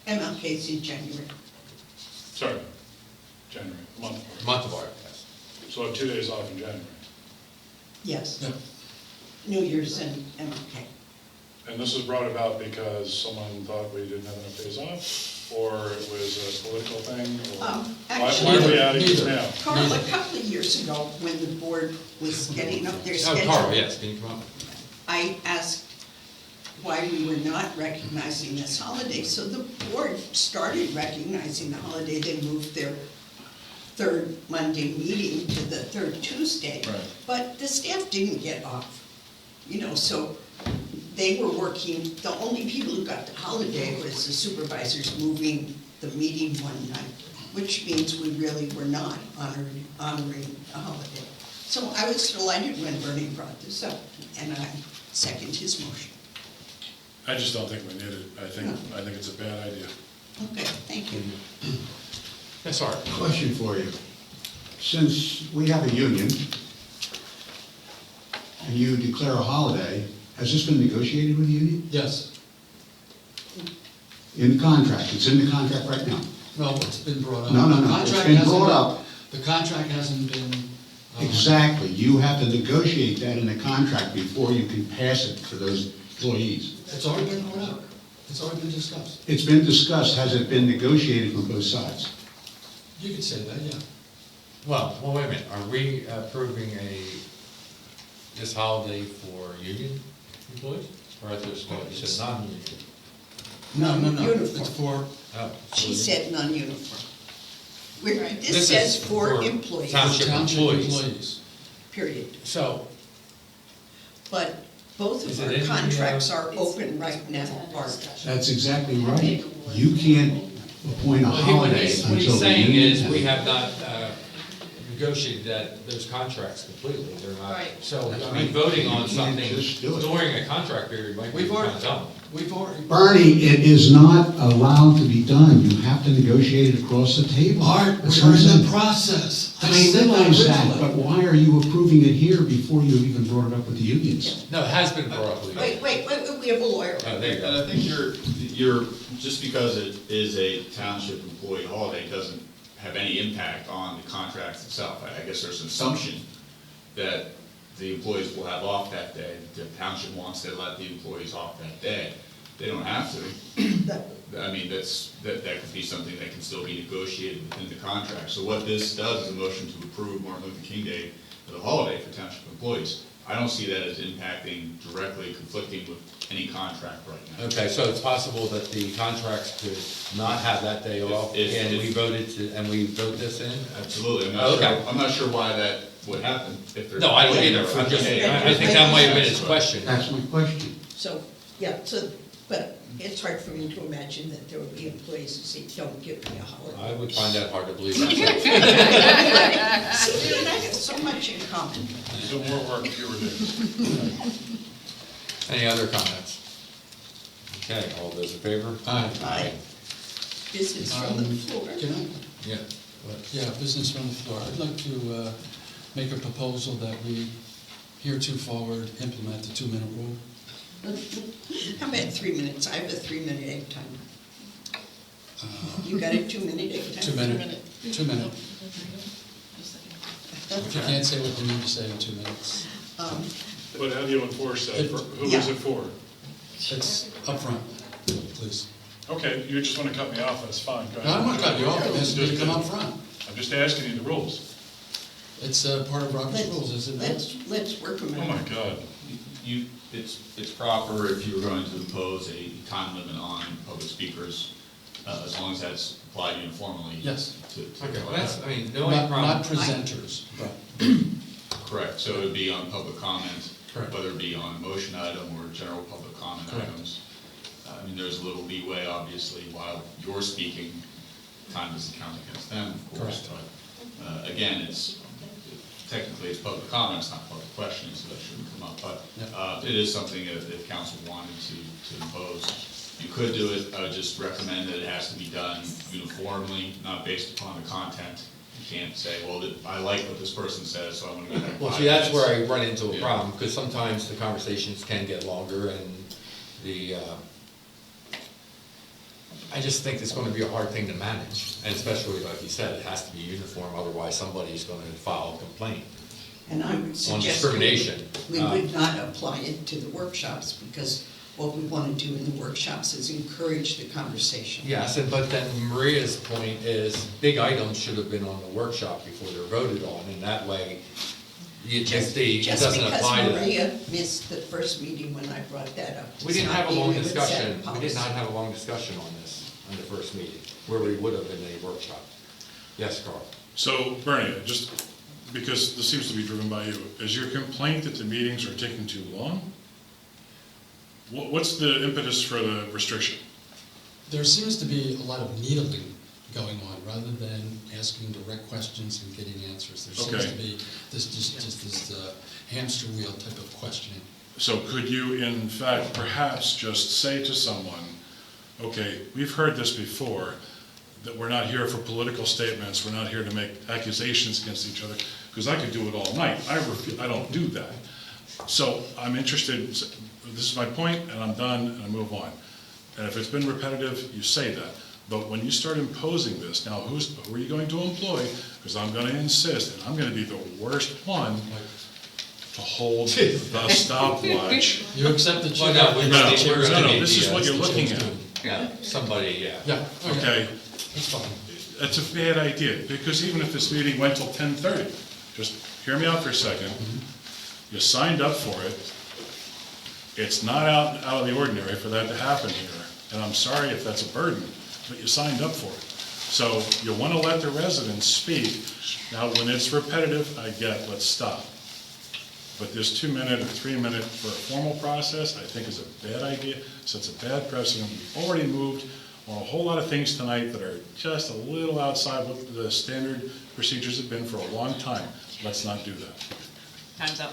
MLK's in January. Sorry, January, a month apart. Month apart, yes. So I have 2 days off in January. Yes. Yep. New Year's and MLK. And this was brought about because someone thought we didn't have enough days off, or it was a political thing, or why are we adding these now? Carl, a couple of years ago, when the board was getting up their schedule. Oh, Carl, yes, can you come up? I asked why we were not recognizing this holiday, so the board started recognizing the holiday. They moved their third Monday meeting to the third Tuesday. Right. But the staff didn't get off, so they were working, the only people who got the holiday was the supervisors moving the meeting one night, which means we really were not honoring the holiday. So I was delighted when Bernie brought this up, and I second his motion. I just don't think we need it. I think it's a bad idea. Okay, thank you. Yes, Art? Question for you. Since we have a union, and you declare a holiday, has this been negotiated with the union? Yes. In the contract, it's in the contract right now? Well, it's been brought up. No, The it's contract been hasn't brought been- up. The contract hasn't been. Exactly, you have to negotiate that in the contract before you can pass it to those employees. It's already been brought up. It's already been discussed. It's been discussed, has it been negotiated from both sides? You could say that, yeah. Well, wait a minute, are we approving this holiday for union employees? Or is this, you said non-union? No, Uniform. it's for, Oh. She said non-uniform. This This says is for for employees, township employees. employees. period. So, But both Is of it our in the, contracts are open right now, Art. That's exactly right. You can't appoint a what holiday he's until the saying union is, has we it. have not negotiated those contracts completely, they're not. Right. So, That's I mean, right. voting on You can't something just do it. during a contract period might be We've kind already, of dumb. we've already. Bernie, it is not allowed to be done. You have to negotiate it across the table. Art, That's we're what I'm in saying. the process. I said realize that, originally. but why are you approving it here before you even brought it up with the unions? No, it has been brought up. Wait, we have a lawyer. Oh, there you And I go. think you're, just because it is a township employee holiday doesn't have any impact on the contracts itself. I guess there's an assumption that the employees will have off that day. The township wants to let the employees off that day. They don't have to. I mean, that could be something that can still be negotiated within the contract. So what this does is a motion to approve Martin Luther King Day as a holiday for township employees. I don't see that as impacting directly, conflicting with any contract right now. Okay, so it's possible that the contracts could not have that day off, and we vote this in? Absolutely. Okay. I'm not sure why that would happen. If there's. No, I don't either. I'm just, I think that might have been his question. That's my question. So, but it's hard for me to imagine that there would be employees who say, don't give me a holiday. I would find that hard to believe. See, you and I have so much in common. So more work, fewer days. Any other comments? Okay, all those in favor? Aye. Business from the floor. Can I? Yeah. Yeah, business from the floor. I'd like to make a proposal that we heretofore implement the 2-minute rule. How about 3 minutes? I have a 3-minute egg time. You got a 2-minute egg time? 2 minute. 2 minute. If you can't say what you need to say in 2 minutes. But how do you enforce that? Who is it for? It's up front, please. Okay, you just want to cut me off, that's fine. Go No, ahead. I'm not cutting you off. It has to come up front. I'm just asking you the rules. It's part of Robert's rules, is it not? Let's work them Oh, out. my God. It's proper if you were going to impose a time limit on public speakers, as long as that's applied uniformly. Yes. Okay, well, that's, I mean, the only Not problem. presenters, but. Correct, so it would be on public comment, Correct. whether it be on a motion item or general public comment Correct. items. I mean, there's a little leeway, obviously, while you're speaking, time doesn't count against them, of course. Correct. But, again, technically it's public comment, it's not public questioning, so that shouldn't come up. But it is something that if council wanted to impose, you could do it. I would just recommend that it has to be done uniformly, not based upon the content. You can't say, well, I like what this person says, so I want to give them 5 Well, see, that's minutes. where I run into a Yeah. problem, because sometimes the conversations can get longer, and I just think it's gonna be a hard thing to manage, and especially, like you said, it has to be uniform, otherwise somebody's gonna file a complaint. And I would On suggest discrimination. we would not apply it to the workshops, because what we want to do in the workshops is encourage the conversation. Yes, but then Maria's point is, big items should have been on the workshop before they're voted on, and that way, it Just doesn't apply to because that. Maria missed the first meeting when I brought that up. We didn't does have a not long mean we would set discussion, we did policy. not have a long discussion on this, on the first meeting, where we would have in a workshop. Yes, Carl? So, Bernie, just because this seems to be driven by you, is your complaint that the meetings are taking too long? What's the impetus for the restriction? There seems to be a lot of needling going on, rather than asking direct questions and getting answers. There seems Okay. to be this hamster wheel type of questioning. So could you, in fact, perhaps just say to someone, okay, we've heard this before, that we're not here for political statements, we're not here to make accusations against each other, because I could do it all night. I don't do that. So I'm interested, this is my point, and I'm done, and I move on. And if it's been repetitive, you say that. But when you start imposing this, now who are you going to employ? Because I'm going to insist, and I'm going to be the worst one to hold the stopwatch. You accept the chair? No, this is what you're looking at. Yeah, somebody, yeah. Yeah, Okay. That's fine. That's a bad idea, because even if this meeting went till 10:30, just hear me out for a second. You signed up for it. It's not out of the ordinary for that to happen here. And I'm sorry if that's a burden, but you signed up for it. So you want to let the residents speak. Now, when it's repetitive, I get, let's stop. But this 2-minute or 3-minute for a formal process, I think is a bad idea, sets a bad precedent. We've already moved on a whole lot of things tonight that are just a little outside what the standard procedures have been for a long time. Let's not do that. Time's up.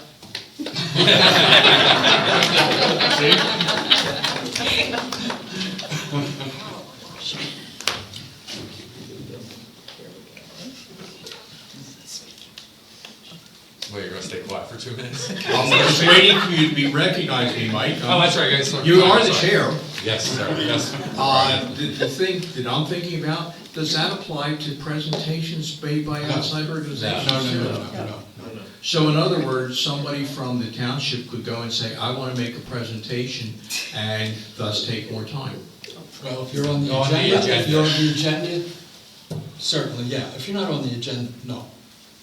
Well, you're gonna stay quiet for 2 minutes? I'm just waiting for you to be recognized, Mike. Oh, that's right, guys. You are the chair. Yes, sir, yes. The thing that I'm thinking about, does that apply to presentations made by outside organizations? No. So in other words, somebody from the township could go and say, I want to make a presentation, and thus take more time. Well, if you're on the On the agenda, if agenda. you're on the agenda, certainly, yeah. If you're not on the agenda, no.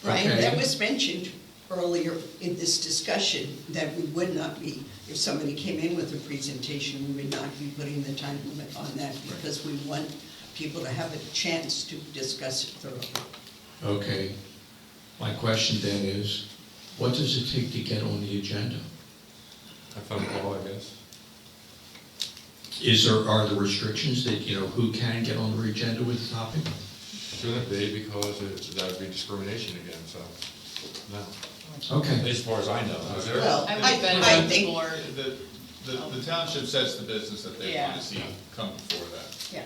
Brian, Okay. that was mentioned earlier in this discussion, that we would not be, if somebody came in with a presentation, we would not be putting the time limit on that, because we want people to have a chance to discuss it thoroughly. Okay. My question then is, what does it take to get on the agenda? A phone call, I guess. Are there restrictions that, who can get on the agenda with the topic? Shouldn't be, because that would be discrimination again, so, no. Okay. As far as I know. Is there? Well, I would I benefit think- the board. The township sets the business that they want Yeah. to see come before that. Yeah.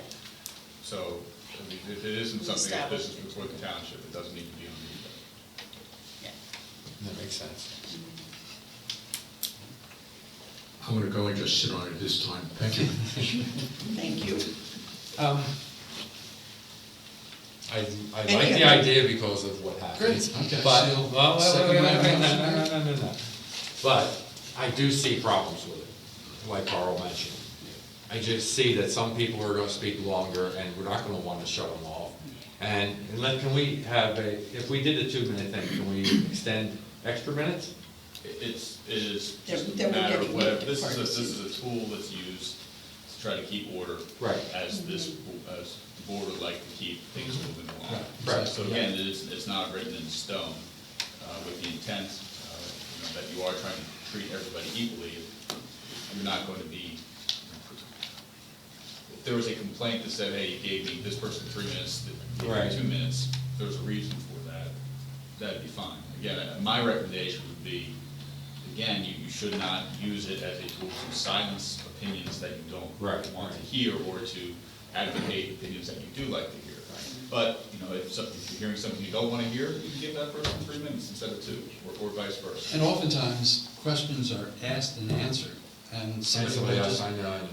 So, I mean, if it isn't something that's Established. business before the township, it doesn't need to be on the agenda. That makes sense. I'm going to go and just sit on it this time. Thank you. Thank you. I Any like the other- idea because of what happened. Great, okay, But, so, well, second round wait, motion. no. But I do see problems with it, like Carl mentioned. I just see that some people are gonna speak longer, and we're not gonna wanna shut them off. And then can we have if we did a 2-minute thing, can we extend extra minutes? It is just a Then we're matter of getting whatever, the this parts. is a tool that's used to try to keep order. Right. As the board would like to keep things moving along. Right. So again, it's not written in stone, with the intent, that you are trying to treat everybody equally. You're not going to be, if there was a complaint that said, hey, you gave me this person 3 minutes, you gave Right. me 2 minutes, if there was a reason for that, that'd be fine. Again, my recommendation would be, again, you should not use it as a tool to silence opinions that you don't Right. want to hear, or to advocate opinions that you do like to hear. But, if you're hearing something you don't want to hear, you can give that person 3 minutes instead of 2, or vice versa. And oftentimes, questions are asked and answered, and somebody somebody will else, just,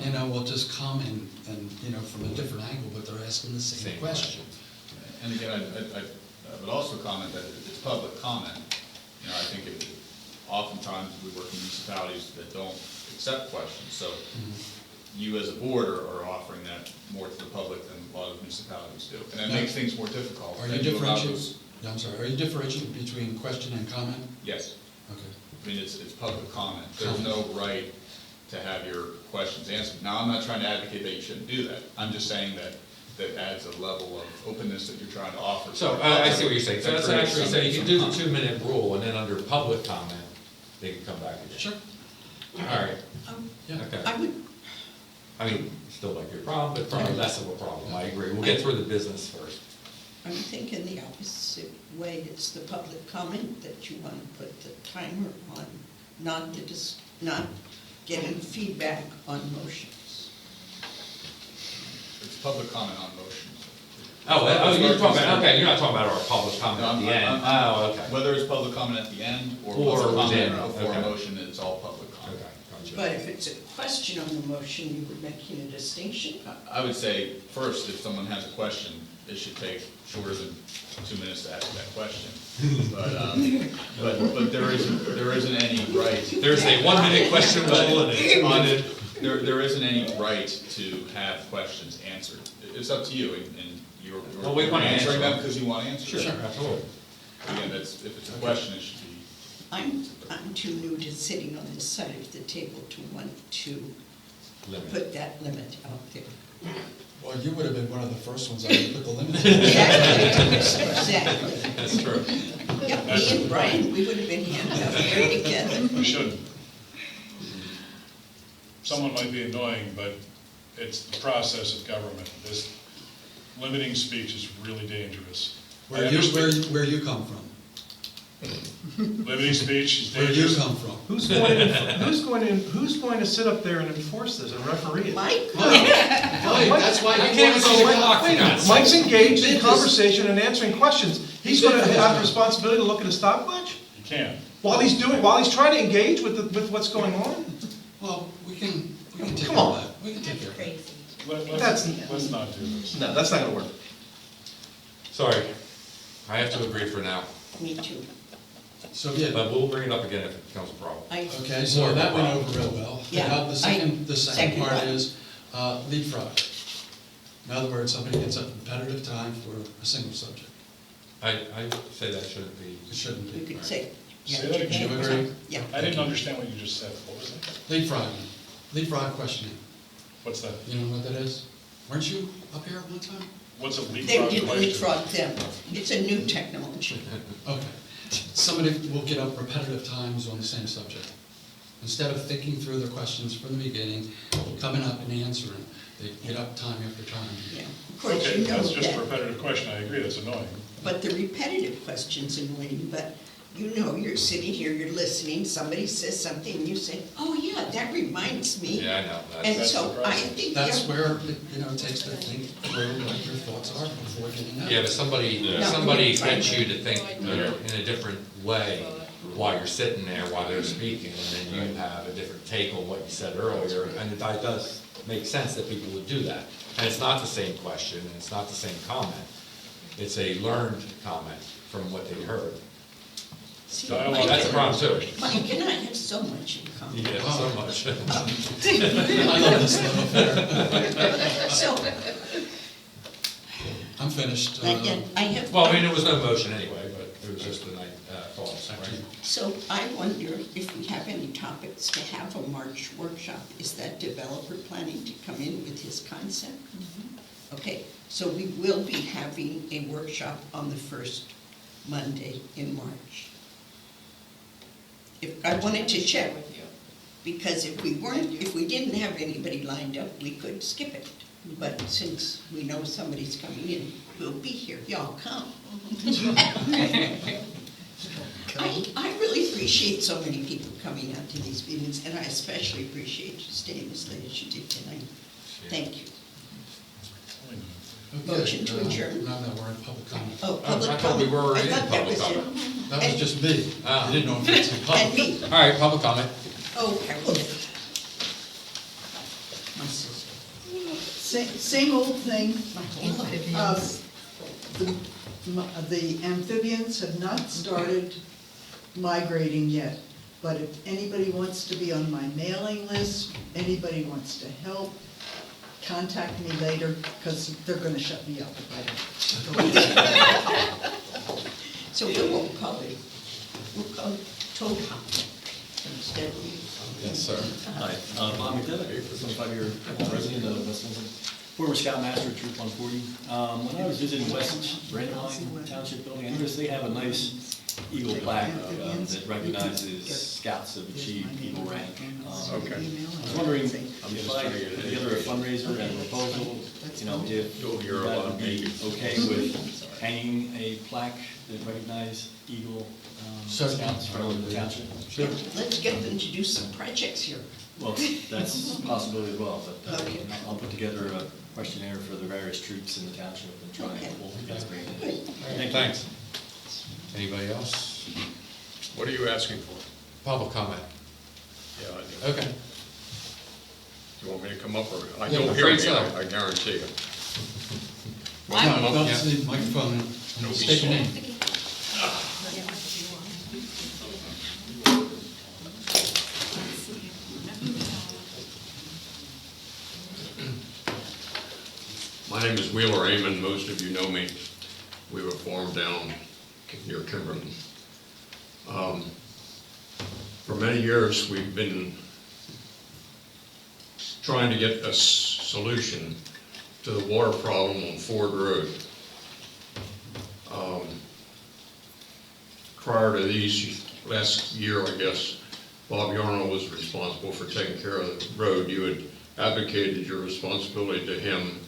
I know. will just comment and, from a different angle, but they're asking the same question. And again, I would also comment that it's public comment. I think oftentimes we work in municipalities that don't accept questions, so you as a board are offering that more to the public than a lot of municipalities do. And that makes things more difficult. Are you And allow differentiating, those- I'm sorry, are you differentiating between question and comment? Yes. Okay. I mean, it's public comment. There's no right to have your questions answered. Now, I'm not trying to advocate that you shouldn't do that. I'm just saying that adds a level of openness that you're trying to offer. So, I see what you're saying. So that's That actually, creates so you can some do the comment. 2-minute rule, and then under public comment, they can come back again. Sure. All right. Yeah. Okay. I would, I mean, still might be a problem, but probably less of a problem, I agree. We'll get through the business first. I'm thinking the opposite way. It's the public comment that you want to put the timer on, not getting feedback on motions. It's public comment on motions. You're talking about, okay, you're not talking about our public comment at the end. Oh, okay. Whether it's public comment at the end or Or public within, comment before a okay. motion, it's all public comment. But if it's a question on the motion, you were making a distinction. I would say, first, if someone has a question, it should take shorter than 2 minutes to ask that question. But there isn't any right. There's a 1-minute question rule and a 2-minute. There isn't any right to have questions answered. It's up to you, and you're Well, we want to answering answer them them. because you want answers. Sure, absolutely. Again, if it's a question, it should be. I'm too new to sitting on this side of the table to want to Limit. put that limit out there. Well, you would have been one of the first ones I would put the limit. Exactly. That's true. Yeah, me and Brian, we would have been handcuffed here together. We shouldn't. Someone might be annoying, but it's the process of government. This limiting speech is really dangerous. Where you come from? Limiting speech is Where you dangerous. come from? Who's going to sit up there and enforce this and referee it? Mike? That's why you can't even see the clock. Wait a minute, Mike's engaged in conversation and answering questions. He's going to have the responsibility to look at a stopwatch? You can't. While he's trying to engage with what's going on? Well, we can take Come care on. of that. We can take care of it. Let's not do this. No, that's not going to work. Sorry, I have to agree for now. Me too. So, yeah. But we'll bring it up again if it becomes a problem. Okay, so that went over real well. Yeah, Now, the second second part one. is leapfrog. In other words, somebody gets up repetitive time for a single subject. I say that shouldn't be. It shouldn't be. You could say. Say that again. Do you agree? Yeah. I didn't understand what you just said. What was that? Leapfrog questioning. What's that? You know what that is? Weren't you up here at one time? What's a They leapfrog did question? leapfrog them. It's a new technology. Okay. Somebody will get up repetitive times on the same subject. Instead of thinking through the questions from the beginning, coming up and answering, they get up time after time. Yeah. Of course, Okay, you know that's just a that. repetitive question. I agree, that's annoying. But the repetitive question's annoying, but you know, you're sitting here, you're listening, somebody says something, and you say, oh yeah, that reminds me. Yeah, I know. And That's so I think. That's yeah, where, it takes to think through what your thoughts are before getting up. Yeah, but somebody gets you to think in a different way while you're sitting there, while they're speaking, and then you have a different take on what you said earlier, and it does make sense that people would do that. And it's not the same question, and it's not the same comment. It's a learned comment from what they heard. See, That's a problem too. Mike and I have so much in common. Yeah, so much. I love this little affair. So, I'm finished. again, I have. Well, I mean, there was no motion anyway, but it was just a nice thought, right? So I wonder if we have any topics to have a March workshop. Is that developer planning to come in with his concept? Okay, so we will be having a workshop on the first Monday in March. If, I wanted to check, because if we didn't have anybody lined up, we could skip it. But since we know somebody's coming in, we'll be here. Y'all come. I really appreciate so many people coming out to these meetings, and I especially appreciate you staying as late as you did tonight. Thank you. Okay, Motion to adjourn. No, we're in public comment. Oh, public I thought we comment. were I in thought that public was comment. it. That was just me. I didn't know if it was in public. And me. All right, public comment. Oh, Carol. My sister. Same old thing. My The amphibians have not started migrating yet, but if anybody wants to be on my mailing list, anybody wants to help, contact me later, because they're gonna shut me up if I don't. So we won't call it, we'll call it Toad Hop instead of. Yes, sir. Hi, Bob McDevitt, 25-year resident of West Windsor, former Scoutmaster, Troop 140. When I was visiting West Brandywine Township Building, I noticed they have a nice eagle plaque that recognizes scouts that have achieved eagle rank. I was wondering if I put together a fundraiser and a proposal, if that would be okay with hanging a plaque that recognizes eagle scouts from the township. Sure. Let's get them to do some projects here. Well, that's a possibility as well, but Okay. I'll put together a questionnaire for the various troops in the township and try and pull together. Thanks. Anybody else? What are you asking for? Public comment. Yeah, I do. Okay. You want me to come up, or, I Yeah, don't I'm hear afraid me, so. I guarantee you. Come up yeah. to the microphone and Don't be state your soft. name. My name is Wheeler Amon, most of you know me. We were farmed down near Kimberlin. For many years, we've been trying to get a solution to the water problem on Ford Road. Prior to these, last year, I guess, Bob Yarnall was responsible for taking care of the road. You had advocated your responsibility to him,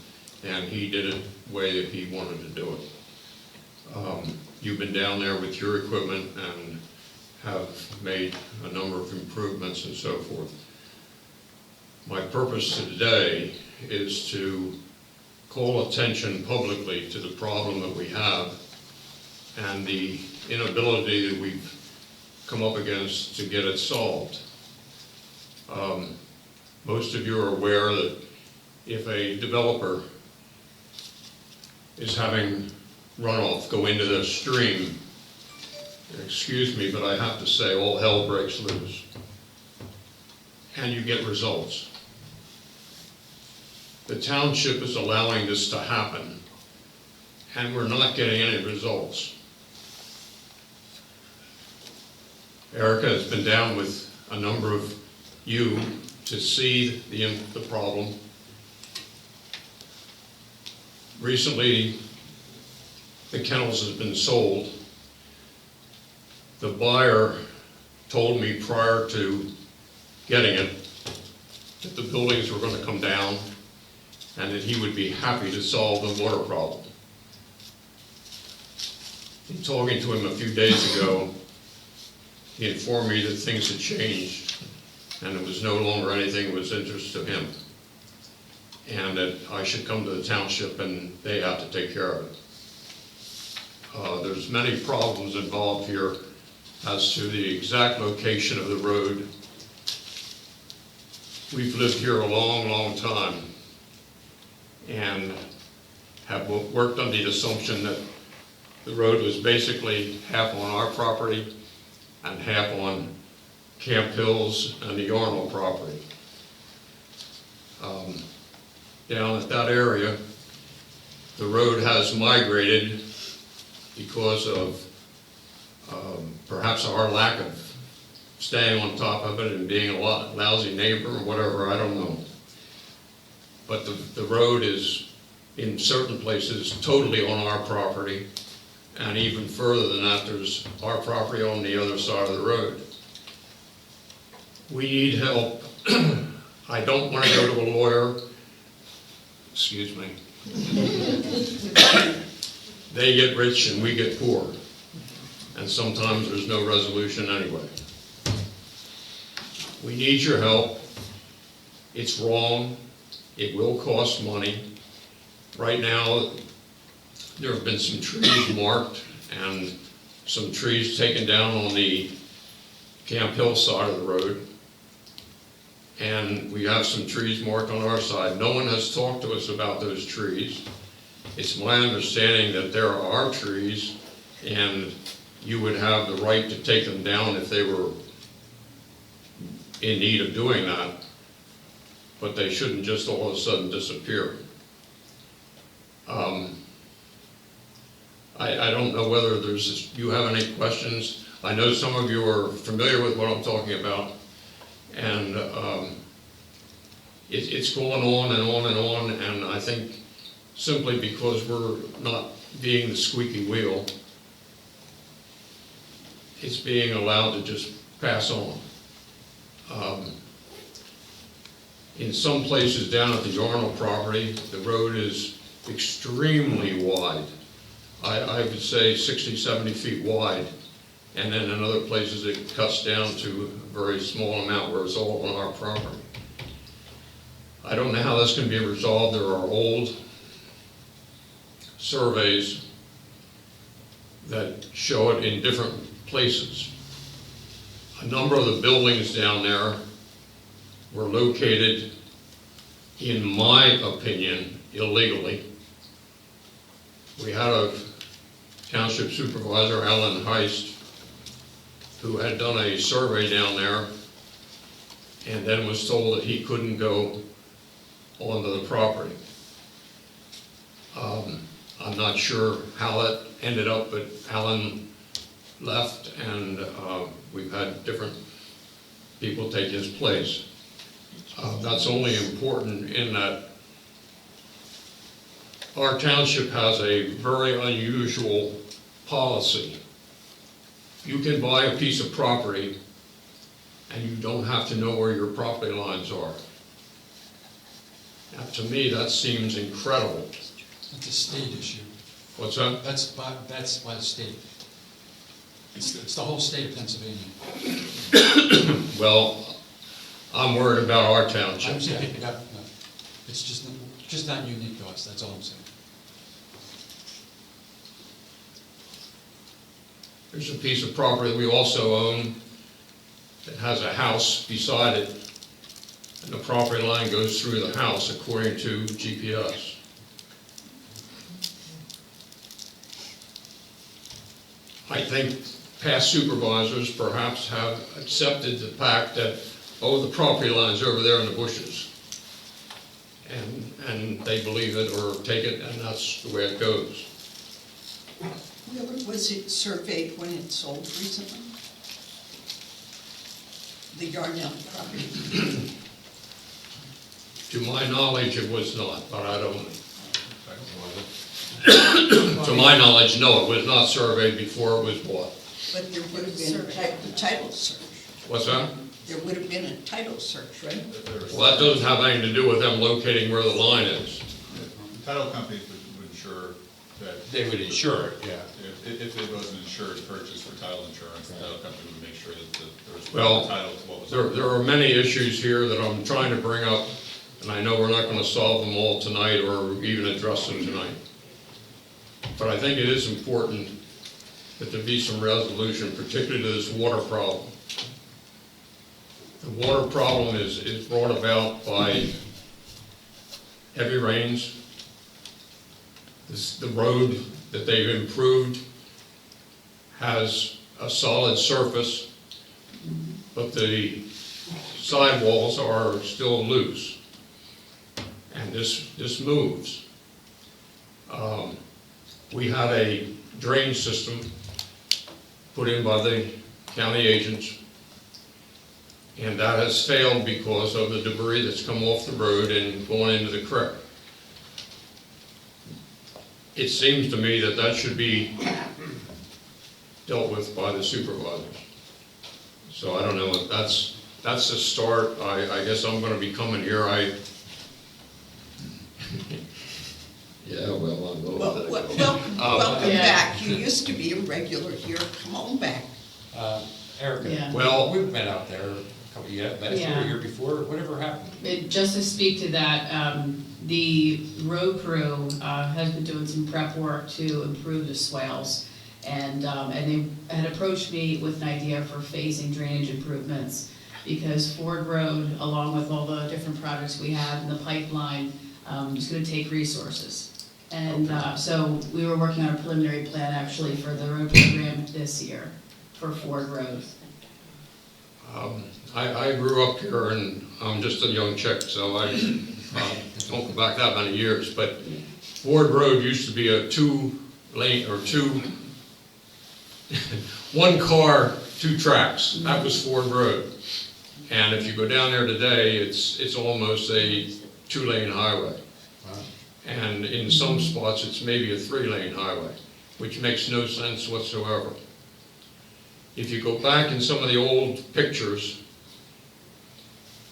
and he did it the way that he wanted to do it. You've been down there with your equipment and have made a number of improvements and so forth. My purpose today is to call attention publicly to the problem that we have and the inability that we've come up against to get it solved. Most of you are aware that if a developer is having runoff go into the stream excuse me, but I have to say, all hell breaks loose. And you get results. The township is allowing this to happen, and we're not getting any results. Erica has been down with a number of you to see the problem. Recently, the kennels has been sold. The buyer told me prior to getting it that the buildings were going to come down and that he would be happy to solve the water problem. In talking to him a few days ago, he informed me that things had changed and it was no longer anything of his interest to him, and that I should come to the township and they have to take care of it. There's many problems involved here as to the exact location of the road. We've lived here a long, long time and have worked on the assumption that the road was basically half on our property and half on Camp Hills and the Yarnell property. Down at that area, the road has migrated because of perhaps our lack of staying on top of it and being a lousy neighbor or whatever, I don't know. But the road is, in certain places, totally on our property, and even further than that, there's our property on the other side of the road. We need help. I don't want to go to a lawyer. Excuse me. They get rich and we get poor. And sometimes there's no resolution anyway. We need your help. It's wrong. It will cost money. Right now, there have been some trees marked and some trees taken down on the Camp Hill side of the road. And we have some trees marked on our side. No one has talked to us about those trees. It's my understanding that there are trees and you would have the right to take them down if they were in need of doing that, but they shouldn't just all of a sudden disappear. I don't know whether you have any questions. I know some of you are familiar with what I'm talking about, and it's going on and on and on, and I think simply because we're not being the squeaky wheel, it's being allowed to just pass on. In some places down at the Yarnell property, the road is extremely wide. I would say 60, 70 feet wide. And then in other places it cuts down to a very small amount where it's all on our property. I don't know how this can be resolved. There are old surveys that show it in different places. A number of the buildings down there were located, in my opinion, illegally. We had a township supervisor, Alan Heist, who had done a survey down there and then was told that he couldn't go onto the property. I'm not sure how that ended up, but Alan left and we've had different people take his place. That's only important in that our township has a very unusual policy. You can buy a piece of property and you don't have to know where your property lines are. Now, to me, that seems incredible. It's a state issue. What's that? That's by the state. It's the whole state of Pennsylvania. Well, I'm worried about our township. I'm saying, no, it's just not unique to us, that's all I'm saying. There's a piece of property we also own that has a house beside it, and the property line goes through the house according to GPS. I think past supervisors perhaps have accepted the fact that, oh, the property line's over there in the bushes. And they believe it or take it, and that's the way it goes. Wheeler, was it surveyed when it sold recently? The Yarnell property? To my knowledge, it was not, but I don't. To my knowledge, no, it was not surveyed before it was bought. But there would have been a title search. What's that? There would have been a title search, right? Well, that doesn't have anything to do with them locating where the line is. Title companies would ensure that. They would insure it, yeah. If it was an insured purchase for title insurance, the title company would make sure that there was Well, title to what was. there are many issues here that I'm trying to bring up, and I know we're not gonna solve them all tonight or even address them tonight. But I think it is important that there be some resolution, particularly to this water problem. The water problem is brought about by heavy rains. The road that they've improved has a solid surface, but the sidewalls are still loose. And this moves. We had a drain system put in by the county agents, and that has failed because of the debris that's come off the road and gone into the creek. It seems to me that that should be dealt with by the supervisors. So I don't know, if that's the start. I guess I'm gonna be coming here, yeah, well, I'm going to Welcome back. You used to be a regular here. Come on back. Erica, Yeah. Well, we've been out there a couple, last year, Yeah. year before, whatever happened? Just to speak to that, the road crew has been doing some prep work to improve the swales. And they had approached me with an idea for phasing drainage improvements, because Ford Road, along with all the different projects we have in the pipeline, is gonna take resources. And so we were working on a preliminary plan actually for the road program this year for Ford Road. I grew up here and I'm just a young chick, so I don't go back that many years, but Ford Road used to be a one car, two tracks. That was Ford Road. And if you go down there today, it's almost a 2-lane highway. And in some spots, it's maybe a 3-lane highway, which makes no sense whatsoever. If you go back in some of the old pictures,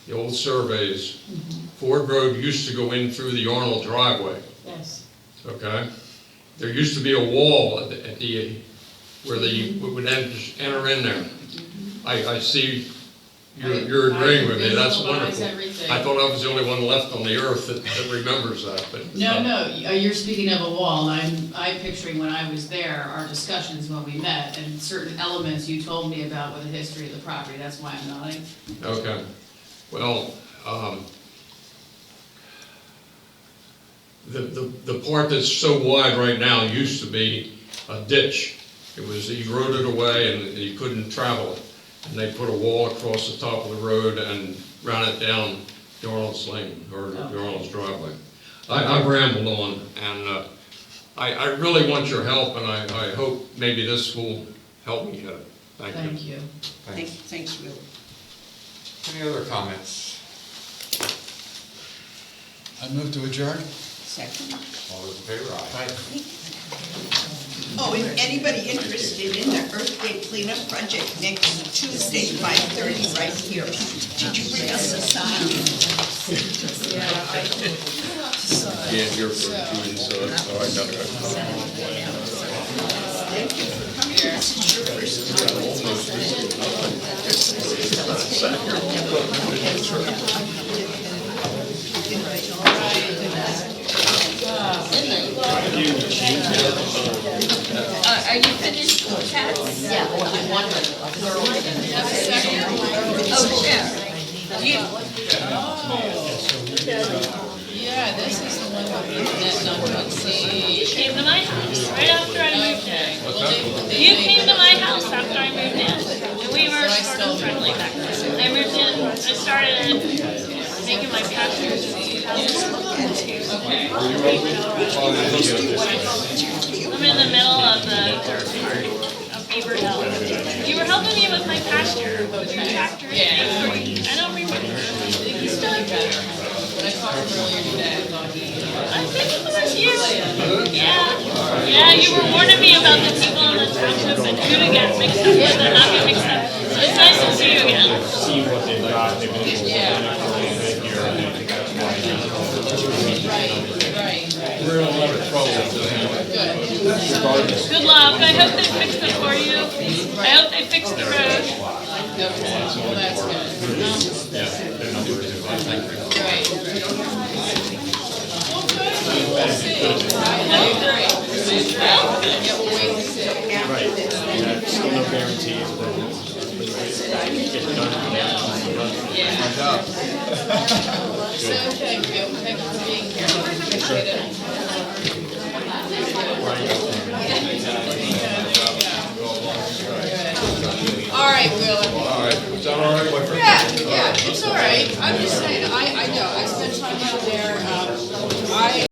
the old surveys, Ford Road used to go in through the Arnold driveway, Yes. okay? There used to be a wall at the where they would enter in there. I see you're agreeing with me, that's wonderful. Everything. I thought I was the only one left on the earth that remembers that, but. No, you're speaking of a wall, and I'm picturing when I was there, our discussions when we met, and certain elements you told me about with the history of the property, that's why I'm nodding. Okay, well, the part that's so wide right now used to be a ditch. It was eroded away and you couldn't travel it. And they put a wall across the top of the road and ran it down the Arnold's Lane, or the Arnold's driveway. I've rambled on, and I really want your help, and I hope maybe this will help me get it. Thank you. Thank you. Thanks, Will. Any other comments? I move to adjourn. Second. All those in favor, aye. Oh, and anybody interested in the Earth Day cleanup project next Tuesday, 5:30, right here. Did you bring us a sign? Can't hear for June, so it's all right. Thank you for coming. This is your first time. Are you finished, Chats? Yeah, one. Oh, sure. Yeah, this is the one that not see. You came to my house right after I moved in. You came to my house after I moved in, and we were sort of friendly back then. I moved in, I started making my pastures in 2002. I'm in the middle of the dirt part of Beaver Hill. You were helping me with my pasture, with your tractor. Yeah. I don't remember. He's still better. When I talked to him earlier today, I thought he. I think it was you. Yeah. Yeah, you were warning me about the people in the township and who to get mixed up with and not get mixed up. So it's nice to see you again. See what they've got, they've been able to Yeah. here, and I think that's why. Right. We're in a lot of trouble with him. Good luck. I hope they fixed it for you. I hope they fixed the road. Well, that's good. Yeah, their numbers are fine, thank you. Right. Well, good. We'll see. Right. Great. Well, yeah, we'll wait and see. Right, yeah, still no guarantee that it gets done. Yeah. My job. So, thank you. Thank you for being here. Appreciate it. All right, Will. All right, is that all right? Yeah, it's all right. I'm just saying, I know, I spent time out there,